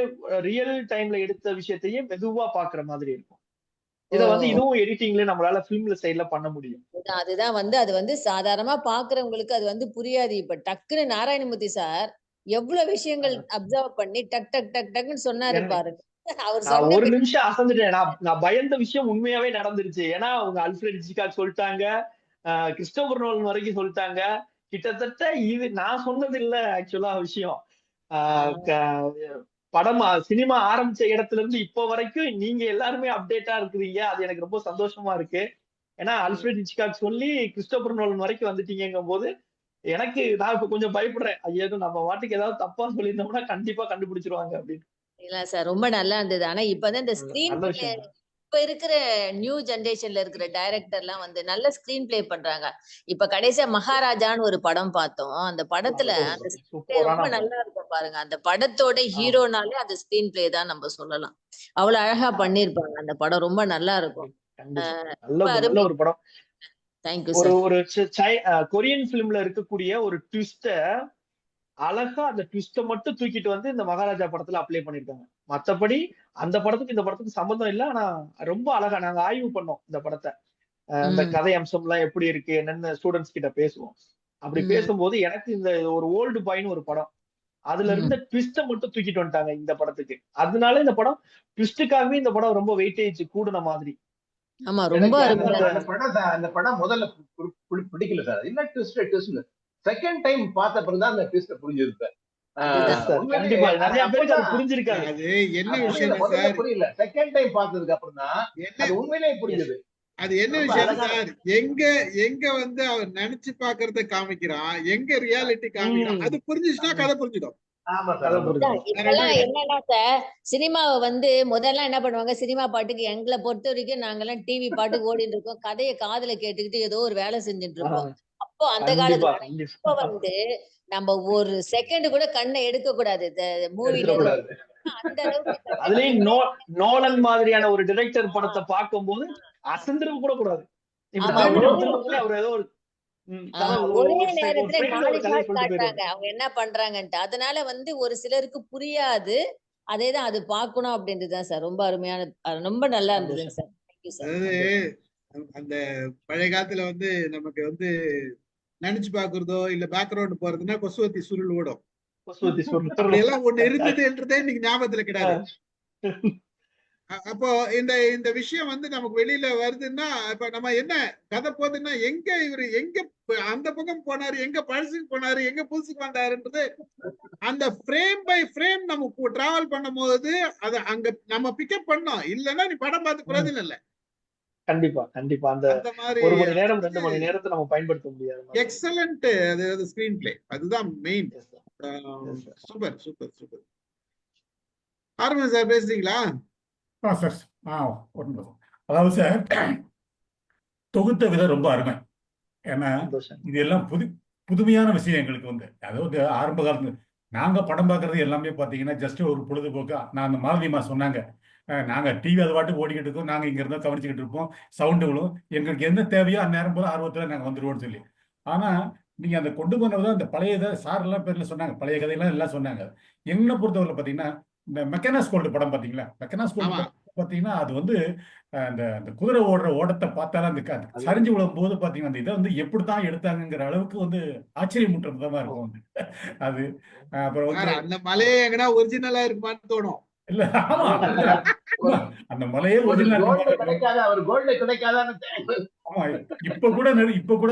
ரியல் டைம்ல எடுத்த விஷயத்தையே மெதுவா பாக்குற மாதிரி இருக்கும். இத வந்து இதுவும் எடிட்டிங்ல நம்மளால பிலிம்ல சைடுல பண்ண முடியும். அதுதான் வந்து அது வந்து சாதாரணமா பாக்குறவங்களுக்கு அது வந்து புரியாது. இப்ப டக்குன்னு நாராயணமூர்த்தி சார் எவ்வளவு விஷயங்கள் அப்சர்வ் பண்ணி டக் டக் டக் டக்னு சொன்னாரு பாருங்க. நான் ஒரு நிமிஷம் அசந்துட்டேன். நான் பயந்த விஷயம் உண்மையாவே நடந்துருச்சு. ஏன்னா அவங்க அல்ஃபிரட் ஹிட்ச்காக் சொல்லிட்டாங்க, கிறிஸ்டோபர் நோலன் வரைக்கும் சொல்லிட்டாங்க. கிட்டத்தட்ட இது நான் சொன்னது இல்ல ஆக்சுவலா விஷயம். படம் சினிமா ஆரம்பிச்ச இடத்துல இருந்து இப்போ வரைக்கும் நீங்க எல்லாருமே அப்டேட்டா இருக்கிறீங்க. அது எனக்கு ரொம்ப சந்தோஷமா இருக்கு. ஏன்னா அல்ஃபிரட் ஹிட்ச்காக் சொல்லி கிறிஸ்டோபர் நோலன் வரைக்கும் வந்துட்டீங்கும் போது எனக்கு நான் இப்ப கொஞ்சம் பயப்படுறேன். ஐயோ நம்ம வாட்டுக்கு ஏதாவது தப்பா சொல்லியிருந்தோம்னா கண்டிப்பா கண்டுபிடிச்சிருவாங்க அப்படின்னு. இல்ல சார், ரொம்ப நல்லா இருந்தது. ஆனா இப்பதான் இந்த ஸ்கிரீன் இப்ப இருக்கிற நியூ ஜெனரேஷன்ல இருக்கிற டைரக்டர்லாம் வந்து நல்ல ஸ்கிரீன் பிளே பண்றாங்க. இப்ப கடைசியா மகாராஜான்னு ஒரு படம் பார்த்தோம். அந்த படத்துல அந்த ஸ்கிரீன் பிளே சூப்பரான ரொம்ப படம். நல்லா இருக்கும் பாருங்க. அந்த படத்தோட ஹீரோனாலே அந்த ஸ்கிரீன் பிளே தான் நம்ம சொல்லலாம். அவ்வளவு அழகா பண்ணிருப்பாங்க. அந்த படம் ரொம்ப நல்லா இருக்கும். கண்டிப்பா ரொம்ப நல்ல அருமையா ஒரு படம். தேங்க்யூ ஒரு சார். ஒரு கொரியன் பிலிம்ல இருக்கக்கூடிய ஒரு ட்விஸ்ட அழகா அந்த ட்விஸ்ட மட்டும் தூக்கிட்டு வந்து இந்த மகாராஜா படத்துல அப்ளை பண்ணிருக்காங்க. மத்தபடி அந்த படத்துக்கு இந்த படத்துக்கு சம்பந்தம் இல்ல. ஆனா ரொம்ப அழகா நாங்க ஆய்வு பண்ணோம் இந்த படத்தை. இந்த கதை அம்சம் எல்லாம் எப்படி இருக்கு என்னன்னு ஸ்டூடெண்ட்ஸ் கிட்ட பேசுவோம். அப்படி பேசும்போது எனக்கு இந்த ஒரு ஓல்டு பாய்னு ஒரு படம், அதுல இருந்த ட்விஸ்ட மட்டும் தூக்கிட்டு வந்துட்டாங்க இந்த படத்துக்கு. அதனால இந்த படம் ட்விஸ்டுக்காகவே இந்த படம் ரொம்ப வெயிட்டேஜ் கூடுன மாதிரி. ஆமா ரொம்ப அருமையா அந்த படம் முதல்ல பிடிக்கல சார். என்ன ட்விஸ்ட் செகண்ட் டைம் பார்த்த பிறகுதான் அந்த ட்விஸ்ட் புரிஞ்சது சார். கண்டிப்பா நிறைய பேருக்கு அது புரிஞ்சிருக்காது. அது என்ன விஷயம் சார், புரியல. செகண்ட் டைம் பார்த்ததுக்கு அப்புறம் தான் அது உண்மையிலேயே புரிஞ்சது. அது என்ன விஷயம் சார், எங்க வந்து அவர் நினைச்சு பாக்குறத காமிக்கிறான், எங்க ரியாலிட்டி காமிக்கிறான், அது புரிஞ்சுச்சுன்னா கதை புரிஞ்சிடும். இப்பெல்லாம் என்னன்னா சார், சினிமாவை வந்து முதல்ல என்ன பண்ணுவாங்க, சினிமா பாட்டுக்கு எங்களை பொறுத்த வரைக்கும் நாங்கெல்லாம் டிவி பாட்டுக்கு ஓடிட்டு இருக்கோம், கதையை காதுல கேட்டுக்கிட்டு ஏதோ ஒரு வேலை செஞ்சுட்டு இருப்போம். அப்போ அந்த காலத்துல இப்ப வந்து நம்ம ஒரு செகண்ட் கூட கண்ணை எடுக்க கூடாது மூவில. அந்த அளவுக்கு அதுலயும் நோலன் மாதிரியான ஒரு டைரக்டர் படத்தை பார்க்கும்போது அசந்திர கூட கூடாது. அவர் ஏதோ ஒரு ஒரே நேரத்துல 4 ஷாட் காட்டுறாங்க அவங்க என்ன பண்றாங்கன்ட்டு. அதனால வந்து ஒரு சிலருக்கு புரியாது. அதேதான் அது பார்க்கணும் அப்படின்றதுதான் சார். ரொம்ப அருமையான ரொம்ப நல்லா இருந்ததுங்க சார். Thank you sir. அதாவது அந்த பழைய காலத்துல வந்து நமக்கு வந்து நினைச்சு பாக்குறதோ இல்ல பேக்ரவுண்ட் போறதுன்னா கொசுவத்தி சுருள் ஓடும். எல்லாம் ஒண்ணு இருந்ததுன்றதே இன்னைக்கு ஞாபகத்துல கிடையாது. அப்போ இந்த விஷயம் வந்து நமக்கு வெளியில வருதுன்னா இப்ப நம்ம என்ன கதை போகுதுன்னா எங்க இவரு எங்க அந்த பக்கம் போனாரு, எங்க பழசுக்கு போனாரு, எங்க புதுசுக்கு வந்தாருன்றது அந்த ஃப்ரேம் பை ஃப்ரேம் நம்ம டிராவல் பண்ணும் போது அதை அங்க நம்ம பிக்கப் பண்ணோம். இல்லைன்னா நீ படம் பார்த்து பிரயோஜனம் இல்லை. கண்டிப்பா கண்டிப்பா அந்த ஒரு மணி நேரம் 2 மணி நேரத்தை நம்ம பயன்படுத்த முடியாது. எக்ஸலண்ட் அது ஸ்கிரீன் பிளே, அதுதான் மெயின். Super super super. ஆரம்பம் சார் பேசுறீங்களா? சார் அதாவது சார் தொகுத்த விதம் ரொம்ப அருமை. ஏன்னா இது எல்லாம் புதுமையான விஷயம் எங்களுக்கு வந்து. அதாவது ஆரம்ப காலத்துல நாங்க படம் பார்க்கறது எல்லாமே பாத்தீங்கன்னா ஜஸ்ட் ஒரு பொழுதுபோக்கா. நான் அந்த மாலதிமா சொன்னாங்க, நாங்க டிவி அது பாட்டுக்கு ஓடிக்கிட்டு இருக்கோம், நாங்க இங்க இருந்தா கவனிச்சுக்கிட்டு இருப்போம், சவுண்டுகளும் எங்களுக்கு என்ன தேவையோ அந்த நேரம் போல ஆர்வத்துல நாங்க வந்துருவோம்னு சொல்லி. ஆனா நீங்க அந்த கொண்டு போனதான் அந்த பழைய இதை சார் எல்லாம் பேர்ல சொன்னாங்க, பழைய கதையெல்லாம் எல்லாம் சொன்னாங்க. என்ன பொறுத்தவரை பாத்தீங்கன்னா இந்த மெக்கனாஸ் கோல்டு படம் பாத்தீங்கன்னா, மெக்கனாஸ் கோல்டு பாத்தீங்கன்னா அது வந்து அந்த குதிரை ஓடுற ஓடத்தை பார்த்தாலும் அந்த சரிஞ்சு விழும் போது பாத்தீங்கன்னா அந்த இதை வந்து எப்படித்தான் எடுத்தாங்கிற அளவுக்கு வந்து ஆச்சரியமூட்டுற விதமா இருக்கும் வந்து அது. அப்புறம் வந்து அந்த மலையே எங்கன்னா ஒரிஜினலா இருக்குமான்னு தோணும். இல்ல ஆமா அந்த மலையே ஒரிஜினல். ஆமா இப்ப கூட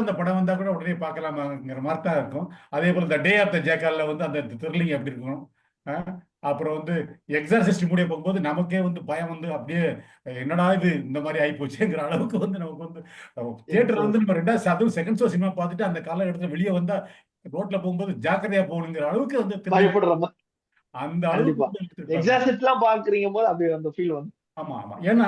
அந்த படம் வந்தா கூட உடனே பார்க்கலாமாங்கிற மாதிரி தான் இருக்கும். அதே போல இந்த டே ஆஃப் த ஜேக்கால்ல வந்து அந்த த்ரில்லிங் எப்படி இருக்கும். அப்புறம் வந்து எக்ஸார்சிஸ்ட் முடிய போகும்போது நமக்கே வந்து பயம் வந்து அப்படியே என்னடா இது இந்த மாதிரி ஆகி போச்சுங்கிற அளவுக்கு வந்து நமக்கு வந்து தியேட்டர்ல வந்து நம்ம 2வது அதுவும் செகண்ட் ஷோ சினிமா பார்த்துட்டு அந்த காலகட்டத்துல வெளியே வந்தா ரோட்ல போகும்போது ஜாக்கிரதையா போகணுங்கிற அளவுக்கு வந்து அந்த அளவுக்கு எக்ஸார்சிஸ்ட்லாம் பாக்குறீங்க போது அப்படி அந்த ஃபீல் வந்து. ஆமா ஆமா. ஏன்னா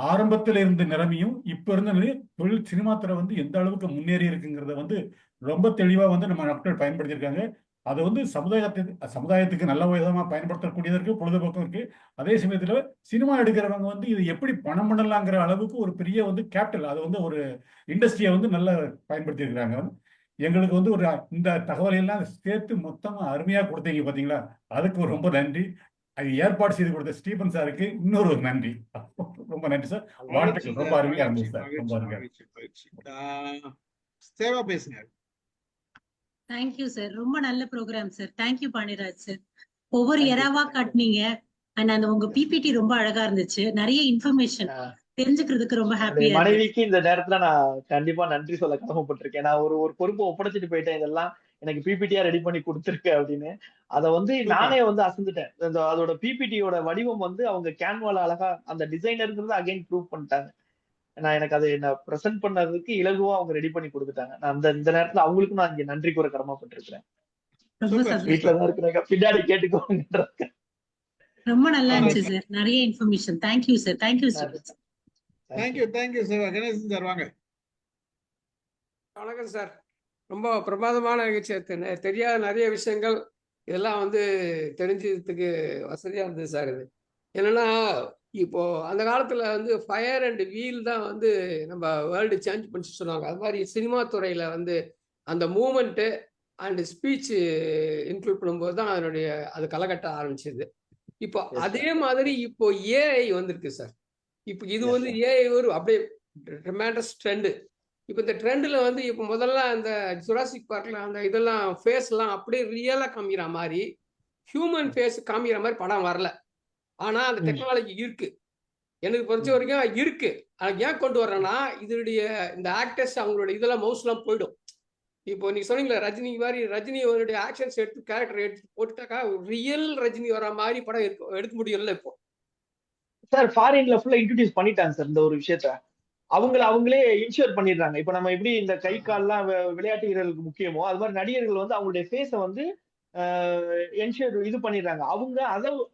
ஆரம்பத்துல இருந்த நிலைமையும் இப்ப இருந்த நிலையும் தொழில் சினிமா துறை வந்து எந்த அளவுக்கு முன்னேறி இருக்குங்கிறத வந்து ரொம்ப தெளிவா வந்து நம்ம நாட்கள் பயன்படுத்தியிருக்காங்க. அது வந்து சமுதாயத்துக்கு நல்ல விதமா பயன்படுத்தக்கூடியது இருக்கு, பொழுதுபோக்கும் இருக்கு. அதே சமயத்துல சினிமா எடுக்கிறவங்க வந்து இது எப்படி பணம் பண்ணலாங்கிற அளவுக்கு ஒரு பெரிய வந்து கேபிட்டல், அது வந்து ஒரு இண்டஸ்ட்ரியை வந்து நல்லா பயன்படுத்தி இருக்கிறாங்க. எங்களுக்கு வந்து ஒரு இந்த தகவலை எல்லாம் சேர்த்து மொத்தமா அருமையா கொடுத்தீங்க பாத்தீங்களா, அதுக்கு ரொம்ப நன்றி. அது ஏற்பாடு செய்து கொடுத்த ஸ்டீபன் சாருக்கு இன்னொரு ஒரு நன்றி. ரொம்ப நன்றி சார். வாழ்த்துக்கள். ரொம்ப அருமையா இருந்துச்சு சார். ரொம்ப அருமையா. சேவா பேசுங்க. Thank you sir. ரொம்ப நல்ல programme sir. Thank you Pandiyaraj sir. ஒவ்வொரு எராவா காட்டினீங்க. அண்ட் அந்த உங்க பிபிடி ரொம்ப அழகா இருந்துச்சு. நிறைய இன்ஃபர்மேஷன் தெரிஞ்சுக்கிறதுக்கு ரொம்ப ஹாப்பியா. மனைவிக்கு இந்த நேரத்துல நான் கண்டிப்பா நன்றி சொல்ல கடமைப்பட்டிருக்கேன். நான் ஒரு பொறுப்பை ஒப்படைச்சிட்டு போயிட்டேன், இதெல்லாம் எனக்கு பிபிடியா ரெடி பண்ணி கொடுத்துருக்கு அப்படின்னு. அதை வந்து நானே வந்து அசந்துட்டேன். அதோட பிபிடியோட வடிவம் வந்து அவங்க கேன்வால அழகா அந்த டிசைனருங்கிறது அகைன் ப்ரூவ் பண்ணிட்டாங்க. நான் எனக்கு அதை என்ன பிரசன்ட் பண்ணதுக்கு இலகுவா அவங்க ரெடி பண்ணி கொடுத்துட்டாங்க. நான் இந்த நேரத்துல அவங்களுக்கும் நான் இங்க நன்றி கூற கடமைப்பட்டிருக்கிறேன். வீட்டுலதான் இருக்கிறேன், பின்னாடி கேட்டுக்கோங்க. ரொம்ப நல்லா இருந்துச்சு சார். நிறைய information. Thank you sir. Thank you sir. Thank you Siva. Ganesan sir வாங்க. வணக்கம் சார். ரொம்ப பிரமாதமான நிகழ்ச்சி. தெரியாத நிறைய விஷயங்கள் இதெல்லாம் வந்து தெரிஞ்சதுக்கு வசதியா இருந்தது சார். இது என்னன்னா, இப்போ அந்த காலத்துல வந்து ஃபயர் அண்ட் வீல் தான் வந்து நம்ம வேர்ல்டு சேஞ்ச் பண்ணி சொன்னாங்க. அது மாதிரி சினிமா துறையில வந்து அந்த மூமெண்ட்டு அண்ட் ஸ்பீச் இன்க்ளூட் பண்ணும்போது தான் அது களைகட்ட ஆரம்பிச்சது. இப்போ அதே மாதிரி இப்போ ஏஐ வந்திருக்கு சார். இப்போ இது வந்து ஏஐ ஒரு அப்படியே ட்ரெமெண்டஸ் ட்ரெண்டு. இப்போ இந்த ட்ரெண்டில் வந்து இப்போ முதல்ல அந்த ஜுராசிக் பார்க்கில் அந்த இதெல்லாம் ஃபேஸ்லாம் அப்படியே ரியலாக காமிக்கிற மாதிரி ஹியூமன் ஃபேஸ் காமிக்கிற மாதிரி படம் வரல. ஆனால் அந்த டெக்னாலஜி இருக்கு, எனக்கு பொறுத்த வரைக்கும் இருக்கு. அது ஏன் கொண்டு வர்றேன்னா, இதனுடைய இந்த ஆக்டர்ஸ் அவங்களோட இதெல்லாம் மவுஸ்லாம் போயிடும். இப்போ நீ சொன்னீங்களா ரஜினி மாதிரி, ரஜினி அவருடைய ஆக்ஷன்ஸ் எடுத்து கேரக்டர் எடுத்து போட்டுட்டாக்கா ரியல் ரஜினி வர மாதிரி படம் எடுக்க முடியும்ல இப்போ சார். ஃபாரின்ல ஃபுல்லா இன்ட்ரோடியூஸ் பண்ணிட்டாங்க சார் இந்த ஒரு விஷயத்த. அவங்களே இன்ஷூர் பண்ணிடுறாங்க. இப்ப நம்ம எப்படி இந்த கை கால்லாம் விளையாட்டு வீரர்களுக்கு முக்கியமோ அது மாதிரி நடிகர்கள் வந்து அவங்களுடைய ஃபேஸ வந்து என்ஷூர் இது பண்ணிடுறாங்க. அவங்க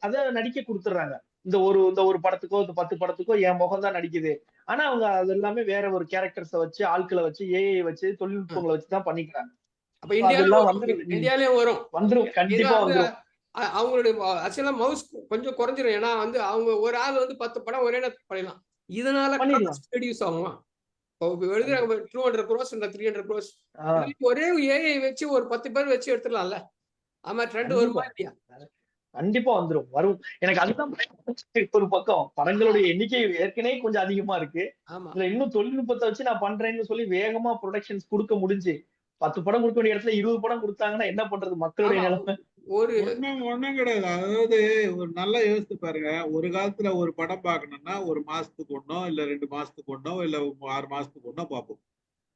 அதை நடிக்க கொடுத்துட்றாங்க. இந்த ஒரு படத்துக்கோ 10 படத்துக்கோ என் முகம் தான் நடிக்குது. ஆனா அவங்க அது எல்லாமே வேற ஒரு கேரக்டர்ஸை வச்சு, ஆட்களை வச்சு, ஏஐ வச்சு, தொழில்நுட்பங்களை வச்சுதான் பண்ணிக்கிறாங்க. அப்ப இந்தியாலயும் வரும், வந்துரும், கண்டிப்பா வந்துரும். அவங்களுடைய ஆக்சுவலா மவுஸ் கொஞ்சம் குறைஞ்சிரும். ஏன்னா வந்து அவங்க ஒரு ஆள் வந்து 10 படம் ஒரே நேரத்தில் பண்ணலாம். இதனால ரெடியூஸ் ஆகும். எழுதுறாங்க 200 crores 300 crores ஒரே ஏஐ வச்சு ஒரு 10 பேர் வச்சு எடுத்துடலாம்ல. ஆமா, ட்ரெண்ட் வருமா இல்லையா? கண்டிப்பா வரும். எனக்கு அதுதான் ஒரு பக்கம் படங்களுடைய எண்ணிக்கை ஏற்கனவே கொஞ்சம் அதிகமா இருக்கு. இதுல இன்னும் தொழில்நுட்பத்தை வச்சு நான் பண்றேன்னு சொல்லி வேகமா ப்ரொடக்ஷன்ஸ் கொடுக்க முடிஞ்சு 10 படம் கொடுக்க வேண்டிய இடத்துல 20 படம் கொடுத்தாங்கன்னா என்ன பண்றது மக்களுடைய நிலைமை? ஒண்ணும் கிடையாது. அதாவது ஒரு நல்லா யோசித்து பாருங்க. ஒரு காலத்துல ஒரு படம் பார்க்கணும்னா ஒரு மாசத்துக்கு ஒன்னோ இல்ல 2 மாசத்துக்கு ஒன்னோ இல்ல 6 மாசத்துக்கு ஒன்னோ பார்ப்போம்.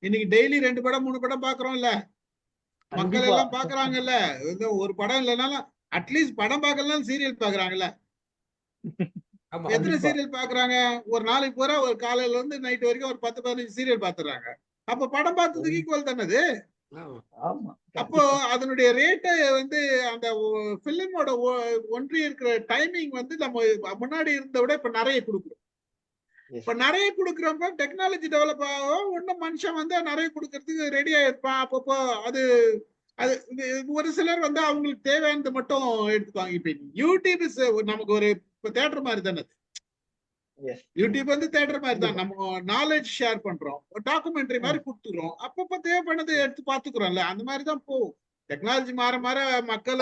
இன்னைக்கு டெய்லி 2 படம் 3 படம் பாக்குறோம் இல்ல, மக்கள் எல்லாம் பாக்குறாங்கல்ல. ஒரு படம் இல்லைனாலும் அட்லீஸ்ட் படம் பார்க்கலாம் சீரியல் பாக்குறாங்கல்ல. எத்தனை சீரியல் பாக்குறாங்க? ஒரு நாளைக்கு பூரா ஒரு காலையில இருந்து நைட் வரைக்கும் ஒரு 10-15 சீரியல் பாத்துறாங்க. அப்ப படம் பார்த்ததுக்கு ஈக்குவல் தானே அது. அப்போ அதனுடைய ரேட்டை வந்து அந்த பிலிமோட ஒன்றி இருக்கிற டைமிங் வந்து நம்ம முன்னாடி இருந்த விட இப்ப நிறைய கொடுக்குறோம். இப்ப நிறைய கொடுக்குறப்ப டெக்னாலஜி டெவலப் ஆகும், இன்னும் மனுஷன் வந்து நிறைய கொடுக்கறதுக்கு ரெடியா இருப்பான். அப்பப்போ அது ஒரு சிலர் வந்து அவங்களுக்கு தேவையானது மட்டும் எடுத்துக்குவாங்க. இப்ப யூடியூப் நமக்கு ஒரு தேட்டர் மாதிரி தானே. யூடியூப் வந்து தேட்டர் மாதிரி தான். நம்ம நாலேஜ் ஷேர் பண்றோம், டாக்குமெண்ட்ரி மாதிரி கொடுத்துக்கிறோம். அப்பப்ப தேவைப்பட்டது எடுத்து பாத்துக்கிறோம்ல. அந்த மாதிரிதான் போகும். டெக்னாலஜி மாற மாற மக்கள்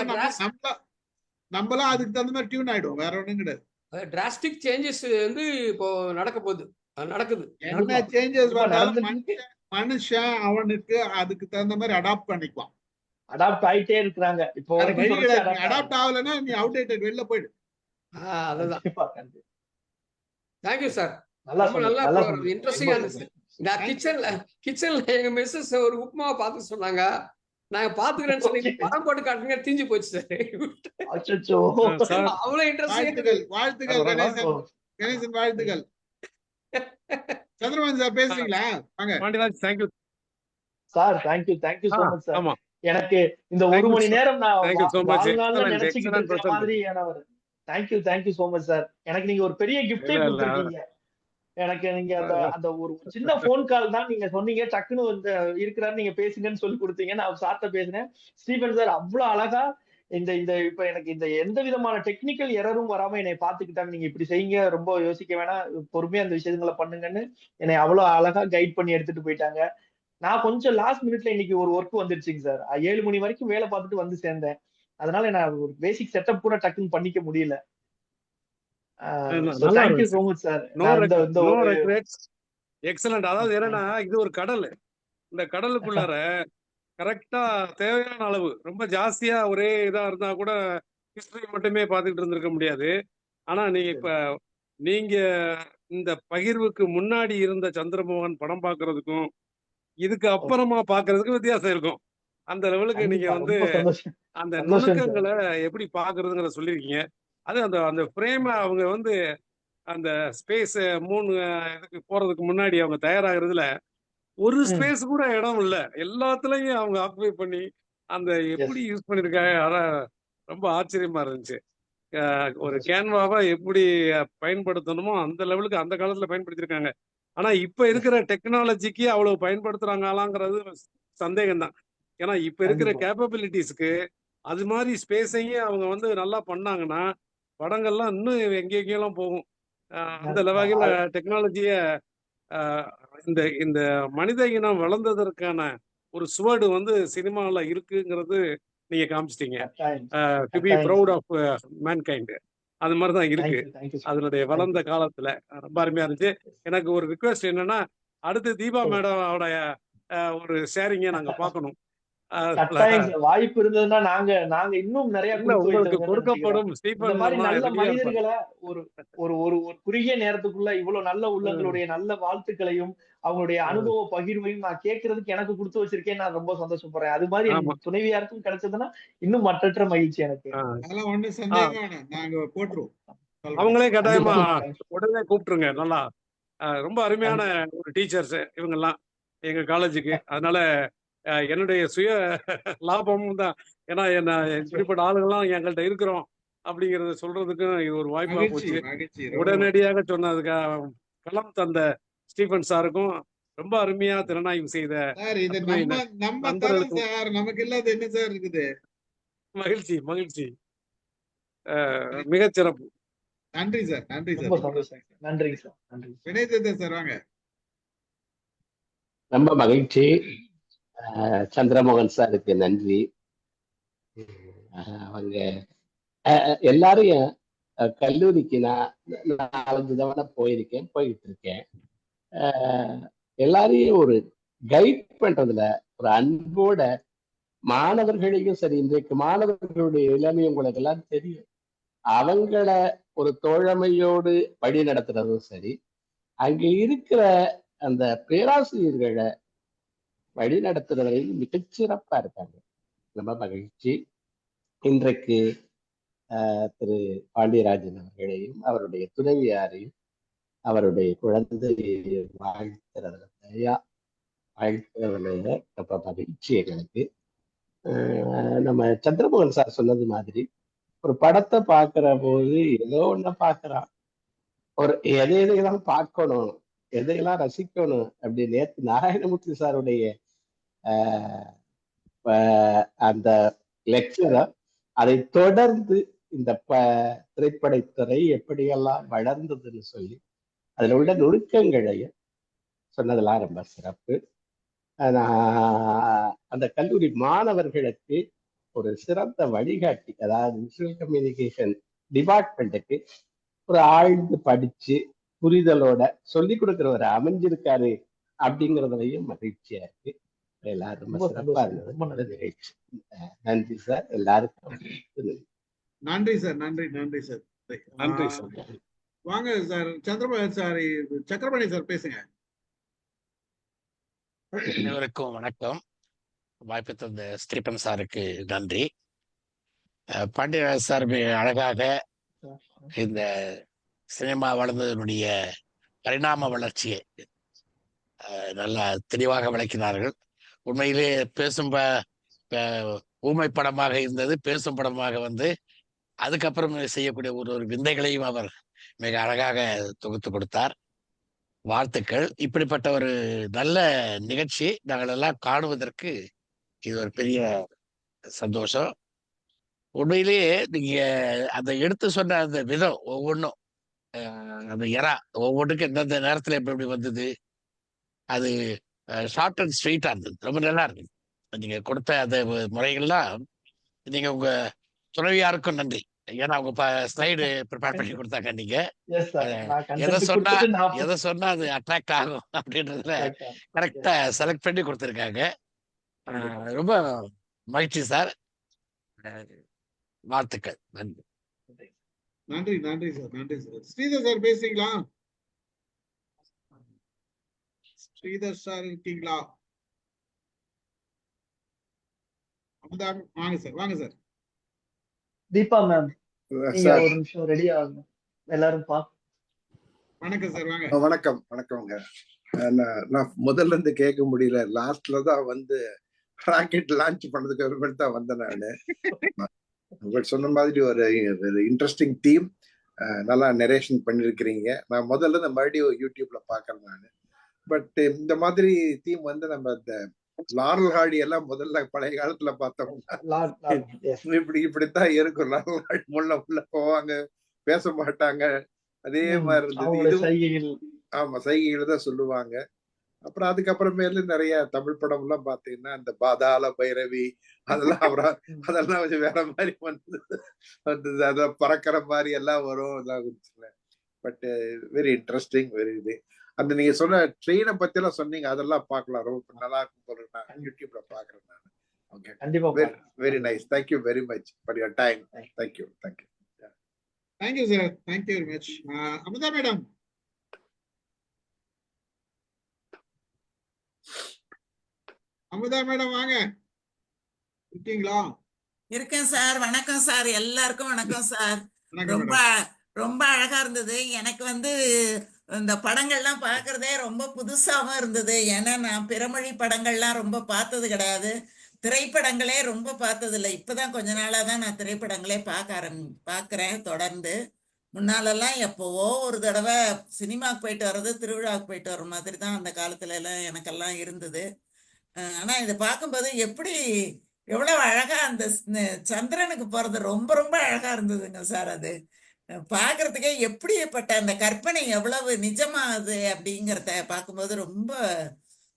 நம்மளாம் அதுக்கு தகுந்த மாதிரி டியூன் ஆயிடும். வேற ஒண்ணும் கிடையாது. டிராஸ்டிக் சேஞ்சஸ் வந்து இப்போ நடக்குது. என்ன சேஞ்சஸ் வந்தாலும் மனுஷன் அவனுக்கு அதுக்கு தகுந்த மாதிரி அடாப்ட் பண்ணிக்குவான். அடாப்ட் ஆயிட்டே இருக்கிறாங்க. இப்போ அடாப்ட் ஆகலைன்னா நீ அவுடேட்டட் வெளில போயிடு. அதுதான். Thank you sir. நல்லா இன்ட்ரெஸ்டிங்கா இருந்துச்சு. நான் கிச்சன்ல எங்க மிஸ்ஸஸ் ஒரு உப்புமாவை பார்த்து சொன்னாங்க. நாங்க பாத்துக்கிறேன்னு சொல்லி படம் போட்டு காட்டுங்க, தீஞ்சு போச்சு சார். அவ்வளவு இன்ட்ரெஸ்டிங். வாழ்த்துக்கள் கணேசன், வாழ்த்துக்கள். சந்திரமோகன் சார் பேசுறீங்களா? Thank you sir. Thank you so much sir. எனக்கு இந்த 1 மணி நேரம் நான் வாழ்நாள்ல நினைச்சுக்கிட்டு இருக்க மாதிரியான ஒரு தேங்க்யூ சோ மச் சார். எனக்கு நீங்க ஒரு பெரிய கிஃப்டே கொடுத்துருக்கீங்க. எனக்கு நீங்க அந்த ஒரு சின்ன போன் கால் தான் நீங்க சொன்னீங்க, டக்குன்னு இருக்கிறாரு நீங்க பேசுங்கன்னு சொல்லி கொடுத்தீங்க. நான் சார்ட்ட பேசினேன். ஸ்டீபன் சார் அவ்வளவு அழகா இந்த இப்ப எனக்கு இந்த எந்த விதமான டெக்னிக்கல் எரரும் வராம என்னை பாத்துக்கிட்டாங்க. நீங்க இப்படி செய்யுங்க, ரொம்ப யோசிக்க வேணாம், பொறுமையா அந்த விஷயங்களை பண்ணுங்கன்னு என்னை அவ்வளவு அழகா கைட் பண்ணி எடுத்துட்டு போயிட்டாங்க. நான் கொஞ்சம் லாஸ்ட் மினிட்ல இன்னைக்கு ஒரு ஒர்க் வந்துருச்சுங்க சார். 7 மணி வரைக்கும் வேலை பார்த்துட்டு வந்து சேர்ந்தேன். அதனால நான் ஒரு பேசிக் செட்டப் கூட டக்குன்னு பண்ணிக்க முடியல. Thank you so much sir. Excellent. அதாவது என்னன்னா, இது ஒரு கடல். இந்த கடலுக்குள்ளார கரெக்டா தேவையான அளவு, ரொம்ப ஜாஸ்தியா ஒரே இதா இருந்தா கூட ஹிஸ்டரி மட்டுமே பார்த்துக்கிட்டு இருந்திருக்க முடியாது. ஆனா நீங்க இந்த பகிர்வுக்கு முன்னாடி இருந்த சந்திரமோகன் படம் பாக்குறதுக்கும் இதுக்கு அப்புறமா பாக்குறதுக்கும் வித்தியாசம் இருக்கும். அந்த லெவலுக்கு நீங்க வந்து அந்த நுணுக்கங்களை எப்படி பாக்குறதுங்கிற சொல்லியிருக்கீங்க. அது அந்த ஃப்ரேம் அவங்க வந்து அந்த ஸ்பேஸ் 3 இதுக்கு போறதுக்கு முன்னாடி அவங்க தயாராகிறதுல ஒரு ஸ்பேஸ் கூட இடம் இல்ல, எல்லாத்துலயும் அவங்க ஆக்குபை பண்ணி அந்த எப்படி யூஸ் பண்ணிருக்காங்க. அதான் ரொம்ப ஆச்சரியமா இருந்துச்சு. ஒரு கேன்வாவை எப்படி பயன்படுத்தணுமோ அந்த லெவலுக்கு அந்த காலத்துல பயன்படுத்தியிருக்காங்க. ஆனா இப்ப இருக்கிற டெக்னாலஜிக்கு அவ்வளவு பயன்படுத்துறாங்களாங்கிறது சந்தேகம் தான். ஏன்னா இப்ப இருக்கிற கண்டிப்பா கேப்பபிலிட்டிஸ்க்கு அது மாதிரி ஸ்பேஸையும் அவங்க வந்து நல்லா பண்ணாங்கன்னா படங்கள்லாம் இன்னும் எங்கெங்கெல்லாம் போகும். அந்த வகையில டெக்னாலஜிய இந்த இந்த மனித இனம் வளர்ந்ததற்கான ஒரு சுவடு வந்து சினிமாவில் இருக்குங்கிறது நீங்க காமிச்சிட்டீங்க. To be proud of mankind. அது மாதிரி தான் இருக்கு அதனுடைய வளர்ந்த காலத்துல. ரொம்ப அருமையா இருந்துச்சு. எனக்கு ஒரு ரிக்வெஸ்ட் என்னன்னா, அடுத்து தீபா மேடமோட ஒரு ஷேரிங்க நாங்க பார்க்கணும். வாய்ப்பு இருந்ததுன்னா நாங்க இன்னும் நிறைய உங்களுக்கு கொடுக்கப்படும் இந்த மாதிரி நல்ல மனிதர்களை ஒரு ஒரு ஒரு குறுகிய நேரத்துக்குள்ள இவ்வளவு நல்ல உள்ளங்களுடைய நல்ல வாழ்த்துக்களையும் அவங்களுடைய அனுபவ பகிர்வையும் நான் கேட்கறதுக்கு எனக்கு கொடுத்து வச்சிருக்கேன். நான் ரொம்ப சந்தோஷப்படுறேன். அது மாதிரி என் துணைவியாருக்கும் கிடைச்சதுன்னா இன்னும் மற்றற்ற மகிழ்ச்சி எனக்கு. நாங்க போட்டுருவோம். அவங்களே கட்டாயமா உடனே கூப்பிட்டுருங்க. நல்லா ரொம்ப அருமையான ஒரு டீச்சர்ஸ் இவங்க எல்லாம் எங்க காலேஜுக்கு. அதனால என்னுடைய சுய லாபமும் தான். ஏன்னா என்ன இப்படிப்பட்ட ஆளுங்கள்லாம் எங்கள்கிட்ட இருக்கிறோம் அப்படிங்கறத சொல்றதுக்கும் இது ஒரு வாய்ப்பா போச்சு. உடனடியாக சொன்னதுக்காக களம் தந்த ஸ்டீபன் சாருக்கும் ரொம்ப அருமையா திறனாய்வு செய்த நமக்கு இல்லாத என்ன சார் இருக்குது. மகிழ்ச்சி மகிழ்ச்சி, மிகச்சிறப்பு. நன்றி சார். நன்றி சார். நன்றி சார். நன்றி. வினய் சார் வாங்க. ரொம்ப மகிழ்ச்சி. சந்திரமோகன் சாருக்கு நன்றி. அவங்க எல்லாரையும் கல்லூரிக்கு நான் 4-5 தவணை போயிட்டு இருக்கேன். எல்லாரையும் ஒரு கைட் பண்றதுல ஒரு அன்போட மாணவர்களையும் சரி, இன்றைக்கு மாணவர்களுடைய இளமை உங்களுக்கு எல்லாம் தெரியும். அவங்கள ஒரு தோழமையோடு வழி நடத்துறதும் சரி, அங்க இருக்கிற அந்த பேராசிரியர்களை வழி நடத்துறவர்கள் மிகச்சிறப்பா இருக்காங்க. ரொம்ப மகிழ்ச்சி. இன்றைக்கு திரு பாண்டியராஜன் அவர்களையும் அவருடைய துணைவியாரையும் அவருடைய குழந்தையை வாழ்த்துறதுல ரொம்ப மகிழ்ச்சி எங்களுக்கு. நம்ம சந்திரமோகன் சார் சொன்னது மாதிரி ஒரு படத்தை பார்க்கிற போது ஏதோ ஒண்ணு பார்க்கறான், ஒரு எதையெல்லாம் பார்க்கணும், எதையெல்லாம் ரசிக்கணும் அப்படி. நேற்று நாராயணமூர்த்தி சாருடைய அந்த லெக்சரை அதை தொடர்ந்து இந்த திரைப்படத்துறை எப்படியெல்லாம் வளர்ந்ததுன்னு சொல்லி அதுல உள்ள நுணுக்கங்களையும் சொன்னதெல்லாம் ரொம்ப சிறப்பு. அந்த கல்லூரி மாணவர்களுக்கு ஒரு சிறந்த வழிகாட்டி, அதாவது விஷுவல் கம்யூனிகேஷன் டிபார்ட்மெண்ட்டுக்கு ஒரு ஆழ்ந்து படிச்சு புரிதலோட சொல்லி கொடுக்கிறவர் அமைஞ்சிருக்காரு அப்படிங்கிறதுலையும் மகிழ்ச்சியா இருக்கு. எல்லாரும் ரொம்ப சிறப்பா இருந்தது நிகழ்ச்சி. நன்றி சார். எல்லாருக்கும் நன்றி சார். நன்றி. நன்றி சார். நன்றி சார். வாங்க சார். சக்கரபாணி சார் பேசுங்க. அனைவருக்கும் வணக்கம். வாய்ப்பு தந்த ஸ்டீபன் சாருக்கு நன்றி. பாண்டியராஜ் சார் அழகாக இந்த சினிமா வளர்ந்ததனுடைய பரிணாம வளர்ச்சியை நல்லா தெளிவாக விளக்கினார்கள். உண்மையிலே பேசும் ஊமை படமாக இருந்தது, பேசும் படமாக வந்து அதுக்கப்புறம் செய்யக்கூடிய ஒரு விந்தைகளையும் அவர் மிக அழகாக தொகுத்து கொடுத்தார். வாழ்த்துக்கள். இப்படிப்பட்ட ஒரு நல்ல நிகழ்ச்சி நாங்கள் எல்லாம் காணுவதற்கு இது ஒரு பெரிய சந்தோஷம். உண்மையிலேயே நீங்க அந்த எடுத்து சொன்ன அந்த விதம் ஒவ்வொன்றும், அந்த ஒவ்வொன்றுக்கும் எந்தெந்த நேரத்துல எப்படி வந்தது, அது ஷார்ட் அண்ட் ஸ்வீட்டா இருந்தது. ரொம்ப நல்லா இருந்தது. நீங்க கொடுத்த அந்த முறைகள்லாம் நீங்க உங்க துணைவியாருக்கும் நன்றி. ஏன்னா அவங்க ஸ்லைடு ப்ரிப்பேர் பண்ணி கொடுத்தாங்க. நீங்க எதை சொன்னா அது அட்ராக்ட் ஆகும் அப்படின்றதுல கரெக்டா செலக்ட் பண்ணி கொடுத்துருக்காங்க. ரொம்ப மகிழ்ச்சி சார். வாழ்த்துக்கள். நன்றி. நன்றி. நன்றி சார். நன்றி சார். ஸ்ரீதர் சார் பேசுறீங்களா? ஸ்ரீதர் சார் இருக்கீங்களா? வாங்க சார். வாங்க சார். தீபா மேம் நீங்க ஒரு நிமிஷம் ரெடி ஆகுங்க. எல்லாரும் வணக்கம் சார். வாங்க. வணக்கம். வணக்கம்ங்க. நான் முதல்ல இருந்து கேட்க முடியல. லாஸ்ட்ல தான் வந்து ராக்கெட் லான்ச் பண்ணதுக்கு அப்புறம் தான் வந்தேன் நானு. உங்கள் சொன்ன மாதிரி ஒரு இன்ட்ரெஸ்டிங் தீம். நல்லா நரேஷன் பண்ணிருக்கிறீங்க. நான் முதல்ல இந்த மறுபடியும் யூடியூப்ல பாக்குறேன் நான். பட் இந்த மாதிரி தீம் வந்து நம்ம இந்த லாரல் ஹாடி எல்லாம் முதல்ல பழைய காலத்துல பார்த்தோம்னா இப்படித்தான் இருக்கும். லாரல் ஹாடி உள்ள போவாங்க, பேச மாட்டாங்க, அதே மாதிரி இருந்தது. இது ஆமா, சைகைகள் தான் சொல்லுவாங்க. அப்புறம் அதுக்கப்புறமேல நிறைய தமிழ் படம் எல்லாம் பாத்தீங்கன்னா இந்த பாதாள பைரவி அதெல்லாம் அதெல்லாம் கொஞ்சம் வேற மாதிரி வந்தது. அத பறக்கிற மாதிரி எல்லாம் வரும். பட் வெரி இன்ட்ரெஸ்டிங், வெரி இது. அந்த நீங்க சொன்ன ட்ரெயினை பத்தி எல்லாம் சொன்னீங்க, அதெல்லாம் பார்க்கலாம், ரொம்ப நல்லா இருக்கும் போல. நான் யூடியூப்ல பாக்குறேன் நான். ஓகே, கண்டிப்பா. Very nice. Thank you very much for your time. Thank you. Thank you sir, thank you very much. Amudha madam. Amudha madam வாங்க, இருக்கீங்களா? இருக்கேன் சார். வணக்கம் சார், எல்லாருக்கும் வணக்கம் சார். ரொம்ப ரொம்ப அழகா இருந்தது. எனக்கு வந்து இந்த படங்கள்லாம் பார்க்கறதே ரொம்ப புதுசாகவும் இருந்தது. ஏன்னா நான் பிறமொழி படங்கள்லாம் ரொம்ப பார்த்தது கிடையாது, திரைப்படங்களே ரொம்ப பார்த்ததில்லை. இப்போதான் கொஞ்ச நாளாக தான் நான் திரைப்படங்களே பார்க்குறேன் தொடர்ந்து. முன்னாலெல்லாம் எப்போவோ ஒரு தடவை சினிமாவுக்கு போயிட்டு வர்றது, திருவிழாவுக்கு போயிட்டு வர மாதிரி தான் அந்த காலத்துல எல்லாம் எனக்கெல்லாம் இருந்தது. ஆனா இதை பார்க்கும்போது எவ்வளவு அழகா அந்த சந்திரனுக்கு போறது ரொம்ப ரொம்ப அழகா இருந்ததுங்க சார். அது பார்க்கறதுக்கே எப்படிப்பட்ட அந்த கற்பனை எவ்வளவு நிஜமாகுது அப்படிங்கிறத பார்க்கும்போது ரொம்ப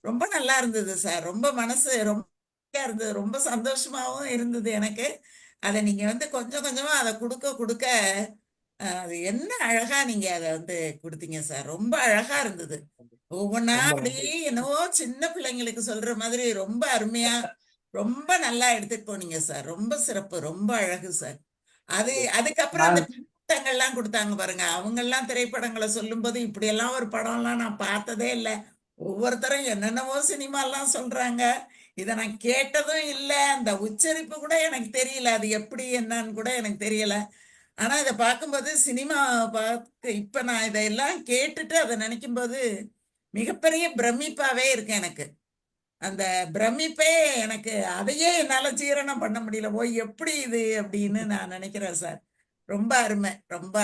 ரொம்ப நல்லா இருந்தது சார். ரொம்ப மனசு ரொம்ப இருந்தது, ரொம்ப சந்தோஷமாவும் இருந்தது எனக்கு. அதை நீங்க வந்து கொஞ்சம் கொஞ்சமா அதை கொடுக்க அது என்ன அழகா நீங்க அதை வந்து கொடுத்தீங்க சார். ரொம்ப அழகா இருந்தது. ஒவ்வொன்னா அப்படியே என்னவோ சின்ன பிள்ளைங்களுக்கு சொல்ற மாதிரி ரொம்ப அருமையா ரொம்ப நல்லா எடுத்துட்டு போனீங்க சார். ரொம்ப சிறப்பு, ரொம்ப அழகு சார். அதுக்கப்புறம் அந்த திரைப்படங்கள்லாம் கொடுத்தாங்க பாருங்க. அவங்க எல்லாம் திரைப்படங்களை சொல்லும் போது இப்படி எல்லாம் ஒரு படம் எல்லாம் நான் பார்த்ததே இல்லை. ஒவ்வொருத்தரும் என்னென்னவோ சினிமா எல்லாம் சொல்றாங்க. இதை நான் கேட்டதும் இல்லை, அந்த உச்சரிப்பு கூட எனக்கு தெரியல, அது எப்படி என்னன்னு கூட எனக்கு தெரியல. ஆனா இதை பார்க்கும்போது சினிமா பார்க்க இப்ப நான் இதையெல்லாம் கேட்டுட்டு அதை நினைக்கும் போது மிகப்பெரிய பிரமிப்பாவே இருக்கு எனக்கு. அந்த பிரமிப்பே எனக்கு, அதையே என்னால ஜீரணம் பண்ண முடியல. எப்படி இது அப்படின்னு நான் நினைக்கிறேன் சார். ரொம்ப அருமை, ரொம்ப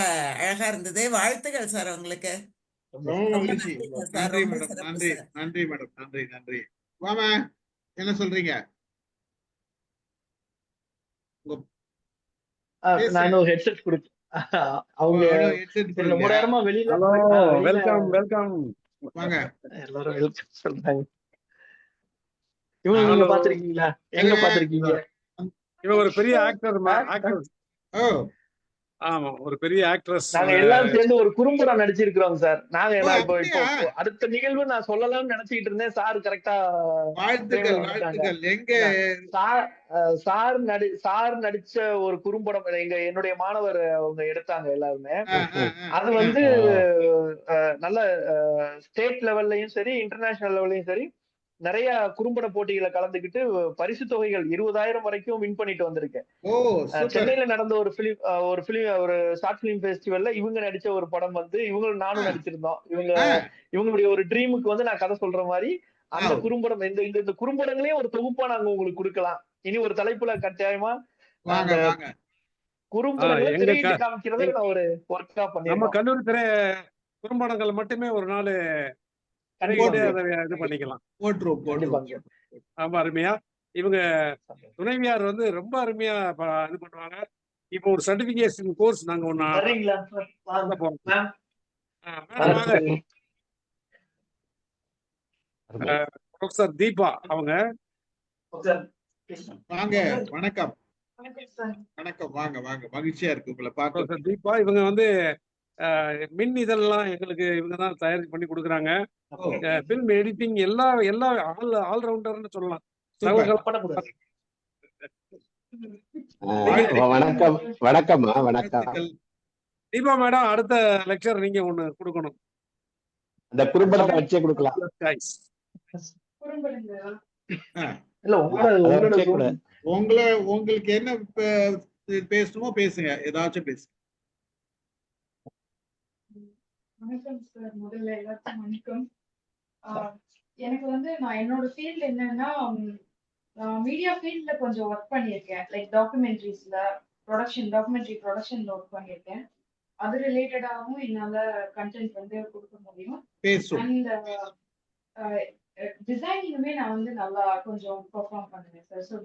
அழகா இருந்தது. வாழ்த்துக்கள் சார் உங்களுக்கு. நன்றி மேடம், நன்றி நன்றி மேடம், நன்றி நன்றி. வாமா, என்ன சொல்றீங்க? நான் ஒரு ஹெட்செட் கொடுத்து அவங்க ரொம்ப நேரமா வெளியில. வெல்கம் வெல்கம் வாங்க, எல்லாரும் வெல்கம் சொல்றாங்க. இவங்க நீங்க பாத்திருக்கீங்களா? எங்க பாத்திருக்கீங்க? இவங்க ஒரு பெரிய ஆக்டர். ஆமா, ஒரு பெரிய ஆக்ட்ரஸ். நாங்க எல்லாரும் சேர்ந்து ஒரு குறும்படம் நடிச்சிருக்கிறோம் சார். நாங்க இப்போ அடுத்த நிகழ்வு நான் சொல்லலாம்னு நினைச்சிட்டு இருந்தேன். சார் கரெக்டா சார் நடிச்ச ஒரு குறும்படம் என்னுடைய மாணவர் அவங்க எடுத்தாங்க எல்லாருமே. அது வந்து நல்ல ஸ்டேட் லெவல்லையும் சரி, இன்டர்நேஷனல் லெவல்லையும் சரி, நிறைய குறும்பட போட்டிகளை கலந்துக்கிட்டு பரிசு தொகைகள் 20,000 வரைக்கும் வின் பண்ணிட்டு வந்திருக்கேன். சென்னையில நடந்த ஒரு ஷார்ட் பிலிம் ஃபெஸ்டிவல்ல இவங்க நடிச்ச ஒரு படம் வந்து நானும் நடிச்சிருந்தோம். இவங்களுடைய ஒரு ட்ரீமுக்கு வந்து நான் கதை சொல்ற மாதிரி அந்த குறும்படம், இந்த குறும்படங்களையும் ஒரு தொகுப்பா நாங்க உங்களுக்கு கொடுக்கலாம். இனி ஒரு தலைப்புல கட்டாயமா குறும்படங்களை திரையிட்டு காமிக்கிறத நான் ஒரு ஒர்க்கா பண்ணி நம்ம கல்லூரி திரை குறும்படங்கள் மட்டுமே ஒரு நாள் இது பண்ணிக்கலாம். ஆமா, அருமையா. இவங்க துணைவியார் வந்து ரொம்ப அருமையா இது பண்ணுவாங்க. இப்போ ஒரு சர்டிபிகேஷன் கோர்ஸ் நாங்க ஒண்ணு ப்ரொஃபசர் தீபா அவங்க. வாங்க, வணக்கம். வணக்கம், வாங்க வாங்க, மகிழ்ச்சியா இருக்கு உங்களை பார்க்க. தீபா இவங்க வந்து மின் இதெல்லாம் எங்களுக்கு இவங்க தான் தயார் பண்ணி கொடுக்குறாங்க. பிலிம் எடிட்டிங் எல்லா ஆல்ரவுண்டர்னு சொல்லலாம். வணக்கம் வணக்கம் வணக்கம். தீபா மேடம், அடுத்த லெக்சர் நீங்க ஒண்ணு கொடுக்கணும். அந்த குறும்படத்தை வச்சே கொடுக்கலாம். உங்களுக்கு என்ன பேசணுமோ பேசுங்க, ஏதாச்சும் பேசுங்க. வணக்கம் சார். முதல்ல எல்லாருக்கும் வணக்கம். எனக்கு வந்து நான் என்னோட ஃபீல்ட் என்னன்னா, மீடியா ஃபீல்ட்ல கொஞ்சம் ஒர்க் பண்ணியிருக்கேன். லைக் டாக்குமெண்ட்ரிஸ்ல டாக்குமெண்ட்ரி ப்ரொடக்ஷன்ல ஒர்க் பண்ணியிருக்கேன். அது ரிலேட்டடாகவும் என்னால கண்டென்ட் வந்து கொடுக்க முடியும். அண்ட் டிசைனிங்குமே நான் வந்து நல்லா கொஞ்சம் பெர்ஃபார்ம் பண்ணுவேன் சார். ஸோ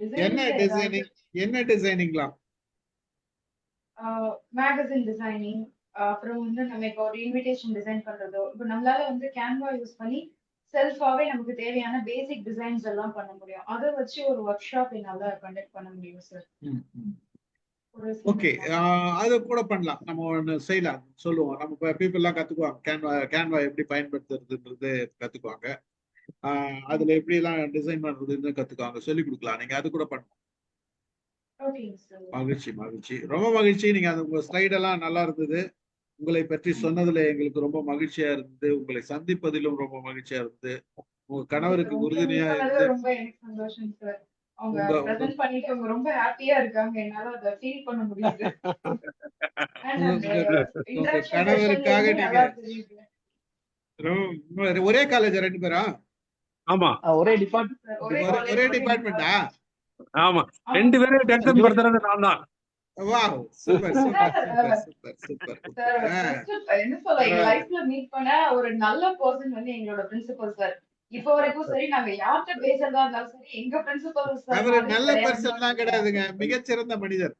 என்ன டிசைனிங்லாம்? மேகசின் டிசைனிங், அப்புறம் வந்து நம்ம இப்போ ஒரு இன்விடேஷன் டிசைன் பண்றதோ, இப்போ நம்மளால வந்து கேன்வா யூஸ் பண்ணி செல்ஃபாவே நமக்கு தேவையான பேசிக் டிசைன்ஸ் எல்லாம் பண்ண முடியும். அதை வச்சு ஒரு ஒர்க் ஷாப் என்னால கண்டக்ட் பண்ண முடியும் சார். ஓகே, அது கூட பண்ணலாம். நம்ம ஒன்று செய்யலாம், சொல்லுவோம். நம்ம பீப்புள் எல்லாம் கத்துக்குவாங்க, கேன்வா எப்படி பயன்படுத்துறதுன்றது கத்துக்குவாங்க. அதுல எப்படி எல்லாம் டிசைன் பண்றதுன்னு கத்துக்குவாங்க, சொல்லி கொடுக்கலாம். நீங்க அது கூட பண்ணலாம். மகிழ்ச்சி, ரொம்ப மகிழ்ச்சி. நீங்க அது உங்க ஸ்லைட் எல்லாம் நல்லா இருந்தது. உங்களை பற்றி சொன்னதுல எங்களுக்கு ரொம்ப மகிழ்ச்சியா இருந்தது. உங்களை சந்திப்பதிலும் ரொம்ப மகிழ்ச்சியா இருந்தது. உங்க கணவருக்கு உறுதுணையா இருந்து ரொம்ப எனக்கு சந்தோஷம் சார். அவங்க பிரசன்ட் பண்ணிட்டு அவங்க ரொம்ப ஹாப்பியா இருக்காங்க. என்னால அத ஃபீல் பண்ண முடியுது. உங்க கணவருக்காக நீங்க ஒரே காலேஜ் 2 பேரா? ஆமா, ஒரே டிபார்ட்மெண்டா? ஆமா, 2 பேரும் டென்ஷன் படுத்துறது நான் தான். Wow, super. என்ன சொல்ல, எங்க லைஃப்ல மீட் பண்ண ஒரு நல்ல பர்சன் வந்து எங்களோட பிரின்சிபல் சார். இப்போ வரைக்கும் சரி, நாங்க யார்கிட்ட பேசுறதா இருந்தாலும் சரி, எங்க பிரின்சிபல் சார் அவரு நல்ல பர்சன் தான் கிடையாதுங்க, மிகச்சிறந்த மனிதர்.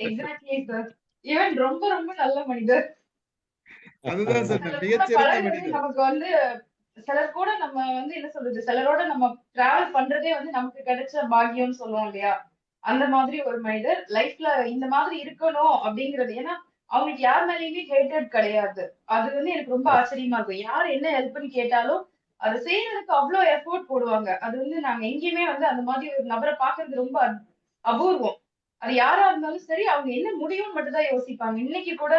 Exactly sir. ஈவன் ரொம்ப ரொம்ப நல்ல மனிதர். அதுதான் சார், மிகச்சிறந்த மனிதர். நமக்கு வந்து சிலர் கூட நம்ம வந்து என்ன சொல்றது, சிலரோட நம்ம டிராவல் பண்றதே வந்து நமக்கு கிடைச்ச பாக்கியம்னு சொல்லுவோம் இல்லையா? அந்த மாதிரி ஒரு மனிதர் லைஃப்ல இந்த மாதிரி இருக்கணும் அப்படிங்கிறது. ஏன்னா அவங்களுக்கு யார் மேலேயுமே ஹேட்டட் கிடையாது. அது வந்து எனக்கு ரொம்ப ஆச்சரியமா இருக்கும். யார் என்ன ஹெல்ப்னு கேட்டாலும் அது செய்யறதுக்கு அவ்வளவு எஃபோர்ட் போடுவாங்க. அது வந்து நாங்க எங்கேயுமே வந்து அந்த மாதிரி ஒரு நபரை பாக்குறது ரொம்ப அபூர்வம். அது யாரா இருந்தாலும் சரி, அவங்க என்ன முடியும்னு மட்டும் தான் யோசிப்பாங்க. இன்னைக்கு கூட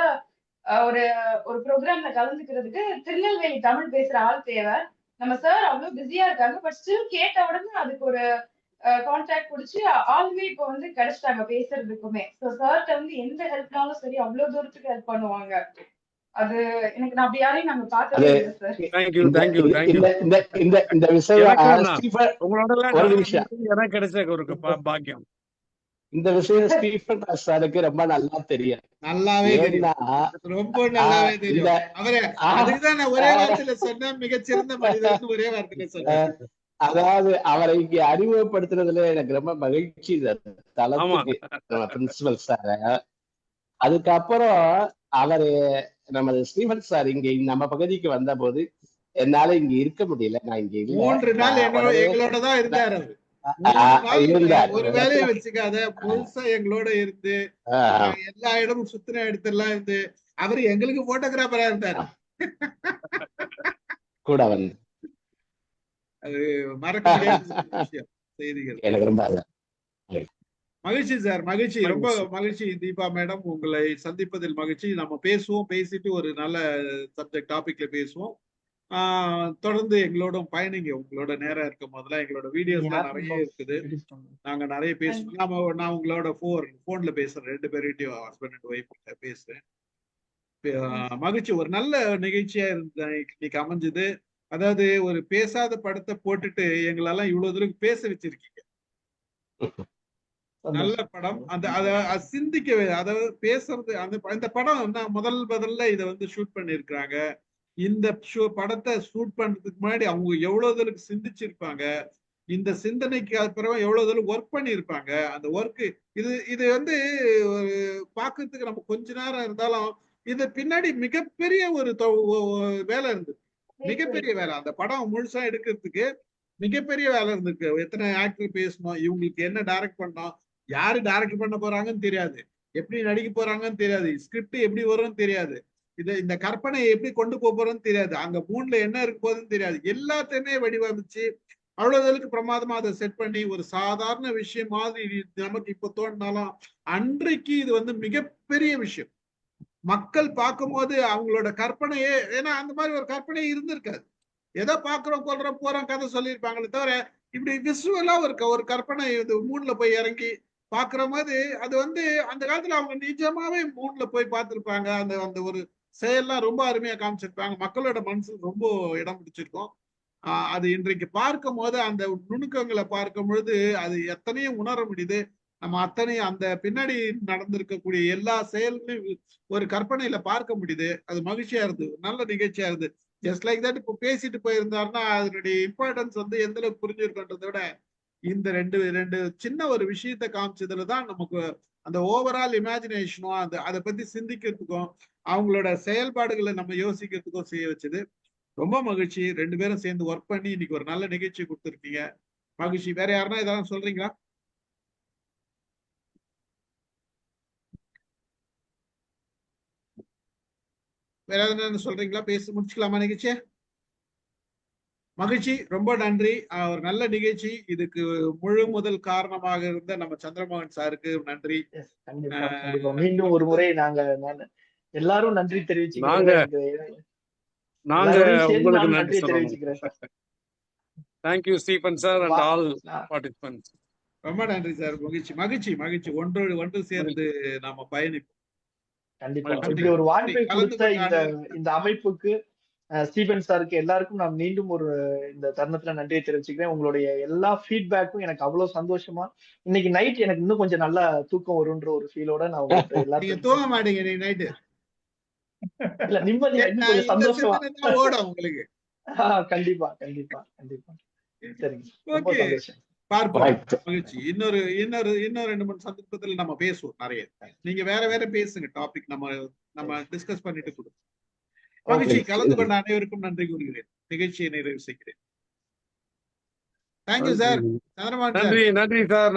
ஒரு ஒரு ப்ரோக்ராம்ல கலந்துக்கிறதுக்கு திருநெல்வேலி தமிழ் பேசுற ஆள் தேவை. நம்ம சார் அவ்வளவு பிஸியா இருக்காங்க. பட் ஸ்டில் கேட்ட உடனே அதுக்கு ஒரு கான்டாக்ட் பிடிச்சி ஆளுமே இப்போ வந்து கிடைச்சிட்டாங்க பேசுறதுக்குமே. ஸோ சார்ட்ட வந்து எந்த ஹெல்ப்னாலும் சரி அவ்வளவு தூரத்துக்கு ஹெல்ப் பண்ணுவாங்க. அது எனக்கு நான் அப்படி யாரையும் நாங்க பார்த்ததே இல்லை சார். இந்த விஷயம் எனக்கு கிடைச்ச ஒரு பாக்கியம். இந்த விஷயம் ஸ்டீஃபன் சாருக்கு ரொம்ப நல்லா தெரியும். நல்லாவே ரொம்ப நல்லாவே தெரியும். அவரே அதுதான் நான் ஒரே வார்த்தையில சொன்னேன், மிகச்சிறந்த மனிதர் ஒரே வார்த்தையில சொன்னேன். அதாவது அவரை இங்க அறிமுகப்படுத்துறதுல எனக்கு ரொம்ப மகிழ்ச்சி தளத்துக்கு நம்ம பிரின்சிபல் சார். அதுக்கப்புறம் அவரு நமது ஸ்டீஃபன் சார் இங்க நம்ம பகுதிக்கு வந்த போது என்னால இங்க இருக்க முடியல. நான் இங்க இல்ல, 3 நாள் எங்களோட தான் இருந்தாரு. ஒரு வேலையை வச்சுக்காத முழுசா எங்களோட இருந்து எல்லா இடமும் சுத்தின இடத்தெல்லாம் இருந்து அவரு எங்களுக்கு போட்டோகிராஃபரா இருந்தாரு கூட வந்து. அது மறக்க முடியாத விஷயம், செய்திகள். எனக்கு ரொம்ப மகிழ்ச்சி சார், மகிழ்ச்சி, ரொம்ப மகிழ்ச்சி. தீபா மேடம், உங்களை சந்திப்பதில் மகிழ்ச்சி. நம்ம பேசுவோம், பேசிட்டு ஒரு நல்ல சப்ஜெக்ட் டாபிக்ல பேசுவோம். தொடர்ந்து எங்களோட பயணிங்க. உங்களோட நேரம் இருக்கும் போதெல்லாம் எங்களோட வீடியோஸ் நிறைய இருக்குது, நாங்க நிறைய பேசுவோம். நான் உங்களோட போன்ல பேசுறேன், 2 பேர்கிட்டயும், ஹஸ்பண்ட் அண்ட் ஒய்ஃப் பேசுறேன். மகிழ்ச்சி. ஒரு நல்ல நிகழ்ச்சியா இன்னைக்கு அமைஞ்சது. அதாவது ஒரு பேசாத படத்தை போட்டுட்டு எங்களெல்லாம் இவ்வளவு தூரம் பேச வச்சிருக்கீங்க. நல்ல படம். அத சிந்திக்க, அதாவது பேசுறது. இந்த படம் முதல்ல இதை வந்து ஷூட் பண்ணிருக்கிறாங்க. இந்த படத்தை ஷூட் பண்றதுக்கு முன்னாடி அவங்க எவ்வளவு தூரம் சிந்திச்சிருப்பாங்க, இந்த சிந்தனைக்கு அப்புறம் எவ்வளவு தூரம் ஒர்க் பண்ணிருப்பாங்க. அந்த ஒர்க் இது வந்து ஒரு பாக்குறதுக்கு நம்ம கொஞ்ச நேரம் இருந்தாலும் இது பின்னாடி மிகப்பெரிய ஒரு வேலை இருந்தது, மிகப்பெரிய வேலை. அந்த படம் முழுசா எடுக்கிறதுக்கு மிகப்பெரிய வேலை இருந்திருக்கு. எத்தனை ஆக்டர் பேசணும், இவங்களுக்கு என்ன டைரக்ட் பண்ணணும், யாரு டைரக்ட் பண்ண போறாங்கன்னு தெரியாது, எப்படி நடிக்க போறாங்கன்னு தெரியாது, ஸ்கிரிப்ட் எப்படி வரும்னு தெரியாது, இந்த கற்பனையை எப்படி கொண்டு போறோம்னு தெரியாது, அங்க மூணுல என்ன இருக்க போகுதுன்னு தெரியாது. எல்லாத்தையுமே வடிவமைச்சு அவ்வளவுக்கு பிரமாதமா அதை செட் பண்ணி ஒரு சாதாரண விஷயம் மாதிரி நமக்கு இப்ப தோணினாலும் அன்றைக்கு இது வந்து மிகப்பெரிய விஷயம். மக்கள் பார்க்கும்போது அவங்களோட கற்பனையே, ஏன்னா அந்த மாதிரி ஒரு கற்பனையே இருந்திருக்காது. ஏதோ பாக்குறோம், கொள்றோம், போறோம், கதை சொல்லியிருப்பாங்களே தவிர இப்படி விசுவலா ஒரு கற்பனை மூணுல போய் இறங்கி பாக்குற மாதிரி அது வந்து அந்த காலத்துல அவங்க நிஜமாவே மூணுல போய் பார்த்திருப்பாங்க. அந்த ஒரு செயல்லாம் ரொம்ப அருமையா காமிச்சிருப்பாங்க. மக்களோட மனசு ரொம்ப இடம் பிடிச்சிருக்கும். அது இன்றைக்கு பார்க்கும் போது அந்த நுணுக்கங்களை பார்க்கும் பொழுது அது எத்தனையும் உணர முடியுது. நம்ம அத்தனை அந்த பின்னாடி நடந்திருக்கக்கூடிய எல்லா செயலுமே ஒரு கற்பனையில பார்க்க முடியுது. அது மகிழ்ச்சியா இருந்தது, நல்ல நிகழ்ச்சியா இருந்தது. ஜஸ்ட் லைக் தட் இப்போ பேசிட்டு போயிருந்தாருன்னா அதனுடைய இம்பார்ட்டன்ஸ் வந்து எந்த அளவுக்கு புரிஞ்சிருக்கன்றதை விட இந்த ரெண்டு சின்ன ஒரு விஷயத்த காமிச்சதுலதான் நமக்கு அந்த ஓவரால் இமேஜினேஷனும் அதை பத்தி சிந்திக்கிறதுக்கும் அவங்களோட செயல்பாடுகளை நம்ம யோசிக்கிறதுக்கும் செய்ய வச்சது. ரொம்ப மகிழ்ச்சி. 2 பேரும் சேர்ந்து ஒர்க் பண்ணி இன்னைக்கு ஒரு நல்ல நிகழ்ச்சி கொடுத்துருக்கீங்க. மகிழ்ச்சி. வேற யாருன்னா ஏதாவது சொல்றீங்களா? வேற ஏதாவது சொல்றீங்களா? பேசி முடிச்சுக்கலாமா நிகழ்ச்சியை? மகிழ்ச்சி. ரொம்ப நன்றி. ஒரு நல்ல நிகழ்ச்சி. இதுக்கு முழு முதல் காரணமாக இருந்த நம்ம சந்திரமோகன் சாருக்கு நன்றி. மீண்டும் ஒரு முறை நாங்க எல்லாரும் நன்றி நாங்க உங்களுக்கு நன்றி தெரிவிச்சுக்கிறேன். Thank you Stephen sir and all participants. ரொம்ப நன்றி சார். மகிழ்ச்சி. ஒன்று சேர்ந்து நாம பயணிப்போம். கண்டிப்பா. இப்படி ஒரு வாய்ப்பை கொடுத்த இந்த அமைப்புக்கு ஸ்டீபன் சாருக்கு எல்லாருக்கும் நான் மீண்டும் இந்த தருணத்துல நன்றியை தெரிவிச்சுக்கிறேன். உங்களுடைய எல்லா ஃபீட்பேக்கும் எனக்கு அவ்வளவு சந்தோஷமா இன்னைக்கு நைட் எனக்கு இன்னும் கொஞ்சம் நல்லா தூக்கம் வரும்ன்ற ஒரு ஃபீலோட நான் உங்களுக்கு எல்லாரும் தூங்க மாட்டீங்க நீங்க நைட்டு? இல்ல நிம்மதியா இன்னும் கொஞ்சம் சந்தோஷமா ஓடும் உங்களுக்கு. கண்டிப்பா. சரிங்க, ரொம்ப சந்தோஷம். பார்ப்போம். மகிழ்ச்சி. இன்னொரு 2-3 சந்தர்ப்பத்துல நம்ம பேசுவோம் நிறைய. நீங்க வேற பேசுங்க டாபிக், நம்ம டிஸ்கஸ் பண்ணிட்டு கொடுங்க. மகிழ்ச்சி. கலந்து கொண்ட அனைவருக்கும் நன்றி கூறுகிறேன். நிகழ்ச்சியை நிறைவு செய்கிறேன். Thank you sir. நன்றி சார்.